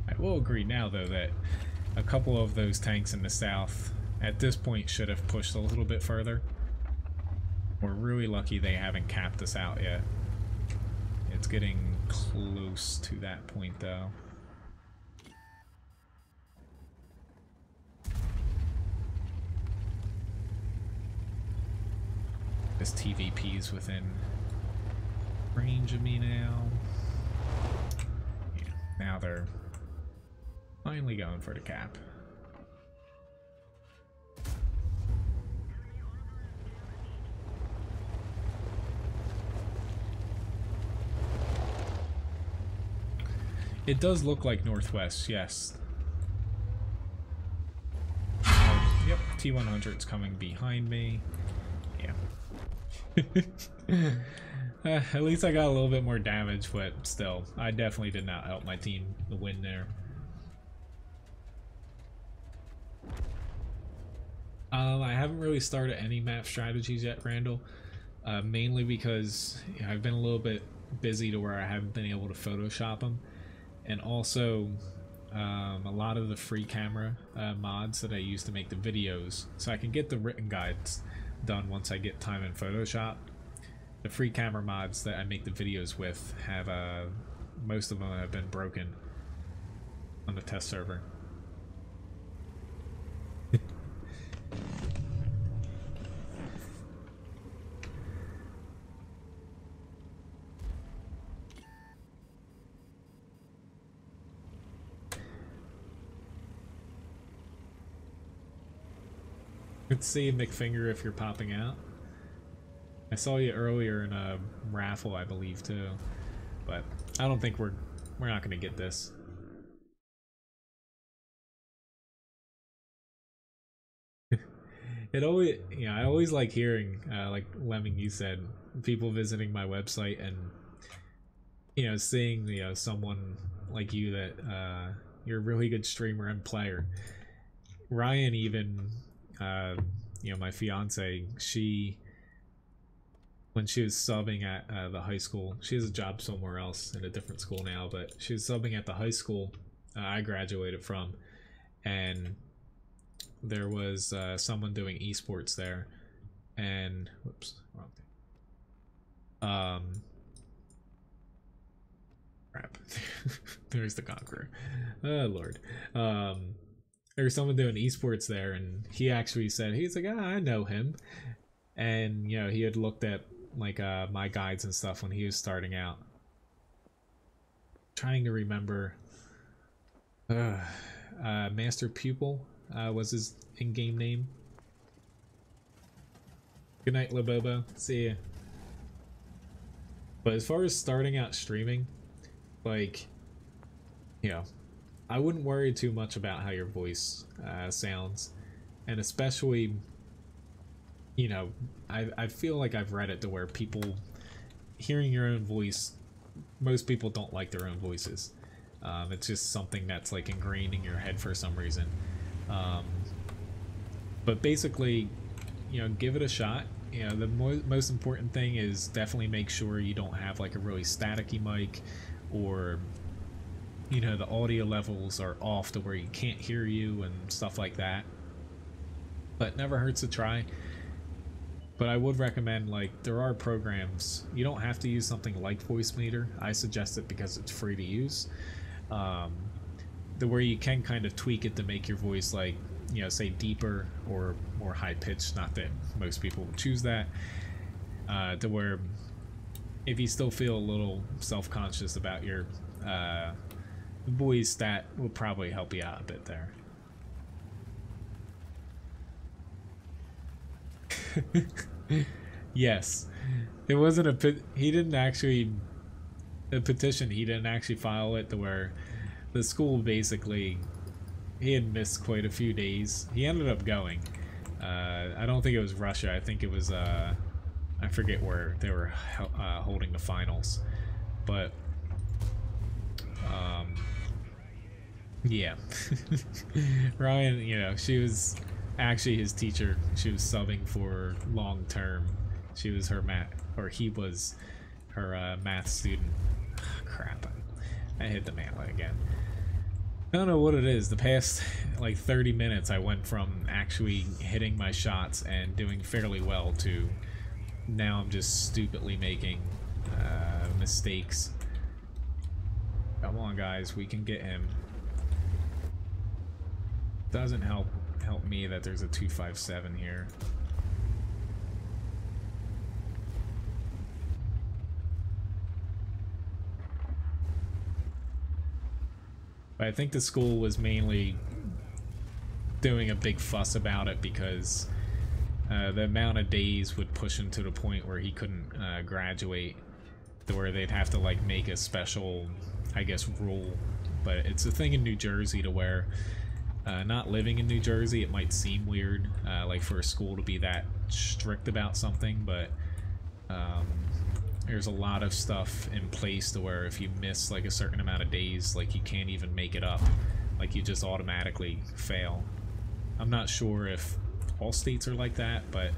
I will agree now, though, that a couple of those tanks in the south at this point should have pushed a little bit further. We're really lucky they haven't capped us out yet. It's getting close to that point, though. This TVP is within range of me now. Yeah, now they're finally going for the cap. It does look like northwest, yes. Yep, T-100's coming behind me. Yeah. At least I got a little bit more damage, but still, I definitely did not help my team to win there. I haven't really started any map strategies yet, Randall. Mainly because I've been a little bit busy to where I haven't been able to Photoshop them. And also, a lot of the free camera mods that I use to make the videos, so I can get the written guides done once I get time in Photoshop. The free camera mods that I make the videos with have, most of them have been broken on the test server. Let's see, McFinger, if you're popping out. I saw you earlier in a raffle, I believe, too. But I don't think we're not going to get this. It always, I always like hearing, like Lemming, you said, people visiting my website and, seeing, someone like you that, you're a really good streamer and player. Ryan even, my fiance, when she was subbing at the high school, she has a job somewhere else in a different school now, but she was subbing at the high school I graduated from, and there was someone doing esports there, and whoops, wrong thing. Crap. There's the Conqueror. Oh lord. There was someone doing esports there, and he actually said, he's like, I know him. And you know, he had looked at like my guides and stuff when he was starting out. Trying to remember. Master Pupil was his in-game name. Good night, Labobo. See ya. But as far as starting out streaming, like, you know, I wouldn't worry too much about how your voice sounds. And especially, you know, I feel like I've read it to where people hearing your own voice, most people don't like their own voices. It's just something that's like ingrained in your head for some reason. But basically, you know, give it a shot. You know, the most important thing is definitely make sure you don't have like a really staticky mic, or, you know, the audio levels are off to where you can't hear you and stuff like that. But never hurts to try. But I would recommend, like, there are programs. You don't have to use something like Voicemeeter. I suggest it because it's free to use. Where you can kind of tweak it to make your voice, like, you know, say deeper or more high pitched. Not that most people would choose that. To where if you still feel a little self-conscious about your voice, that will probably help you out a bit there. Yes, it wasn't he didn't actually, the petition, he didn't actually file it to where the school basically, he had missed quite a few days. He ended up going. I don't think it was Russia. I think it was, I forget where they were holding the finals. But, yeah. Ryan, you know, she was actually his teacher. She was subbing for long term. She was her he was her math student. Crap. I hit the melee again. I don't know what it is. The past like 30 minutes I went from actually hitting my shots and doing fairly well to now I'm just stupidly making mistakes. Come on guys, we can get him. Doesn't help me that there's a 257 here. But I think the school was mainly doing a big fuss about it because the amount of days would push him to the point where he couldn't graduate, to where they'd have to like make a special, I guess, rule. But it's a thing in New Jersey to where not living in New Jersey, it might seem weird, like for a school to be that strict about something, but there's a lot of stuff in place to where if you miss like a certain amount of days, like you can't even make it up, like you just automatically fail. I'm not sure if all states are like that, but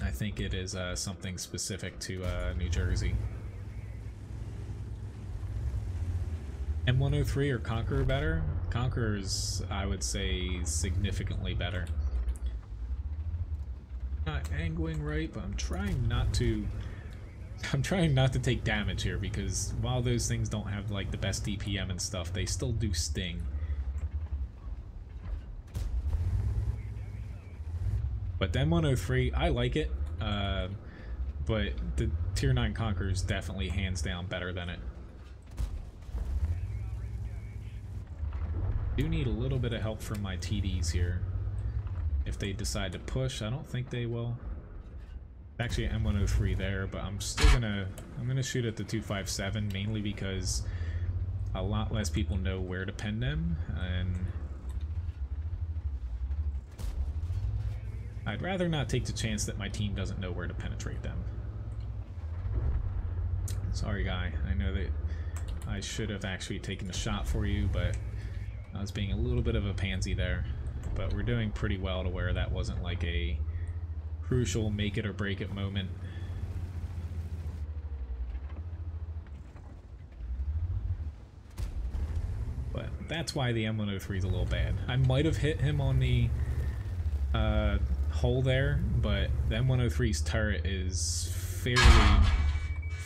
I think it is something specific to New Jersey. M103 or Conqueror better? Conqueror is, I would say, significantly better. Not angling right, but I'm trying not to take damage here, because while those things don't have like the best DPM and stuff, they still do sting. But the M103, I like it, but the Tier 9 Conqueror is definitely hands down better than it. Do need a little bit of help from my TDs here. If they decide to push, I don't think they will. Actually, M103 there, but I'm still gonna shoot at the 257, mainly because a lot less people know where to pen them, and I'd rather not take the chance that my team doesn't know where to penetrate them. Sorry, guy. I know that I should have actually taken a shot for you, but I was being a little bit of a pansy there. But we're doing pretty well to where that wasn't like a crucial make it or break it moment. But that's why the M103 is a little bad. I might have hit him on the hole there, but the M103's turret is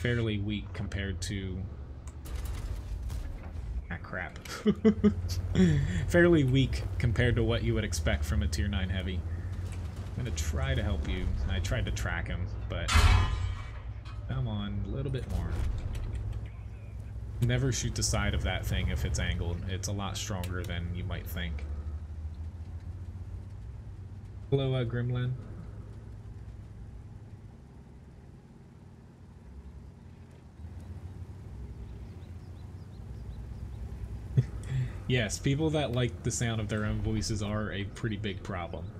fairly weak compared to... Ah, crap. Fairly weak compared to what you would expect from a tier 9 heavy. I'm gonna try to help you. I tried to track him, but come on, a little bit more. Never shoot the side of that thing if it's angled. It's a lot stronger than you might think. Hello, Gremlin. Yes, people that like the sound of their own voices are a pretty big problem.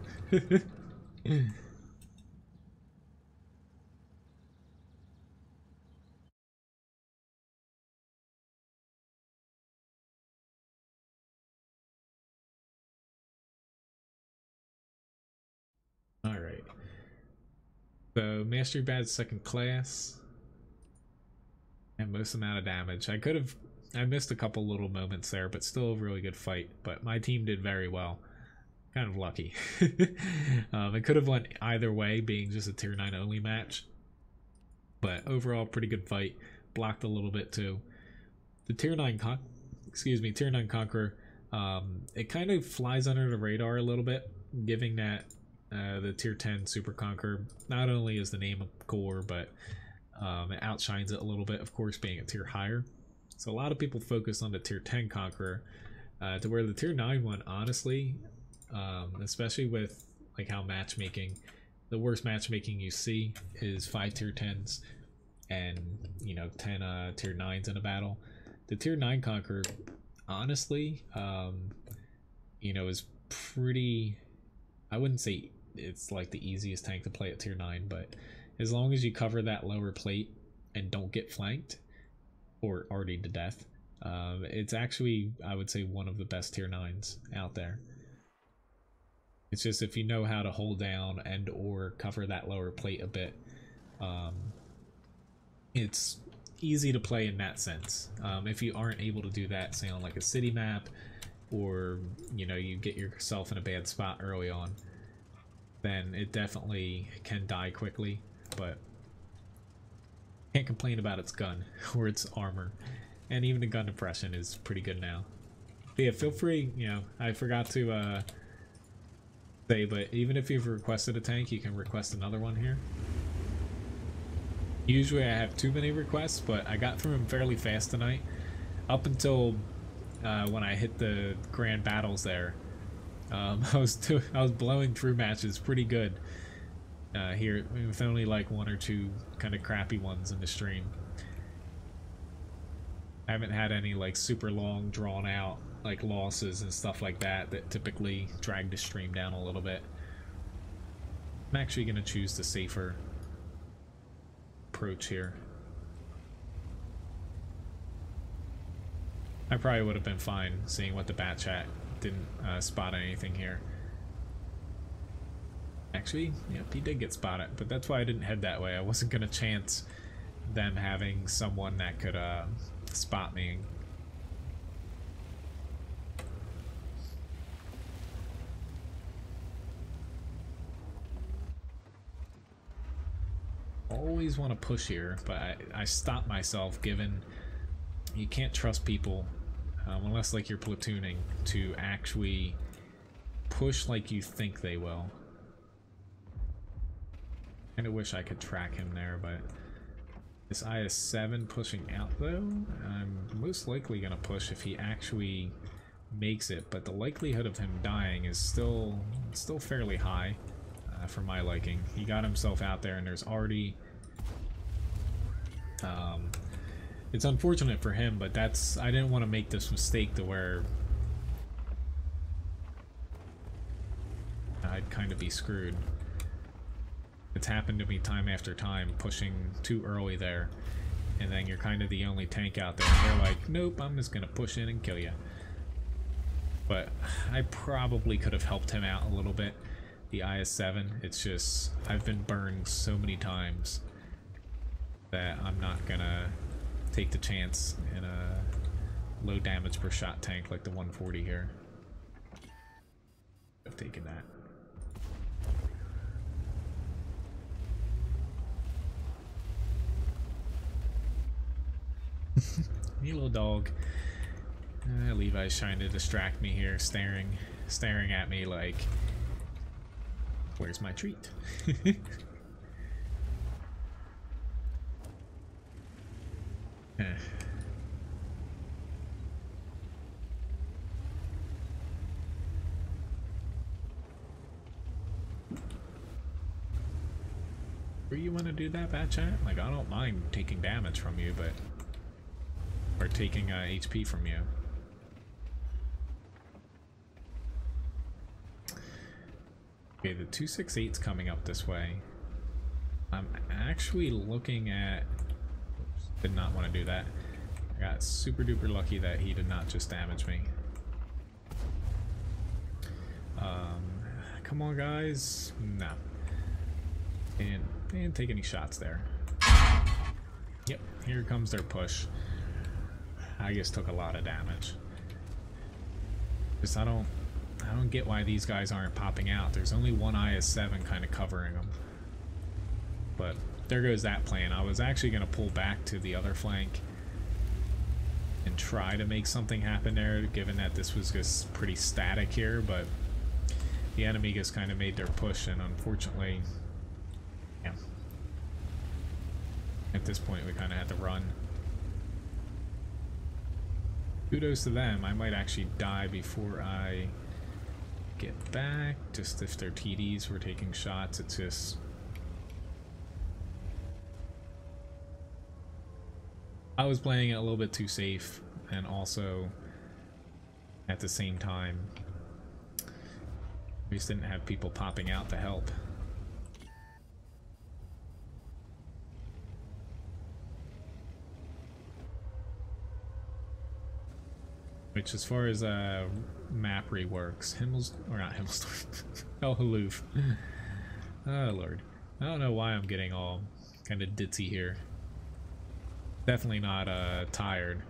Alright. So, Mastery Badge second class. And most amount of damage. I missed a couple little moments there, but still a really good fight. But my team did very well. Kind of lucky. It could have went either way, being just a tier 9 only match. But overall, pretty good fight. Blocked a little bit too. The tier 9 Conqueror, it kind of flies under the radar a little bit, giving that the tier 10 Super Conqueror not only is the name of core, but it outshines it a little bit, of course, being a tier higher. So a lot of people focus on the tier 10 Conqueror, to where the tier 9 one, honestly, especially with like how matchmaking, the worst matchmaking you see is 5 tier 10s and 10 tier 9s in a battle. The tier 9 Conqueror, honestly, is pretty, I wouldn't say it's like the easiest tank to play at tier 9, but as long as you cover that lower plate and don't get flanked or already to death, it's actually, I would say, one of the best tier 9s out there. It's just if you know how to hold down and or cover that lower plate a bit, it's easy to play in that sense. If you aren't able to do that, say on like a city map, or you get yourself in a bad spot early on, then it definitely can die quickly. But can't complain about its gun or its armor, and even the gun depression is pretty good now. But yeah, feel free, I forgot to say, but even if you've requested a tank, you can request another one here. Usually I have too many requests, but I got through them fairly fast tonight. Up until when I hit the grand battles there, I was blowing through matches pretty good here, with only like one or two kind of crappy ones in the stream. I haven't had any like super long, drawn out like losses and stuff like that that typically drag the stream down a little bit. I'm actually going to choose the safer approach here. I probably would have been fine seeing what the bat chat didn't spot anything here. Actually, yep, he did get spotted, but that's why I didn't head that way. I wasn't going to chance them having someone that could spot me. Always want to push here, but I stop myself, given you can't trust people unless like you're platooning to actually push like you think they will. Kinda wish I could track him there, but this IS-7 pushing out though, I'm most likely gonna push if he actually makes it, but the likelihood of him dying is still fairly high for my liking. He got himself out there, and there's already it's unfortunate for him, but I didn't want to make this mistake to where I'd kind of be screwed. It's happened to me time after time, pushing too early there, and then you're kind of the only tank out there, and they're like, nope, I'm just gonna push in and kill you. But I probably could have helped him out a little bit, the IS-7. It's just, I've been burned so many times that I'm not gonna take the chance in a low damage per shot tank like the 140 here. I've taken that. You little dog. Levi's trying to distract me here, staring at me like, where's my treat? Where you want to do that, bad chat? Like, I don't mind taking damage from you, but... Or taking HP from you. Okay, the 268's coming up this way. I'm actually looking at... Oops, did not want to do that. I got super duper lucky that he did not just damage me. Come on, guys. No. And didn't take any shots there. Yep, here comes their push. I just took a lot of damage. Just I don't get why these guys aren't popping out. There's only one IS-7 kind of covering them. But there goes that plan. I was actually going to pull back to the other flank and try to make something happen there, given that this was just pretty static here, but the enemy just kind of made their push, and unfortunately, yeah, at this point we kind of had to run. Kudos to them. I might actually die before I get back, just if their TDs were taking shots. It's just... I was playing it a little bit too safe, and also at the same time we just didn't have people popping out to help. Which, as far as map reworks, El Haloof. Oh lord, I don't know why I'm getting all kind of ditzy here. Definitely not tired.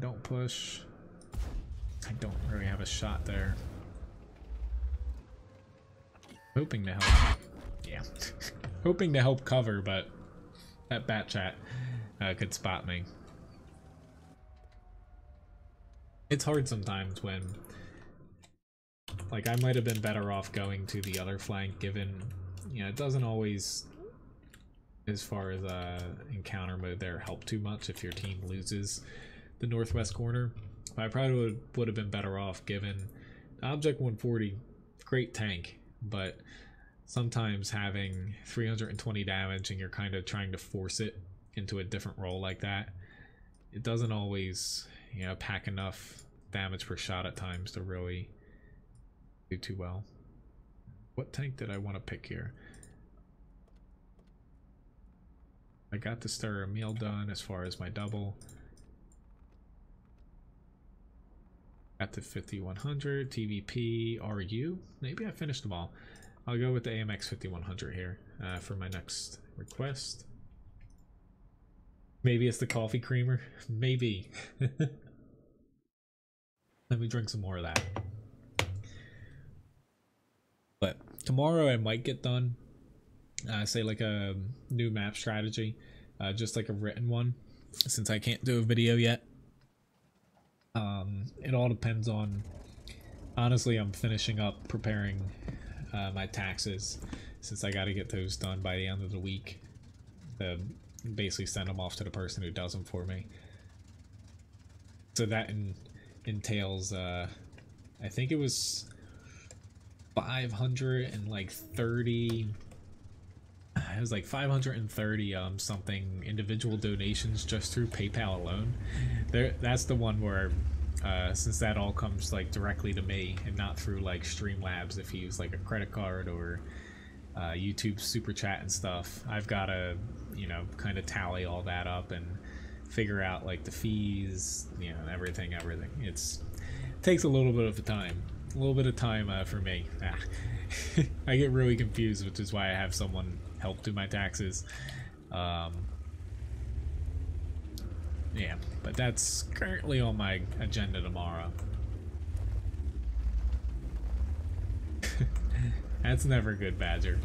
Don't push. I don't really have a shot there. Hoping to help. Yeah. Hoping to help cover, but that bat chat could spot me. It's hard sometimes when, like, I might have been better off going to the other flank, given, you know, it doesn't always, as far as encounter mode there, help too much if your team loses the northwest corner. But I probably would have been better off, given Object 140, great tank, but sometimes having 320 damage and you're kind of trying to force it into a different role like that, it doesn't always, you know, pack enough damage per shot at times to really do too well. What tank did I want to pick here? I got the Strv meal done as far as my double. Got the 5100, TVP, RU. Maybe I finished them all. I'll go with the AMX 5100 here for my next request. Maybe it's the coffee creamer. Maybe. Let me drink some more of that. But tomorrow I might get done, say like a new map strategy, just like a written one, since I can't do a video yet. It all depends on, honestly, I'm finishing up preparing my taxes, since I got to get those done by the end of the week. Basically send them off to the person who does them for me. So that entails, I think it was 530. It was like 530 something individual donations just through PayPal alone. That's the one where since that all comes like directly to me and not through like Streamlabs, if you use like a credit card or YouTube super chat and stuff, I've got to, you know, kind of tally all that up and figure out like the fees, you know, everything. It takes a little bit of time for me. I get really confused, which is why I have someone help do my taxes. Yeah, but that's currently on my agenda tomorrow. That's never good, Badger.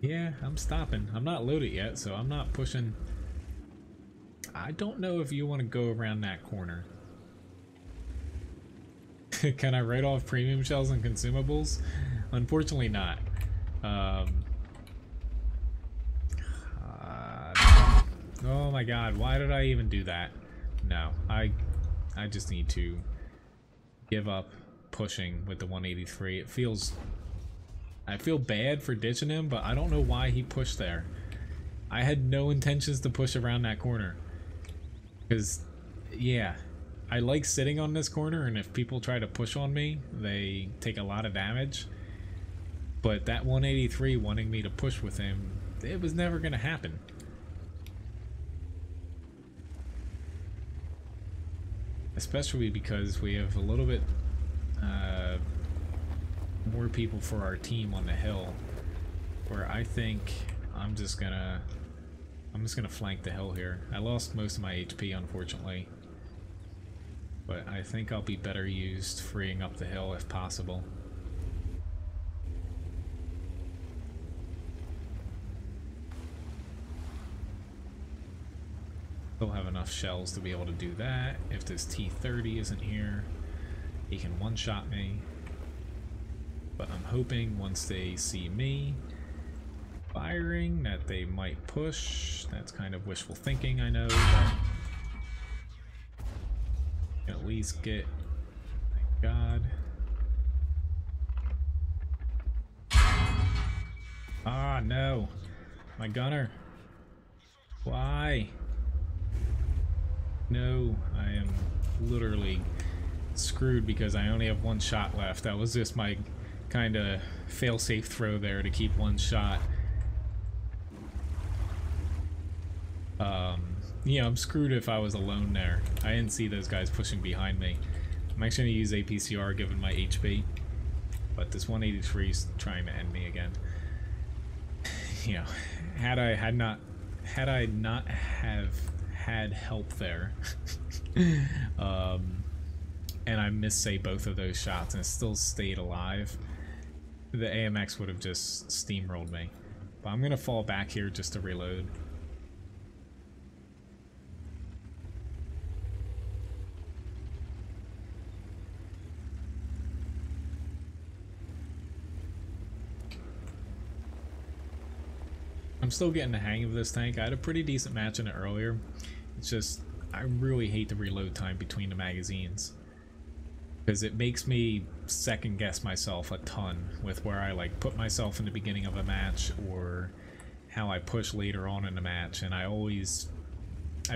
Yeah, I'm stopping. I'm not loaded yet, so I'm not pushing. I don't know if you want to go around that corner. Can I write off premium shells and consumables? Unfortunately not. Oh my god, why did I even do that? No, I just need to give up pushing with the 183. It feels... I feel bad for ditching him, but I don't know why he pushed there. I had no intentions to push around that corner. Because, yeah, I like sitting on this corner, and if people try to push on me, they take a lot of damage. But that 183 wanting me to push with him, it was never going to happen. Especially because we have a little bit more people for our team on the hill, where I think I'm just gonna flank the hill here. I lost most of my HP, unfortunately, but I think I'll be better used freeing up the hill if possible. They'll have enough shells to be able to do that. If this T-30 isn't here, he can one-shot me. But I'm hoping once they see me firing that they might push. That's kind of wishful thinking, I know, but at least get... Thank God. Ah, no. My gunner. Why? No, I am literally screwed because I only have one shot left. That was just my kind of fail-safe throw there to keep one shot. Yeah, I'm screwed if I was alone there. I didn't see those guys pushing behind me. I'm actually going to use APCR given my HP. But this 183 is trying to end me again. You know, had I not have had help there, and I missed, say, both of those shots and still stayed alive, the AMX would have just steamrolled me. But I'm gonna fall back here just to reload. I'm still getting the hang of this tank. I had a pretty decent match in it earlier. It's just, I really hate the reload time between the magazines, because it makes me second guess myself a ton with where I like put myself in the beginning of a match or how I push later on in the match, and I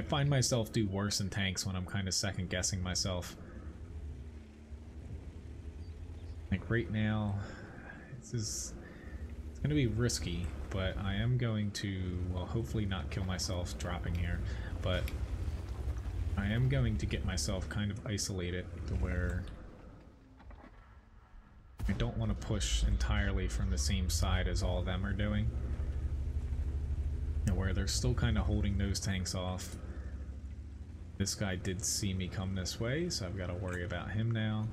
find myself do worse in tanks when I'm kind of second guessing myself. Like right now, it's gonna be risky, but I am going to, well, hopefully not kill myself dropping here, but I am going to get myself kind of isolated to where I don't want to push entirely from the same side as all of them are doing, and where they're still kind of holding those tanks off. This guy did see me come this way, so I've got to worry about him now.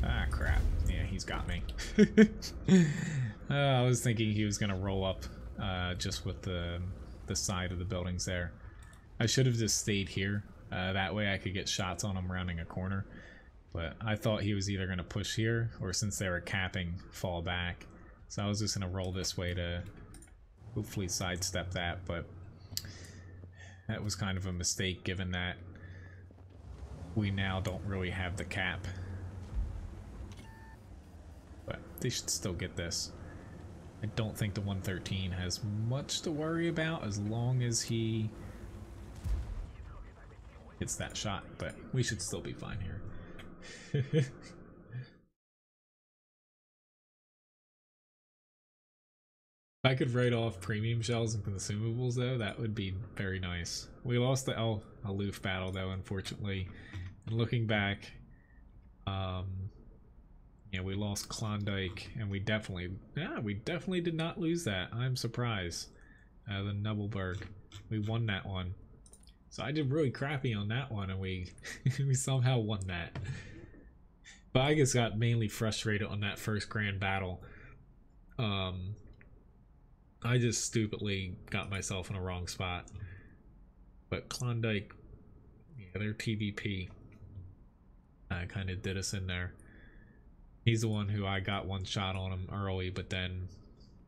Ah, crap. Yeah, he's got me. I was thinking he was gonna roll up just with the side of the buildings there. I should have just stayed here. That way I could get shots on him rounding a corner. But I thought he was either gonna push here, or since they were capping, fall back. So I was just gonna roll this way to hopefully sidestep that, but that was kind of a mistake given that we now don't really have the cap. But they should still get this. I don't think the 113 has much to worry about as long as he hits that shot, but we should still be fine here. If I could write off premium shells and consumables though, that would be very nice. We lost the El Aloof battle though, unfortunately. And looking back, yeah, we lost Klondike, and we definitely did not lose that. I'm surprised. The Nubbleberg, we won that one. So I did really crappy on that one, and we we somehow won that. But I just got mainly frustrated on that first grand battle. I just stupidly got myself in a wrong spot. But Klondike, yeah, their TVP kind of did us in there. He's the one who I got one shot on him early, but then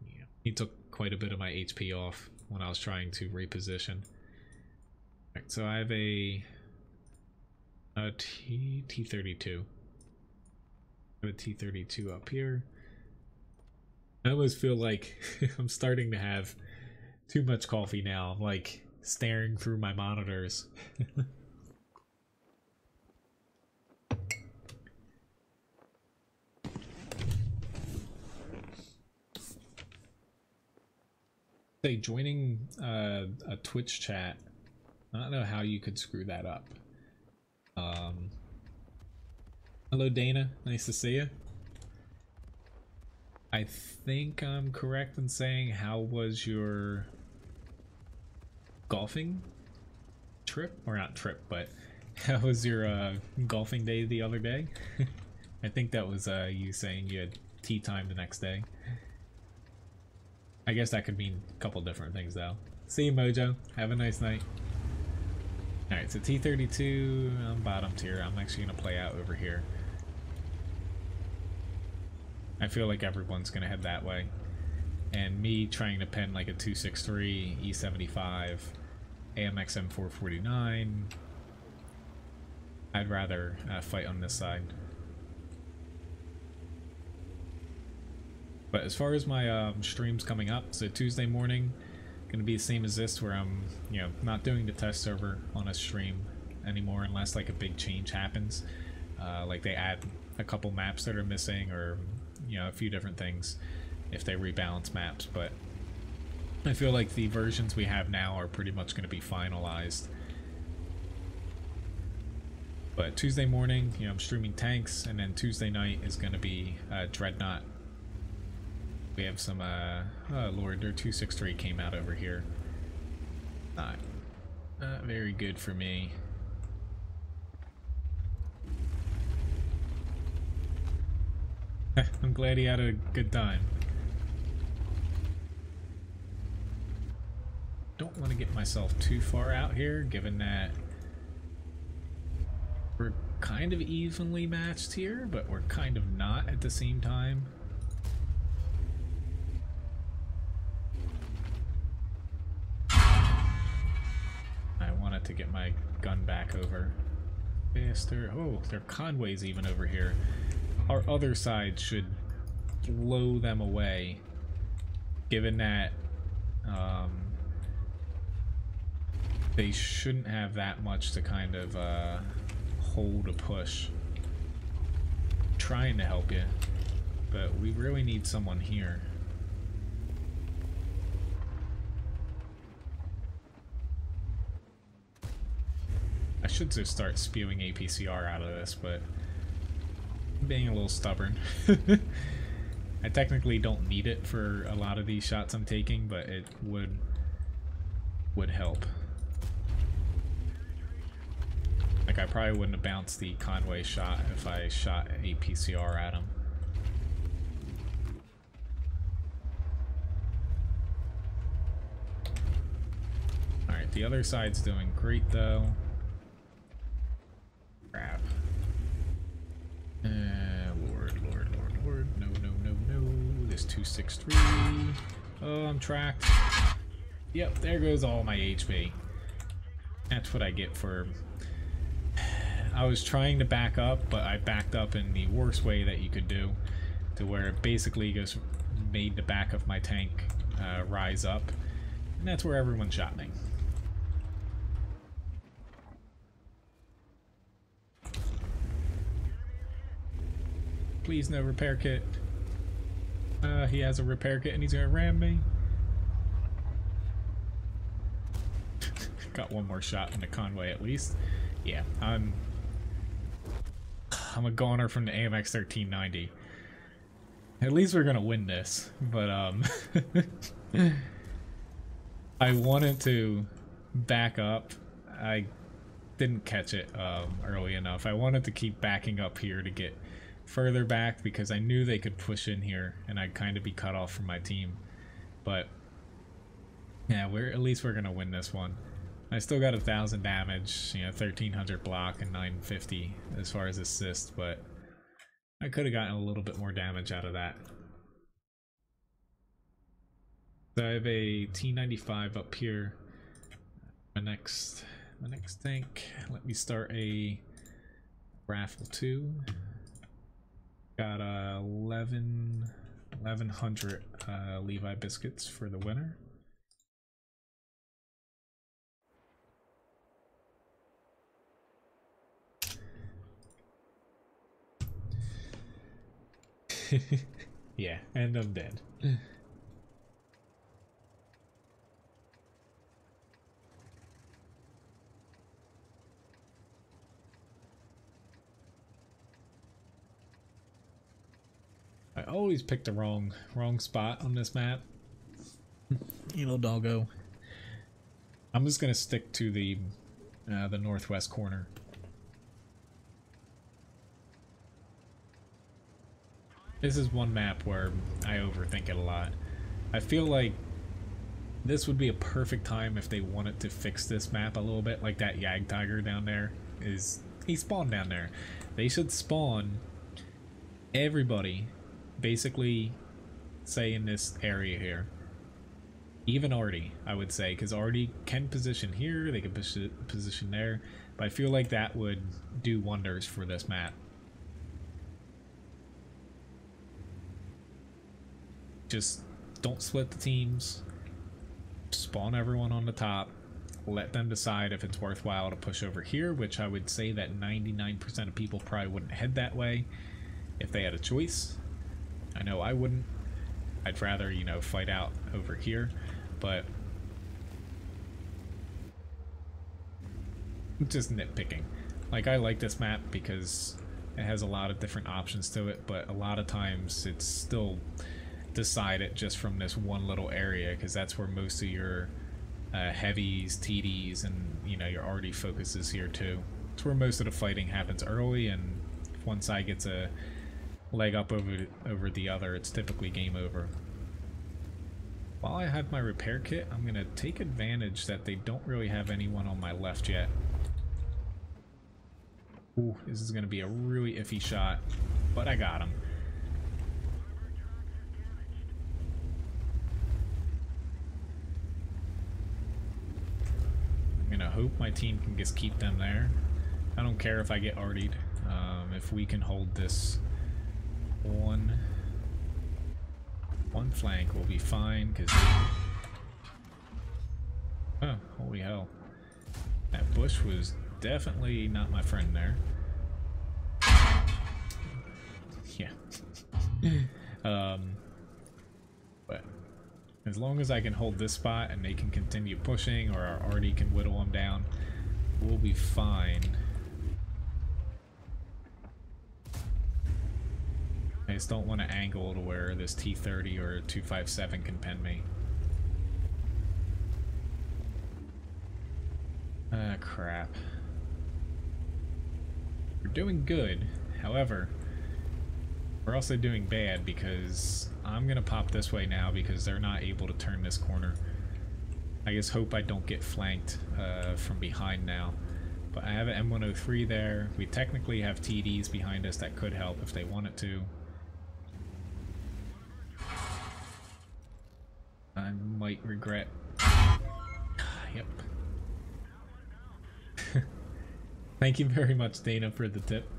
yeah, he took quite a bit of my HP off when I was trying to reposition. Right, so I have a T32. I have a T32 up here. I always feel like I'm starting to have too much coffee now. I'm like staring through my monitors. Say joining a Twitch chat. I don't know how you could screw that up. Hello Dana, nice to see you. I think I'm correct in saying, how was your golfing trip? Or not trip, but how was your golfing day the other day? I think that was you saying you had tea time the next day. I guess that could mean a couple different things though. See you, Mojo. Have a nice night. Alright, so T32, I'm bottom tier. I'm actually going to play out over here. I feel like everyone's going to head that way. And me trying to pen like a 263, E75, AMX M449, I'd rather fight on this side. But as far as my streams coming up, so Tuesday morning, going to be the same as this, where I'm, you know, not doing the test server on a stream anymore unless like a big change happens. Like they add a couple maps that are missing, or, you know, a few different things if they rebalance maps. But I feel like the versions we have now are pretty much going to be finalized. But Tuesday morning, you know, I'm streaming tanks, and then Tuesday night is going to be Dreadnought. We have some, oh lord, their 263 came out over here. Not very good for me. I'm glad he had a good time. Don't want to get myself too far out here, given that we're kind of evenly matched here, but we're kind of not at the same time. I wanted to get my gun back over faster. Oh, their Conway's even over here. Our other side should blow them away, given that they shouldn't have that much to kind of hold a push. I'm trying to help you, but we really need someone here. I should just start spewing APCR out of this, but I'm being a little stubborn. I technically don't need it for a lot of these shots I'm taking, but it would help. Like, I probably wouldn't have bounced the Conway shot if I shot APCR at him. Alright, the other side's doing great though. Crap. Lord. No. This 263. Oh, I'm tracked. Yep, there goes all my HP. That's what I get for... I was trying to back up, but I backed up in the worst way that you could do, to where it basically just made the back of my tank rise up. And that's where everyone shot me. Please no repair kit. He has a repair kit and he's gonna ram me. Got one more shot in the Conway at least. Yeah, I'm a goner from the AMX 1390. At least we're gonna win this, but I wanted to back up. I didn't catch it early enough. I wanted to keep backing up here to get further back because I knew they could push in here and I'd kind of be cut off from my team. But yeah, at least we're gonna win this one. I still got 1,000 damage, you know, 1,300 block and 950 as far as assist, but I could have gotten a little bit more damage out of that. So I have a T95 up here. My next tank. Let me start a raffle 2. Got 1100 Levi biscuits for the winner. Yeah, and I'm dead. I always pick the wrong spot on this map. You little doggo. I'm just gonna stick to the northwest corner. This is one map where I overthink it a lot. I feel like this would be a perfect time if they wanted to fix this map a little bit, like that Yag Tiger down there he spawned down there. They should spawn everybody basically, say, in this area here. Even Artie, I would say, because Artie can position here, they can position there, but I feel like that would do wonders for this map. Just don't split the teams, spawn everyone on the top, let them decide if it's worthwhile to push over here, which I would say that 99% of people probably wouldn't head that way if they had a choice. I know I wouldn't. I'd rather, you know, fight out over here, but just nitpicking. Like, I like this map because it has a lot of different options to it, but a lot of times it's still decided just from this one little area, because that's where most of your heavies, TDs, and, you know, your RD focuses here too. It's where most of the fighting happens early, and if one side gets a leg up over the other, it's typically game over. While I have my repair kit, I'm gonna take advantage that they don't really have anyone on my left yet. Ooh, this is gonna be a really iffy shot, but I got him. I'm gonna hope my team can just keep them there. I don't care if I get RD'd. If we can hold this one flank, will be fine, because oh, holy hell, that bush was definitely not my friend there. Yeah. But as long as I can hold this spot and they can continue pushing, or our RD can whittle them down, we'll be fine. I just don't want to angle to where this T30 or 257 can pen me. Ah, crap. We're doing good, however, we're also doing bad because I'm gonna pop this way now because they're not able to turn this corner. I just hope I don't get flanked from behind now. But I have an M103 there. We technically have TDs behind us that could help if they wanted to. I might regret. Yep. Thank you very much, Dana, for the tip.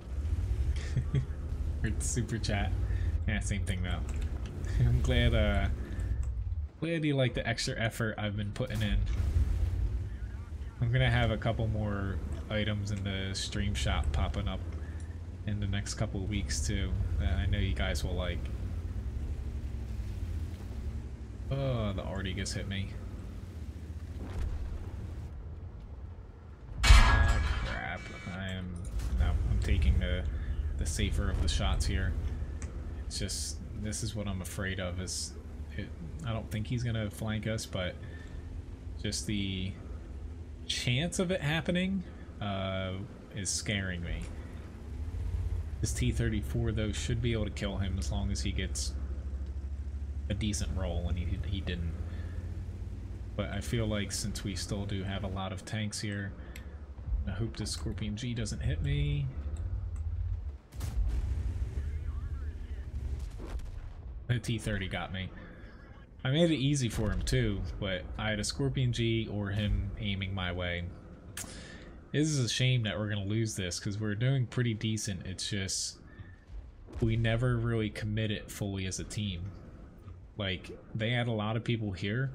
Or super chat. Yeah, same thing though. I'm glad you like the extra effort I've been putting in. I'm gonna have a couple more items in the stream shop popping up in the next couple of weeks too that I know you guys will like. Oh, the Artie hit me. Oh crap! I'm taking the safer of the shots here. It's just, this is what I'm afraid of. I don't think he's gonna flank us, but just the chance of it happening is scaring me. This T-34 though should be able to kill him as long as he gets a decent roll, and he didn't. But I feel like since we still do have a lot of tanks here, I hope this Scorpion G doesn't hit me. The T-30 got me. I made it easy for him too, but I had a Scorpion G or him aiming my way. This is a shame that we're going to lose this because we're doing pretty decent. It's just we never really commit it fully as a team. Like, they had a lot of people here,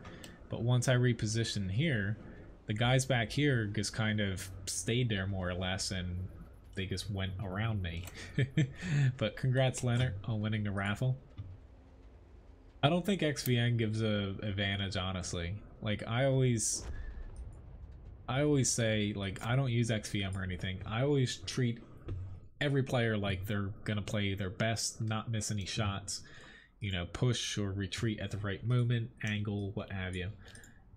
but once I repositioned here, the guys back here just kind of stayed there more or less, and they just went around me. But congrats, Leonard, on winning the raffle. I don't think XVN gives a advantage, honestly. Like, I always say, like, I don't use XVM or anything. I always treat every player like they're gonna play their best, not miss any shots, you know, push or retreat at the right moment, angle, what have you.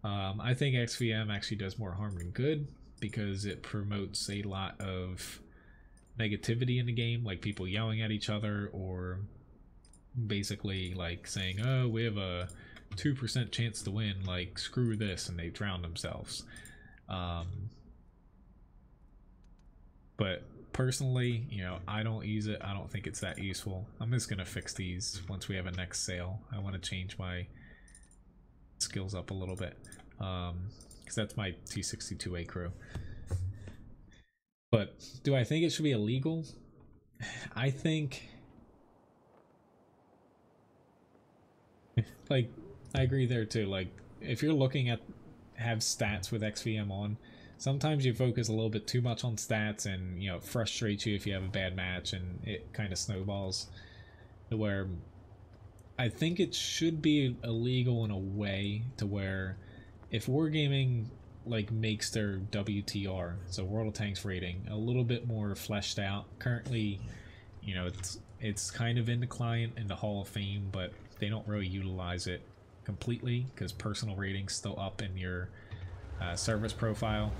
I think XVM actually does more harm than good because it promotes a lot of negativity in the game, like people yelling at each other or basically like saying, oh, we have a 2% chance to win, like screw this, and they drown themselves. But personally, you know, I don't use it. I don't think it's that useful. I'm just gonna fix these once we have a next sale. I want to change my skills up a little bit because that's my T62A crew. But do I think it should be illegal? I think, like, I agree there too. Like, if you're looking at have stats with XVM on, sometimes you focus a little bit too much on stats, and you know, it frustrates you if you have a bad match, and it kind of snowballs to where I think it should be illegal in a way to where if Wargaming like makes their WTR, so World of Tanks rating, a little bit more fleshed out. Currently, you know, it's kind of in the client in the Hall of Fame, but they don't really utilize it completely because personal rating's still up in your service profile.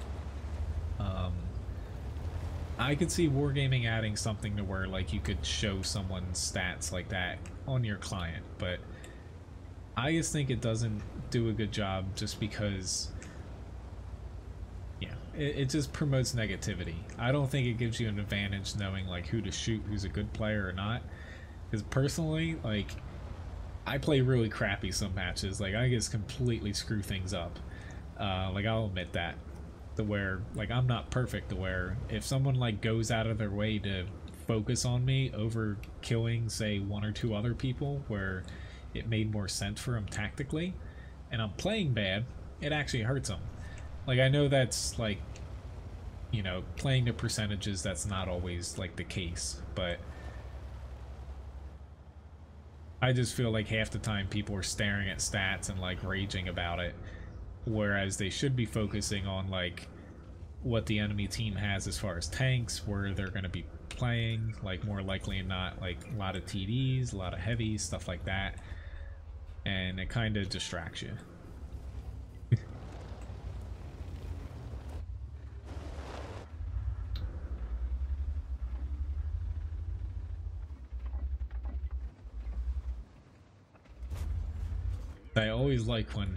I could see Wargaming adding something to where like you could show someone's stats like that on your client, but I just think it doesn't do a good job just because, yeah, it just promotes negativity. I don't think it gives you an advantage knowing like who to shoot, who's a good player or not, because personally, like, I play really crappy some matches. Like, I just completely screw things up. Like, I'll admit that. To where, like, I'm not perfect, to where if someone, like, goes out of their way to focus on me over killing, say, one or two other people where it made more sense for them tactically, and I'm playing bad, it actually hurts them. Like, I know that's, like, you know, playing the percentages, that's not always, like, the case, but I just feel like half the time people are staring at stats and like raging about it, whereas they should be focusing on like what the enemy team has as far as tanks, where they're going to be playing, like more likely than not, like a lot of TDs, a lot of heavies, stuff like that, and it kind of distracts you. I always like when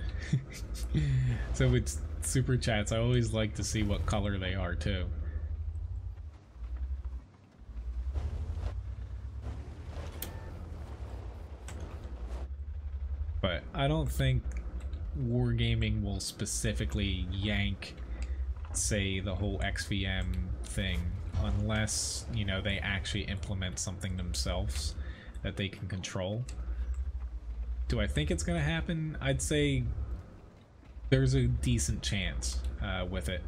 so with super chats, I always like to see what color they are too. But I don't think Wargaming will specifically yank, say, the whole XVM thing unless, you know, they actually implement something themselves that they can control. Do I think it's going to happen? I'd say there's a decent chance with it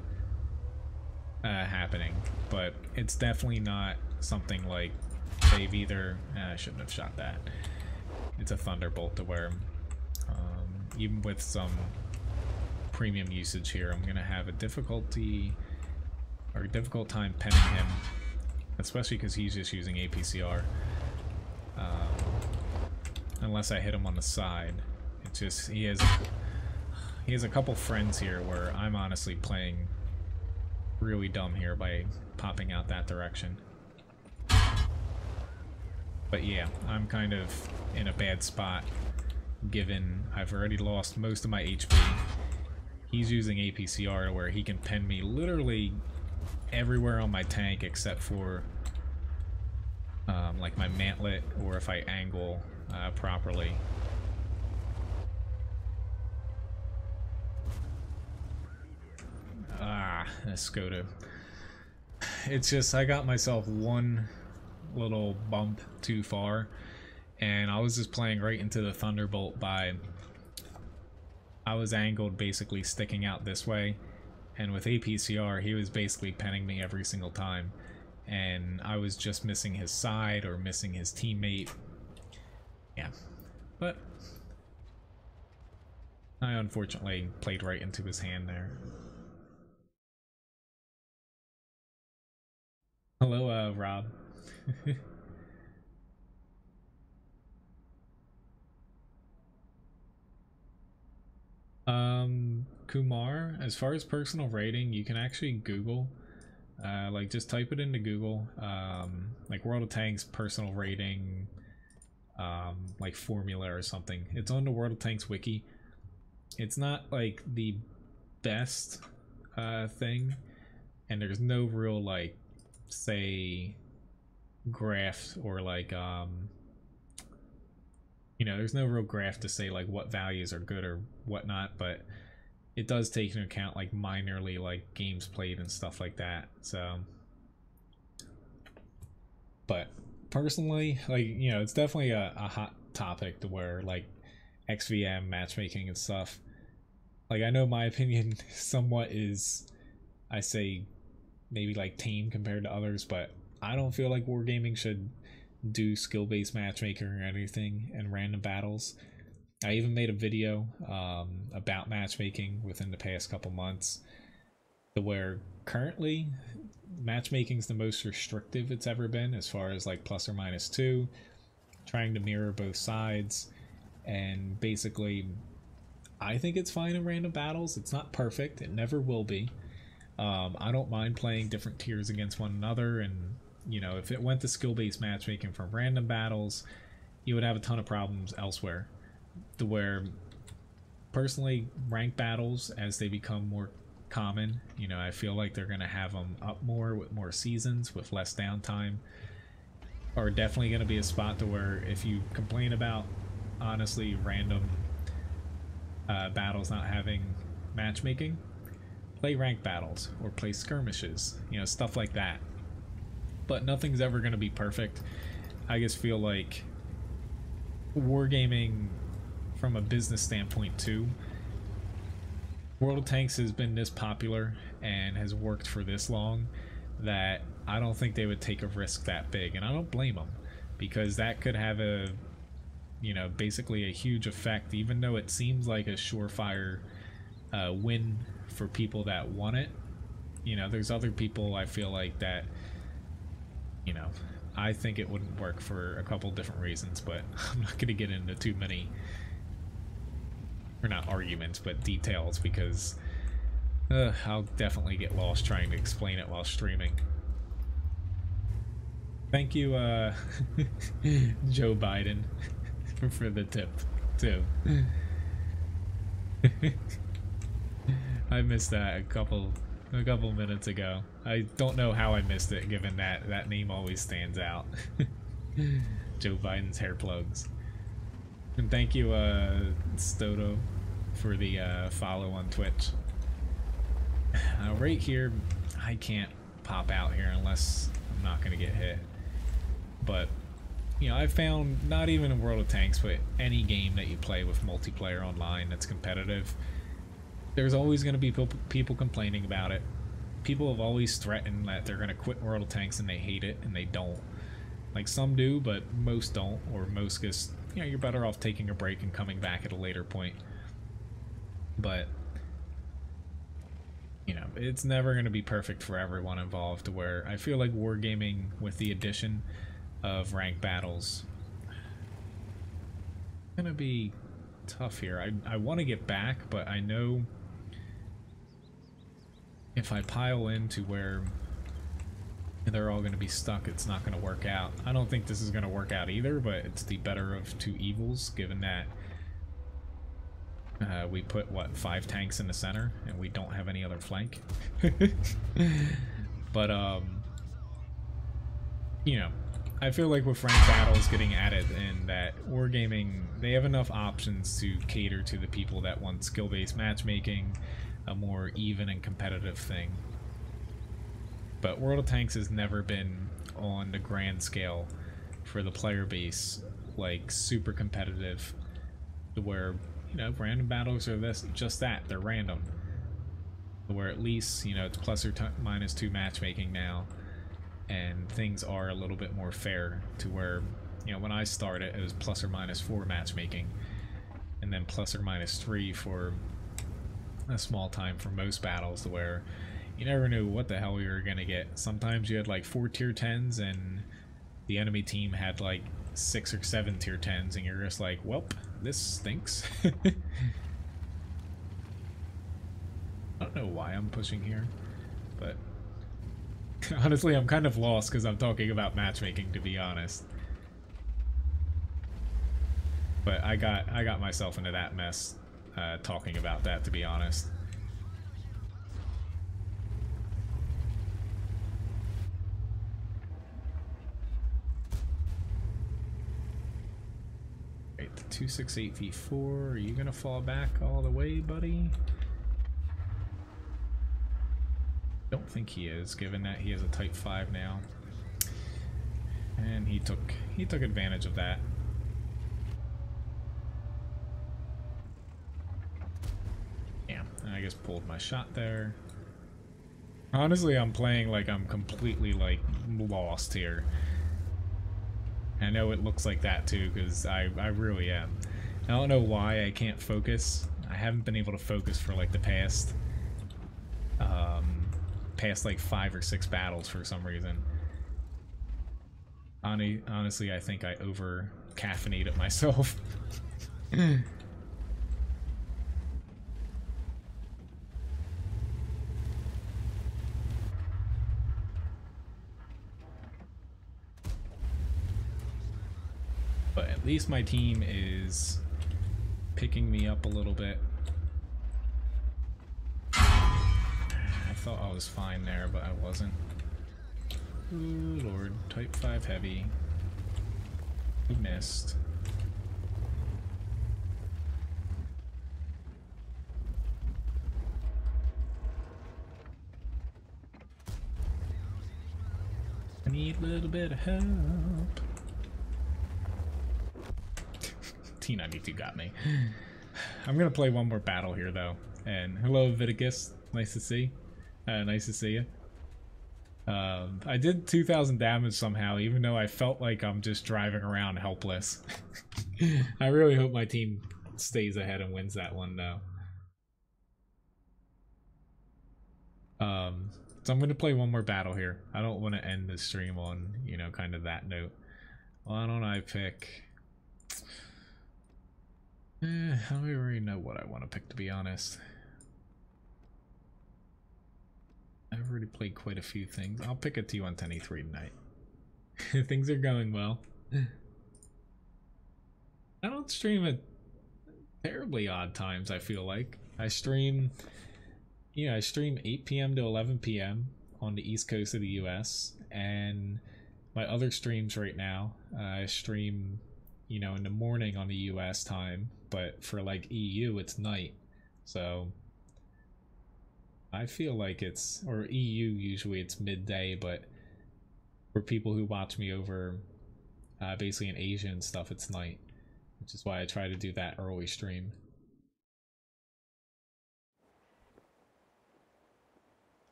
happening, but it's definitely not something like they've either... I shouldn't have shot that. It's a Thunderbolt to where even with some premium usage here, I'm going to have a difficult time penning him, especially because he's just using APCR. Unless I hit him on the side. It's just he has a couple friends here where I'm honestly playing really dumb here by popping out that direction. But yeah, I'm kind of in a bad spot given I've already lost most of my HP. He's using APCR to where he can pen me literally everywhere on my tank except for like my mantlet or if I angle properly. Ah, Skoda. It's just I got myself one little bump too far and I was just playing right into the Thunderbolt by I was angled basically sticking out this way, and with APCR he was basically penning me every single time and I was just missing his side or missing his teammate. Yeah, but I unfortunately played right into his hand there. Hello, Rob. Kumar, as far as personal rating, you can actually Google, like just type it into Google, like World of Tanks personal rating, like formula or something. It's on the World of Tanks wiki. It's not like the best thing, and there's no real like say graph or like you know, there's no real graph to say like what values are good or whatnot, but it does take into account like minorly like games played and stuff like that. So, but personally, like, you know, it's definitely a hot topic to where like XVM matchmaking and stuff. Like, I know my opinion somewhat is, I say, maybe like tame compared to others, but I don't feel like wargaming should do skill-based matchmaking or anything in random battles. I even made a video about matchmaking within the past couple months, to where currently matchmaking is the most restrictive it's ever been as far as like ±2, trying to mirror both sides, and basically I think it's fine in random battles. It's not perfect, it never will be. I don't mind playing different tiers against one another, and you know, if it went to skill-based matchmaking from random battles, you would have a ton of problems elsewhere. To where, personally, ranked battles, as they become more common, you know, I feel like they're going to have them up more with more seasons, with less downtime, are definitely going to be a spot to where if you complain about, honestly, random battles not having matchmaking, play ranked battles, or play skirmishes, you know, stuff like that. But nothing's ever going to be perfect. I just feel like wargaming from a business standpoint too, World of Tanks has been this popular and has worked for this long that I don't think they would take a risk that big, and I don't blame them, because that could have a, you know, basically a huge effect, even though it seems like a surefire win for people that want it. You know, there's other people I feel like that, you know, I think it wouldn't work for a couple different reasons, but I'm not going to get into too many, or not arguments, but details, because I'll definitely get lost trying to explain it while streaming. Thank you, Joe Biden, for the tip, too. I missed that a couple minutes ago. I don't know how I missed it, given that that name always stands out. Joe Biden's hair plugs. And thank you, Stoto, for the follow on Twitch. Right here, I can't pop out here unless I'm not going to get hit. But, you know, I've found, not even in World of Tanks, but any game that you play with multiplayer online that's competitive, there's always going to be people complaining about it. People have always threatened that they're going to quit World of Tanks and they hate it, and they don't. Like, some do, but most don't, or most just, you know, you're better off taking a break and coming back at a later point. But, you know, it's never going to be perfect for everyone involved, to where I feel like wargaming, with the addition of ranked battles, it's going to be tough here. I want to get back, but I know if I pile into where they're all going to be stuck, it's not going to work out. I don't think this is going to work out either, but it's the better of two evils, given that we put, what, 5 tanks in the center, and we don't have any other flank. But, you know, I feel like with ranked battles getting added in that Wargaming, they have enough options to cater to the people that want skill-based matchmaking, a more even and competitive thing. But World of Tanks has never been on the grand scale for the player base, like super competitive, to where, you know, random battles are just that, they're random. Where at least, you know, it's plus or minus 2 matchmaking now, and things are a little bit more fair to where, you know, when I started it was plus or minus 4 matchmaking, and then plus or minus 3 for a small time for most battles, to where you never knew what the hell you were gonna get. Sometimes you had like 4 tier 10s and the enemy team had like 6 or 7 tier 10s, and you're just like, welp, this stinks. I don't know why I'm pushing here, but honestly I'm kind of lost because I'm talking about matchmaking, to be honest. But I got myself into that mess talking about that, to be honest. Right, the 268v4, are you gonna fall back all the way, buddy? Don't think he is, given that he has a type 5 now. And he took advantage of that. Yeah, and I just pulled my shot there. Honestly, I'm playing like I'm completely like lost here. I know it looks like that too, because I really am. I don't know why I can't focus. I haven't been able to focus for like the past like 5 or 6 battles for some reason. Honestly, I think I over caffeinated myself. But at least my team is picking me up a little bit. I thought I was fine there, but I wasn't. Ooh, Lord. Type 5 heavy. We missed. I need a little bit of help. T92 got me. I'm gonna play one more battle here though. And hello Viticus, nice to see. Nice to see you. I did 2,000 damage somehow, even though I felt like I'm just driving around helpless. I really hope my team stays ahead and wins that one though. So I'm gonna play one more battle here. I don't want to end the stream on, you know, kind of that note. Why don't I pick? I don't really know what I want to pick, to be honest. I've already played quite a few things. I'll pick a T110E3 tonight. Things are going well. I don't stream at terribly odd times, I feel like. I stream 8 p.m. to 11 p.m. on the East Coast of the US, and my other streams right now, I stream, you know, in the morning on the US time, but for like EU it's night. So I feel like it's, or EU usually it's midday, but for people who watch me over basically in Asia and stuff, it's night, which is why I try to do that early stream.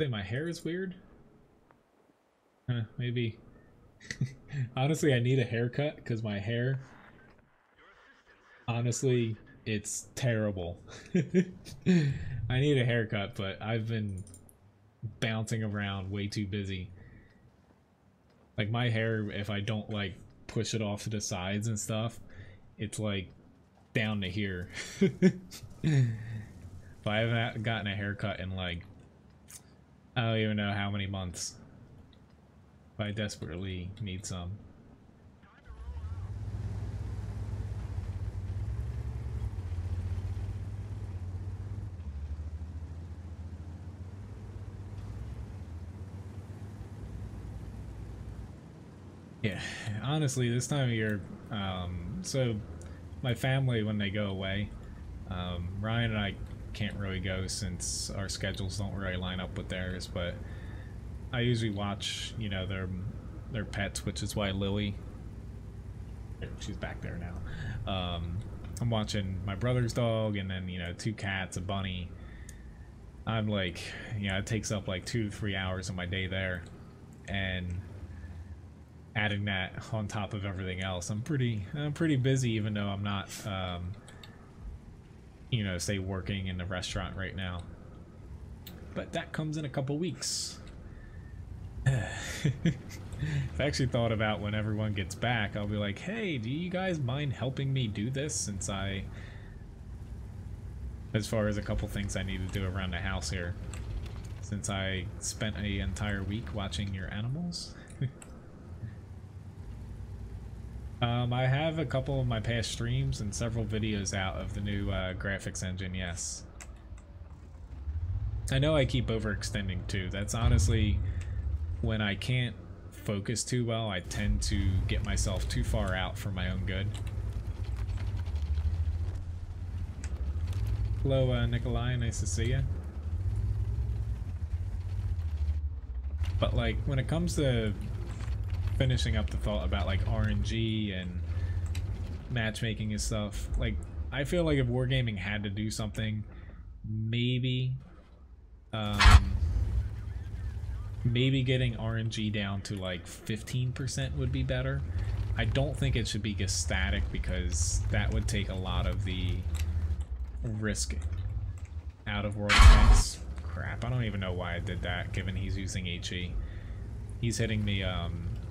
Say my hair is weird? Maybe. Honestly, I need a haircut because my hair, honestly, it's terrible. I need a haircut, but I've been bouncing around way too busy. Like my hair, if I don't like push it off to the sides and stuff, it's like down to here. But I haven't gotten a haircut in like I don't even know how many months. But I desperately need some. Yeah, honestly, this time of year, so my family, when they go away, Ryan and I can't really go since our schedules don't really line up with theirs, but I usually watch, you know, their pets, which is why Lily, she's back there now. I'm watching my brother's dog, and then, you know, 2 cats, a bunny. I'm like, you know, it takes up like 2 to 3 hours of my day there, and adding that on top of everything else, I'm pretty busy, even though I'm not, you know, say working in the restaurant right now. But that comes in a couple weeks. I've actually thought about when everyone gets back, I'll be like, hey, do you guys mind helping me do this, since as far as a couple things I need to do around the house here, since I spent an entire week watching your animals. I have a couple of my past streams and several videos out of the new graphics engine, yes. I know I keep overextending too. That's honestly, when I can't focus too well, I tend to get myself too far out for my own good. Hello, Nikolai, nice to see you. But like, when it comes to finishing up the thought about like RNG and matchmaking and stuff, like, I feel like if Wargaming had to do something, maybe maybe getting RNG down to like 15% would be better. I don't think it should be just static, because that would take a lot of the risk out of World Tanks. Crap, I don't even know why I did that, given he's using HE. He's hitting me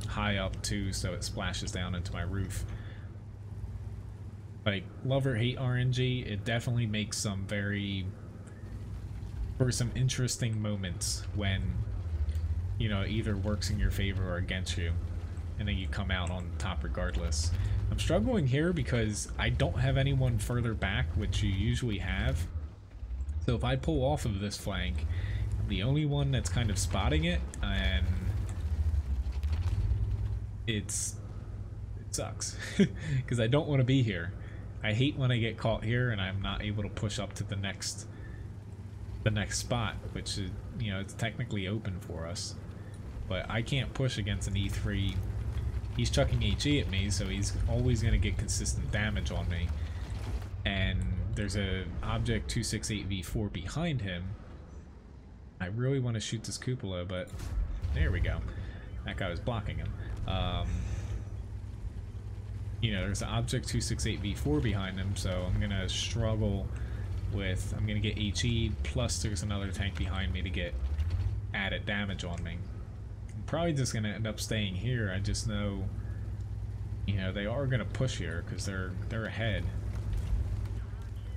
high up too, so it splashes down into my roof. Like, love or hate RNG, it definitely makes some for some interesting moments when, you know, it either works in your favor or against you, and then you come out on top regardless. I'm struggling here because I don't have anyone further back, which you usually have. So if I pull off of this flank, I'm the only one that's kind of spotting it, and it sucks because I don't want to be here. I hate when I get caught here and I'm not able to push up to the next spot, which is, you know, it's technically open for us, but I can't push against an E3. He's chucking HE at me, so he's always going to get consistent damage on me, and there's a Object 268V4 behind him. I really want to shoot this cupola, but there we go. That guy was blocking him. You know, there's an Object 268V4 behind him, so I'm going to struggle with, I'm going to get HE, plus there's another tank behind me to get added damage on me. I'm probably just going to end up staying here. I just know, you know, they are going to push here because they're ahead.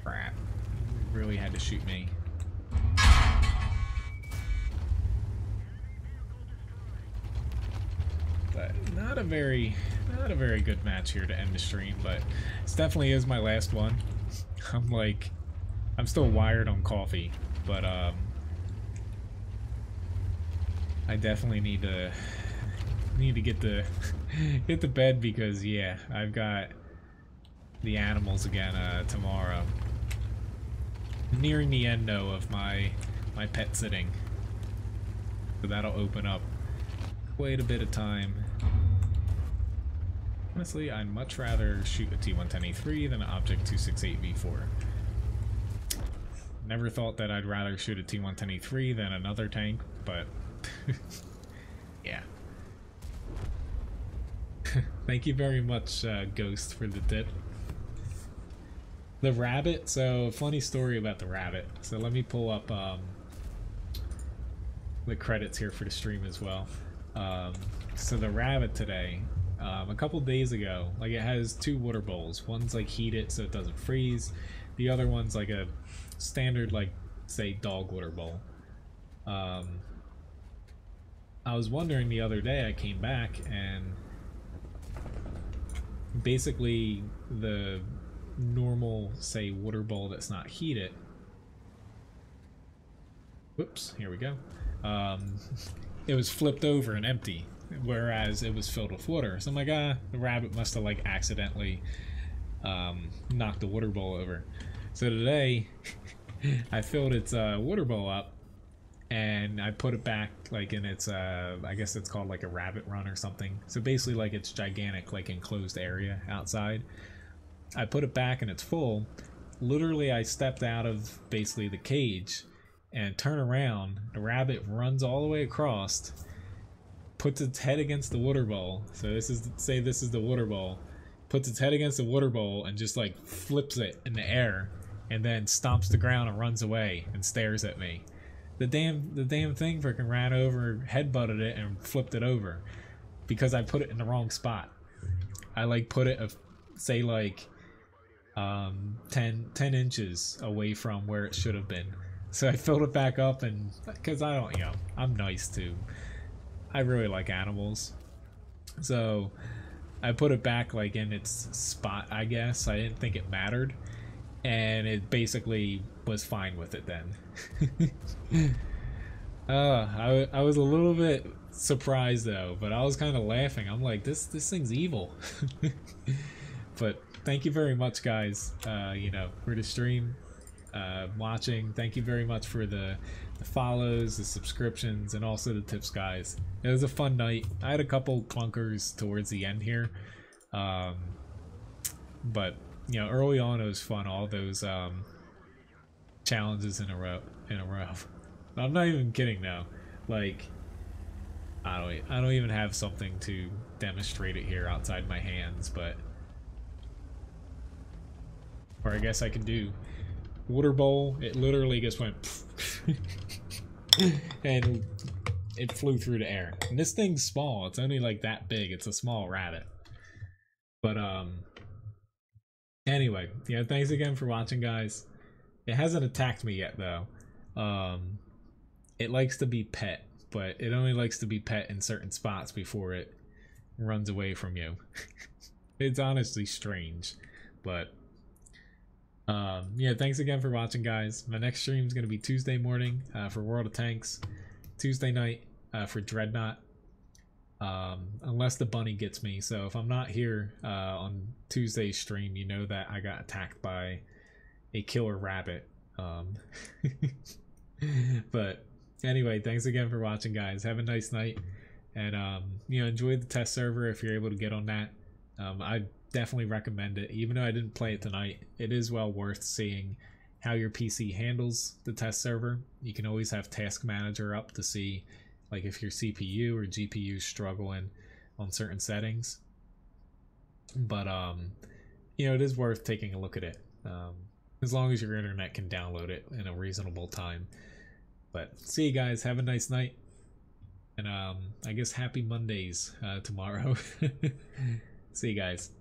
Crap. Really had to shoot me. But not a very good match here to end the stream, but this definitely is my last one. I'm still wired on coffee, but I definitely need to get to bed, because yeah, I've got the animals again tomorrow. Nearing the end though of my pet sitting, so that'll open up quite a bit of time. Honestly, I'd much rather shoot a T110E3 than an Object 268V4. Never thought that I'd rather shoot a T110E3 than another tank, but yeah. Thank you very much, Ghost, for the tip. The rabbit, so funny story about the rabbit. So let me pull up the credits here for the stream as well. So the rabbit today, a couple days ago, like, it has 2 water bowls. One's like heated so it doesn't freeze. The other one's like a standard, like, say, dog water bowl. I was wondering the other day, I came back and basically the normal, say, water bowl that's not heated. Whoops, here we go. It was flipped over and empty, whereas it was filled with water. So I'm like, the rabbit must have like accidentally knocked the water bowl over. So today, I filled its water bowl up, and I put it back like in its, I guess it's called like a rabbit run or something. So basically like its gigantic like enclosed area outside. I put it back and it's full. Literally, I stepped out of basically the cage and turn around. The rabbit runs all the way across, puts its head against the water bowl. So this is, say this is the water bowl. Puts its head against the water bowl and just like flips it in the air, and then stomps the ground and runs away and stares at me. The damn thing freaking ran over, headbutted it, and flipped it over because I put it in the wrong spot. I like put it, say like 10 inches away from where it should have been. So I filled it back up, and because I don't, I'm nice too. I really like animals. So I put it back like in its spot, I guess. I didn't think it mattered. And it basically was fine with it then. I was a little bit surprised though, but I was kind of laughing. I'm like, this thing's evil. But thank you very much, guys, for the stream, watching. Thank you very much for the follows, the subscriptions, and also the tips, guys. It was a fun night. I had a couple clunkers towards the end here, but early on it was fun. All those challenges in a row. I'm not even kidding now. Like, I don't even have something to demonstrate it here outside my hands, but, or I guess I can do water bowl. It literally just went and it flew through the air. And this thing's small. It's only like that big. It's a small rabbit. But anyway, thanks again for watching, guys. It hasn't attacked me yet though. It likes to be pet, but it only likes to be pet in certain spots before it runs away from you. It's honestly strange, but thanks again for watching, guys. My next stream is going to be Tuesday morning for World of Tanks, Tuesday night for Dreadnought, unless the bunny gets me. So if I'm not here on Tuesday's stream, you know that I got attacked by a killer rabbit. But anyway, thanks again for watching, guys. Have a nice night, and enjoy the test server if you're able to get on that. I definitely recommend it. Even though I didn't play it tonight, it is well worth seeing how your PC handles the test server. You can always have Task Manager up to see like if your CPU or GPU is struggling on certain settings. But it is worth taking a look at it, as long as your internet can download it in a reasonable time. But see you guys, have a nice night, and I guess happy Mondays tomorrow. See you guys.